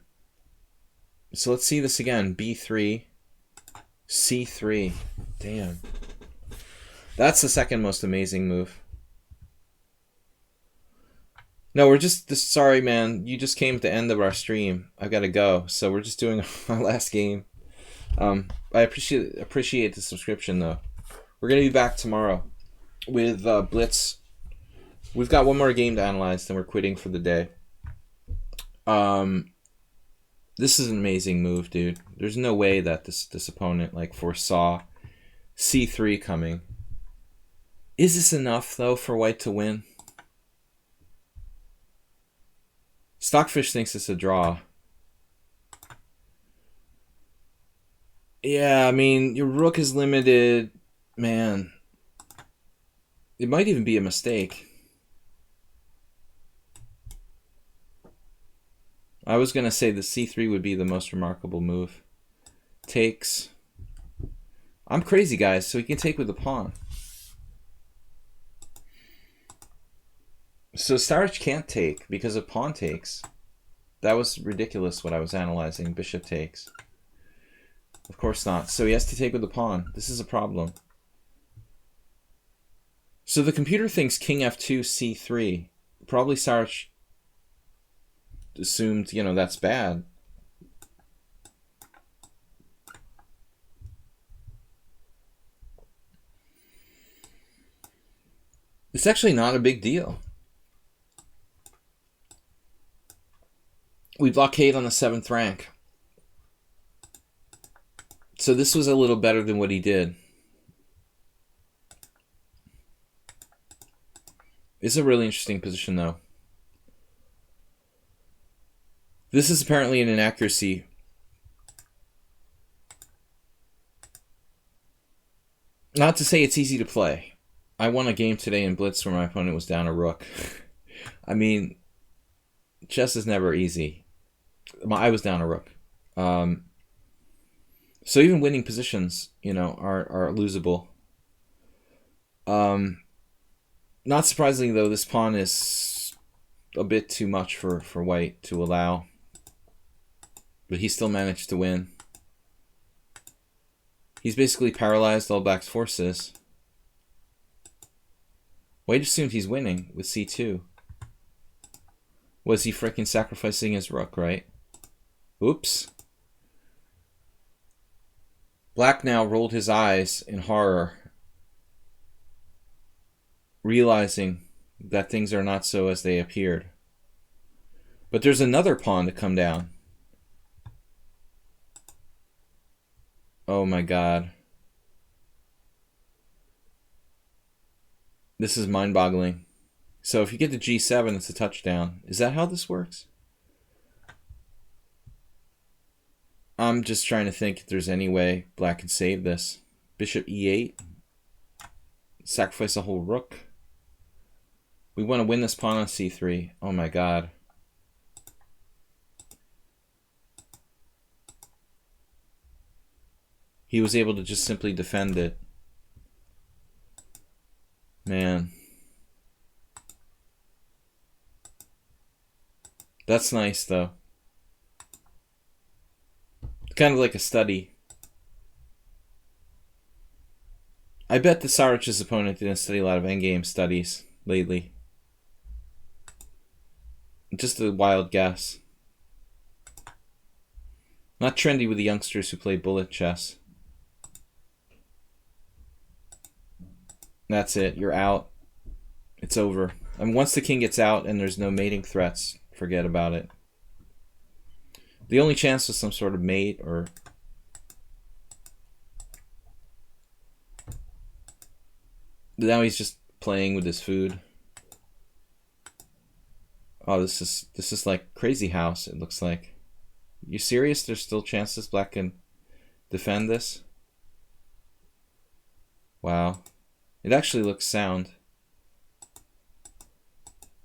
let's see this again. b3, c3. Damn. That's the second most amazing move. No, we're just sorry, man. You just came to the end of our stream. I've got to go, so we're just doing our last game. I appreciate the subscription though. We're gonna be back tomorrow with Blitz. We've got one more game to analyze, then we're quitting for the day. This is an amazing move, dude. There's no way that this opponent like foresaw c3 coming. Is this enough though for white to win? Stockfish thinks it's a draw. Yeah, I mean, your rook is limited. Man, it might even be a mistake. I was going to say the c3 would be the most remarkable move. Takes. I'm crazy, guys, so he can take with the pawn. So Starch can't take because of pawn takes. That was ridiculous what I was analyzing. Bishop takes. Of course not. So he has to take with the pawn. This is a problem. So the computer thinks king f2, c3. Probably Sarge assumed, you know, that's bad. It's actually not a big deal. We blockade on the 7th rank. So this was a little better than what he did. It's a really interesting position, though. This is apparently an inaccuracy. Not to say it's easy to play. I won a game today in Blitz where my opponent was down a rook. I mean, chess is never easy. I was down a rook. So even winning positions, you know, are losable. Not surprisingly, though, this pawn is a bit too much for white to allow. But he still managed to win. He's basically paralyzed all black's forces. White assumed he's winning with c2. Was he freaking sacrificing his rook, right? Oops. Black now rolled his eyes in horror, realizing that things are not so as they appeared. But there's another pawn to come down. Oh my god. This is mind-boggling. So if you get to g7, it's a touchdown. Is that how this works? I'm just trying to think if there's any way black can save this. Bishop e8. Sacrifice a whole rook. We want to win this pawn on c3. Oh my god. He was able to just simply defend it. Man. That's nice, though. Kind of like a study. I bet the Saric's opponent didn't study a lot of endgame studies lately. Just a wild guess. Not trendy with the youngsters who play bullet chess. That's it. You're out. It's over. And once the king gets out and there's no mating threats, forget about it. The only chance was some sort of mate or... Now he's just playing with his food. Oh, this is like Crazy House, it looks like. You serious? There's still chances black can defend this? Wow. It actually looks sound.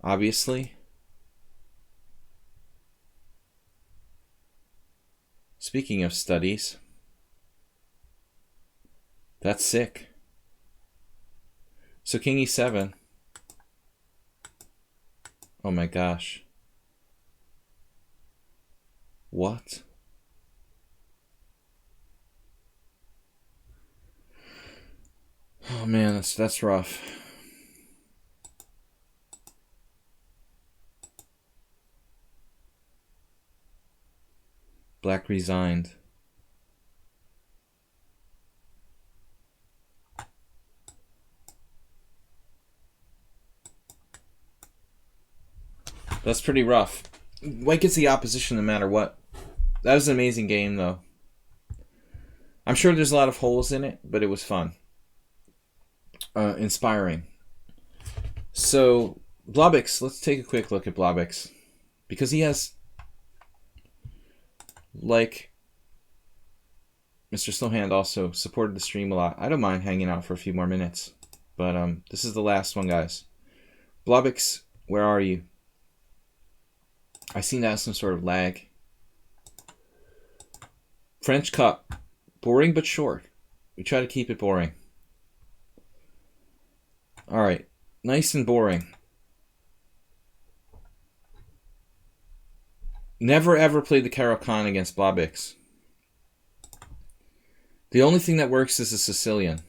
Obviously. Speaking of studies. That's sick. So king e7. Oh my gosh. What? Oh man, that's rough. Black resigned. That's pretty rough. White gets the opposition no matter what. That was an amazing game, though. I'm sure there's a lot of holes in it, but it was fun. Inspiring. So, Blobix, let's take a quick look at Blobix. Because he has, like Mr. Slowhand also supported the stream a lot. I don't mind hanging out for a few more minutes. But this is the last one, guys. Blobix, where are you? I seem to have some sort of lag. French Cup. Boring but short. We try to keep it boring. Alright. Nice and boring. Never ever played the Caro-Kann against Blobix. The only thing that works is a Sicilian.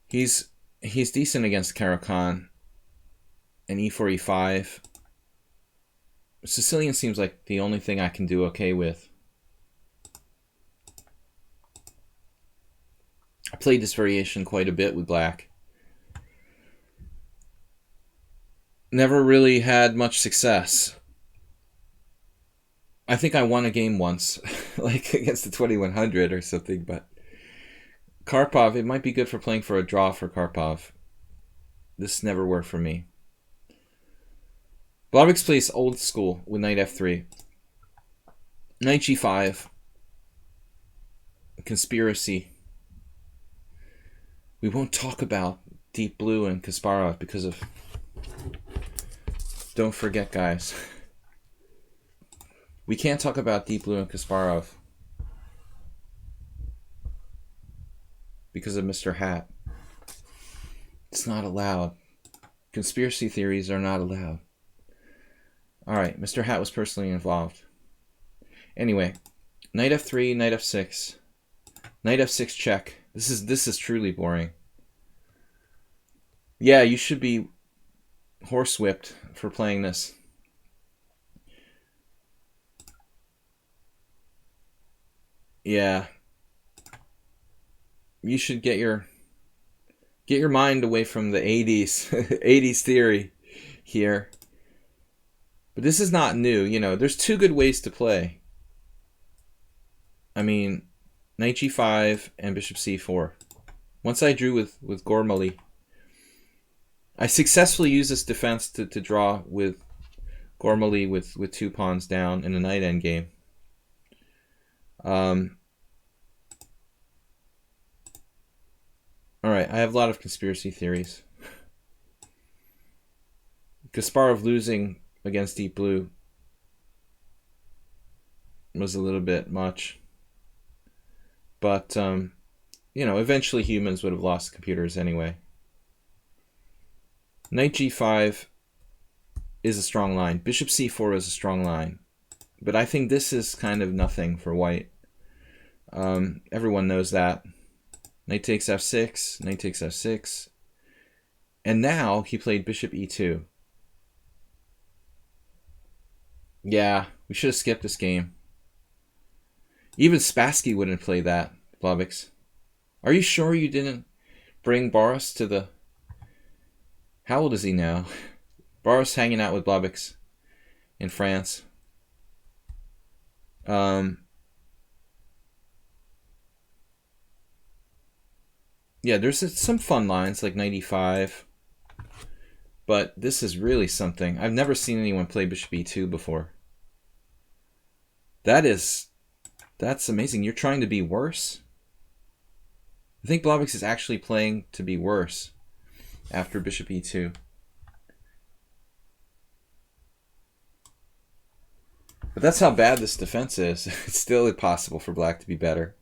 He's decent against Caro-Kann. And e4, e5. Sicilian seems like the only thing I can do okay with. I played this variation quite a bit with black. Never really had much success. I think I won a game once, like against the 2100 or something, but Karpov, it might be good for playing for a draw for Karpov. This never worked for me. Blobix plays old school with knight f3. Knight g5. Conspiracy. We won't talk about Deep Blue and Kasparov because of... Don't forget, guys. We can't talk about Deep Blue and Kasparov because of Mr. Hat. It's not allowed. Conspiracy theories are not allowed. Alright, Mr. Hat was personally involved. Anyway, knight f3, knight f6. Knight f6 check. This is truly boring. Yeah, you should be horsewhipped for playing this. Yeah. You should get your mind away from the 80s 80s theory here. But this is not new, you know. There's two good ways to play. I mean, knight g5 and bishop c4. Once I drew with Gormley, I successfully used this defense to draw with Gormley with 2 pawns down in a knight endgame. Alright, I have a lot of conspiracy theories. Kasparov losing against Deep Blue was a little bit much. But, you know, eventually humans would have lost computers anyway. Knight g5 is a strong line. Bishop c4 is a strong line. But I think this is kind of nothing for white. Everyone knows that. Knight takes f6, knight takes f6. And now he played bishop e2. Yeah, we should have skipped this game. Even Spassky wouldn't play that, Blobix. Are you sure you didn't bring Boris to the... How old is he now? Boris hanging out with Blobix in France. Yeah, there's some fun lines like knight e5. But this is really something. I've never seen anyone play bishop e2 before. That's amazing. You're trying to be worse? I think Blobix is actually playing to be worse after bishop e2. But that's how bad this defense is. It's still impossible for black to be better,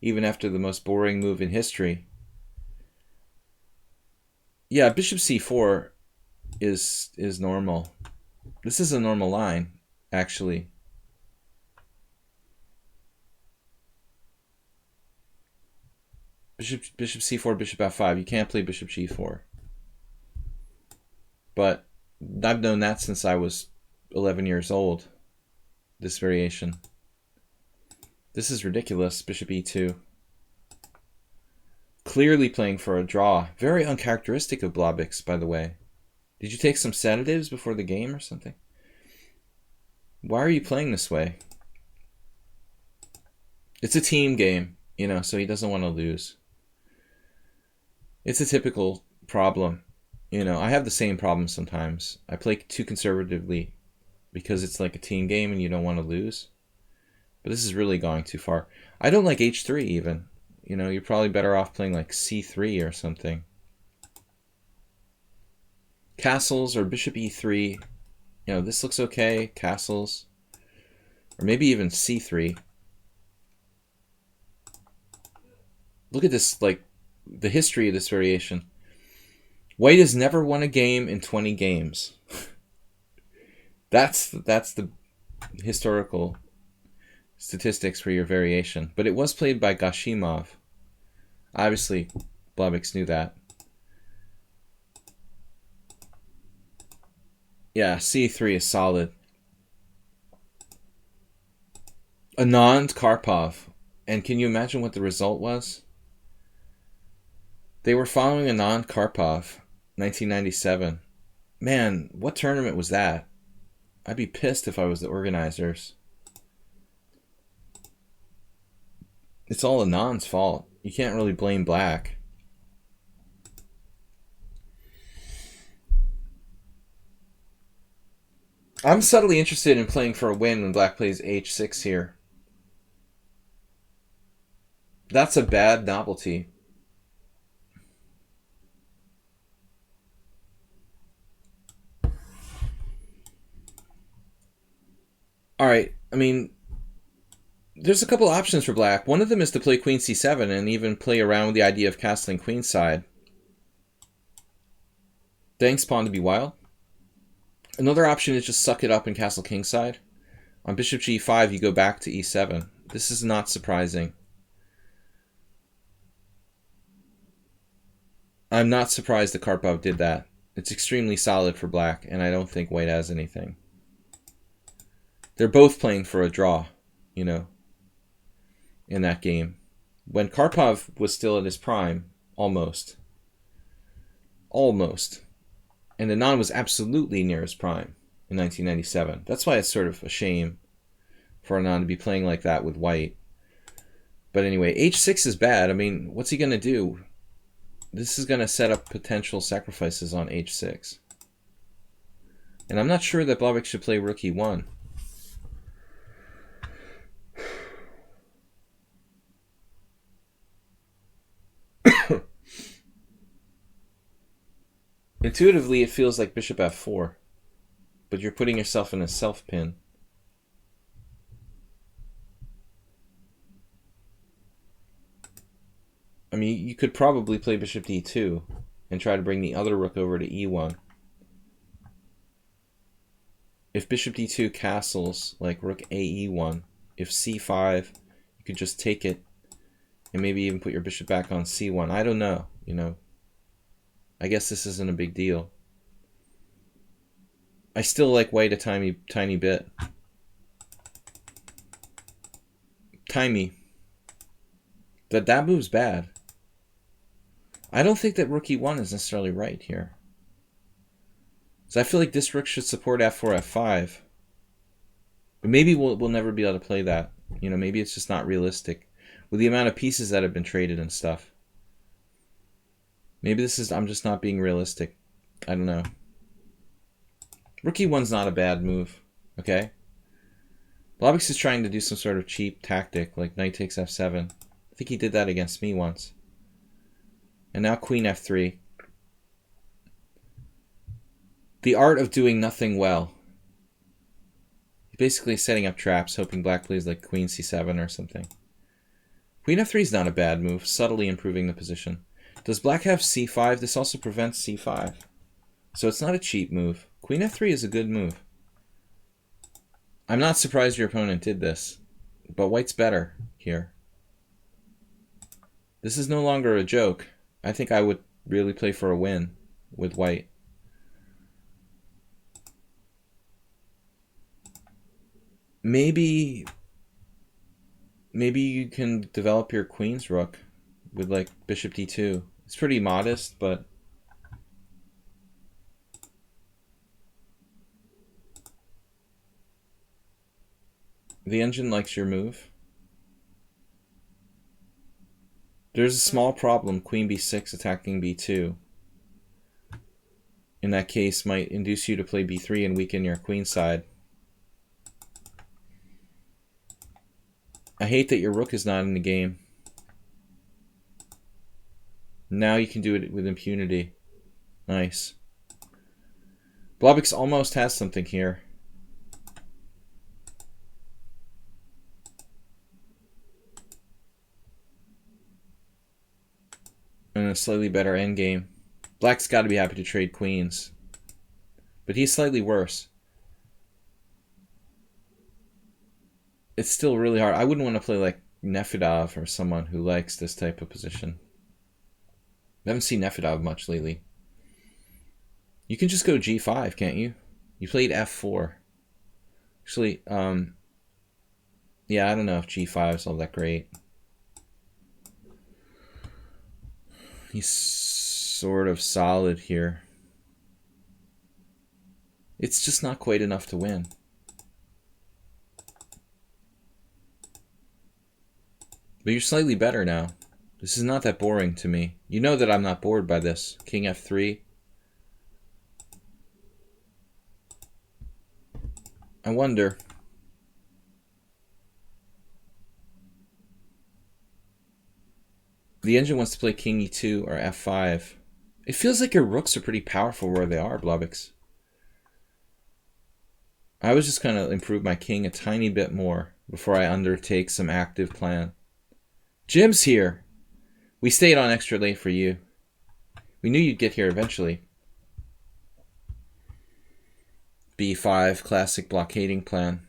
even after the most boring move in history. Yeah, bishop c4 is normal. This is a normal line, actually. Bishop c4, bishop f5. You can't play bishop g4. But I've known that since I was 11 years old, this variation. This is ridiculous, bishop e2. Clearly playing for a draw. Very uncharacteristic of Blobix, by the way. Did you take some sedatives before the game or something? Why are you playing this way? It's a team game, you know, so he doesn't want to lose. It's a typical problem. You know, I have the same problem sometimes. I play too conservatively because it's like a team game and you don't want to lose. But this is really going too far. I don't like h3 even. You know, you're probably better off playing like c3 or something. Castles or bishop e3. You know, this looks okay. Castles. Or maybe even c3. Look at this, like, the history of this variation. White has never won a game in 20 games. That's the historical statistics for your variation. But it was played by Gashimov. Obviously, Blobix knew that. Yeah, c3 is solid. Anand Karpov. And can you imagine what the result was? They were following Anand Karpov, 1997. Man, what tournament was that? I'd be pissed if I was the organizers. It's all Anand's fault. You can't really blame Black. I'm subtly interested in playing for a win when Black plays h6 here. That's a bad novelty. Alright, I mean, there's a couple options for Black. One of them is to play queen c7 and even play around with the idea of castling queenside. Thanks, pawn to be wild. Another option is just suck it up and castle kingside. On bishop g5, you go back to e7. This is not surprising. I'm not surprised that Karpov did that. It's extremely solid for Black, and I don't think White has anything. They're both playing for a draw, you know, in that game. When Karpov was still at his prime, almost. Almost. And Anand was absolutely near his prime in 1997. That's why it's sort of a shame for Anand to be playing like that with White. But anyway, h6 is bad. I mean, what's he going to do? This is going to set up potential sacrifices on h6. And I'm not sure that Blobix should play rook e1. Intuitively, it feels like bishop f4. But you're putting yourself in a self-pin. I mean, you could probably play bishop d2 and try to bring the other rook over to e1. If bishop d2 castles, like rook a e1, if c5, you could just take it and maybe even put your bishop back on c1. I don't know, you know. I guess this isn't a big deal. I still like White a tiny bit. Tiny. That move's bad. I don't think that rook e1 is necessarily right here. So I feel like this rook should support f4, f5. But maybe we'll never be able to play that. You know, maybe it's just not realistic with the amount of pieces that have been traded and stuff. Maybe I'm just not being realistic. I don't know. Rook e1's not a bad move, okay? Blobix is trying to do some sort of cheap tactic, like knight takes f7. I think he did that against me once. And now queen f3. The art of doing nothing well. He's basically setting up traps, hoping Black plays like queen c7 or something. Queen f3 is not a bad move, subtly improving the position. Does Black have c5? This also prevents c5. So it's not a cheap move. Queen f3 is a good move. I'm not surprised your opponent did this, but White's better here. This is no longer a joke. I think I would really play for a win with white. Maybe you can develop your queen's rook with like bishop d2. It's pretty modest, but the engine likes your move. There's a small problem, queen b6 attacking b2. In that case, might induce you to play b3 and weaken your queen side. I hate that your rook is not in the game. Now you can do it with impunity. Nice. Blobix almost has something here. And a slightly better endgame. Black's got to be happy to trade queens. But he's slightly worse. It's still really hard. I wouldn't want to play like Nefedov or someone who likes this type of position. I haven't seen Nefedov much lately. You can just go g5, can't you? You played f4. Actually, yeah, I don't know if g5 is all that great. He's sort of solid here. It's just not quite enough to win. But you're slightly better now. This is not that boring to me. You know that I'm not bored by this. King f3. I wonder. The engine wants to play king e2 or f5. It feels like your rooks are pretty powerful where they are, Blobix. I was just going to improve my king a tiny bit more before I undertake some active plan. Jim's here! We stayed on extra late for you. We knew you'd get here eventually. b5, classic blockading plan.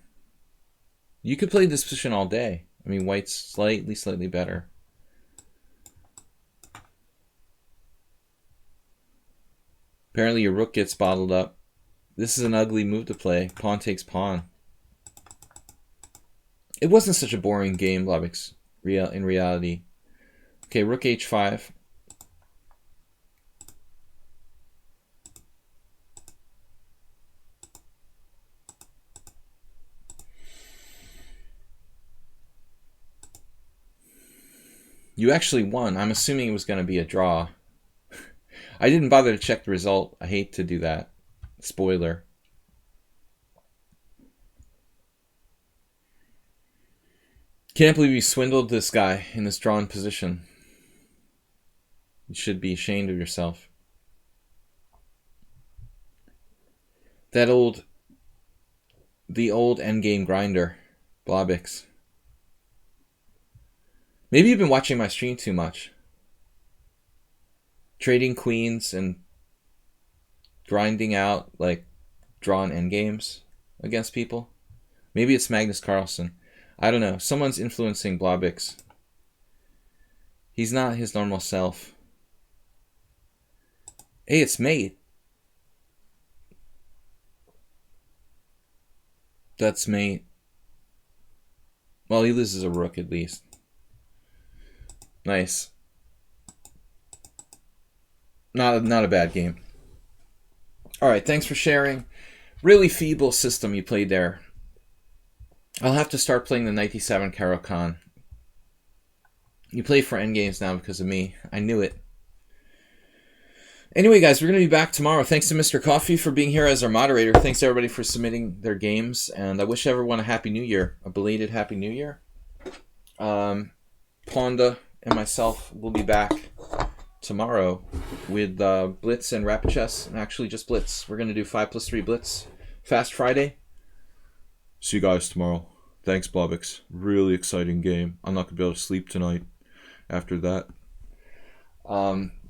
You could play this position all day. I mean, white's slightly better. Apparently your rook gets bottled up. This is an ugly move to play. Pawn takes pawn. It wasn't such a boring game, Blobix, in reality. Okay, rook h5. You actually won. I'm assuming it was going to be a draw. I didn't bother to check the result. I hate to do that. Spoiler. Can't believe you swindled this guy in this drawn position. You should be ashamed of yourself. The old endgame grinder, Blobix. Maybe you've been watching my stream too much. Trading queens and grinding out like drawn endgames against people. Maybe it's Magnus Carlsen. I don't know. Someone's influencing Blobix. He's not his normal self. Hey, it's mate. That's mate. Well, he loses a rook at least. Nice. Not a bad game. Alright, thanks for sharing. Really feeble system you played there. I'll have to start playing the Knight d7 Caro-Kann. You play for endgames now because of me. I knew it. Anyway, guys, we're going to be back tomorrow. Thanks to Mr. Coffee for being here as our moderator. Thanks to everybody for submitting their games. And I wish everyone a Happy New Year. A belated Happy New Year. Ponda and myself will be back tomorrow with Blitz and Rapid Chess. And actually just Blitz. We're going to do 5+3 Blitz. Fast Friday. See you guys tomorrow. Thanks, Blobix. Really exciting game. I'm not going to be able to sleep tonight after that.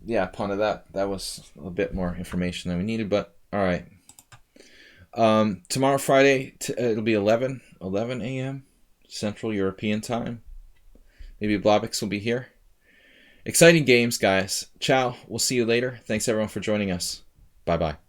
Yeah, upon that was a bit more information than we needed, but all right. Tomorrow, Friday, it'll be 11 a.m. Central European time. Maybe Blobix will be here. Exciting games, guys. Ciao. We'll see you later. Thanks, everyone, for joining us. Bye-bye.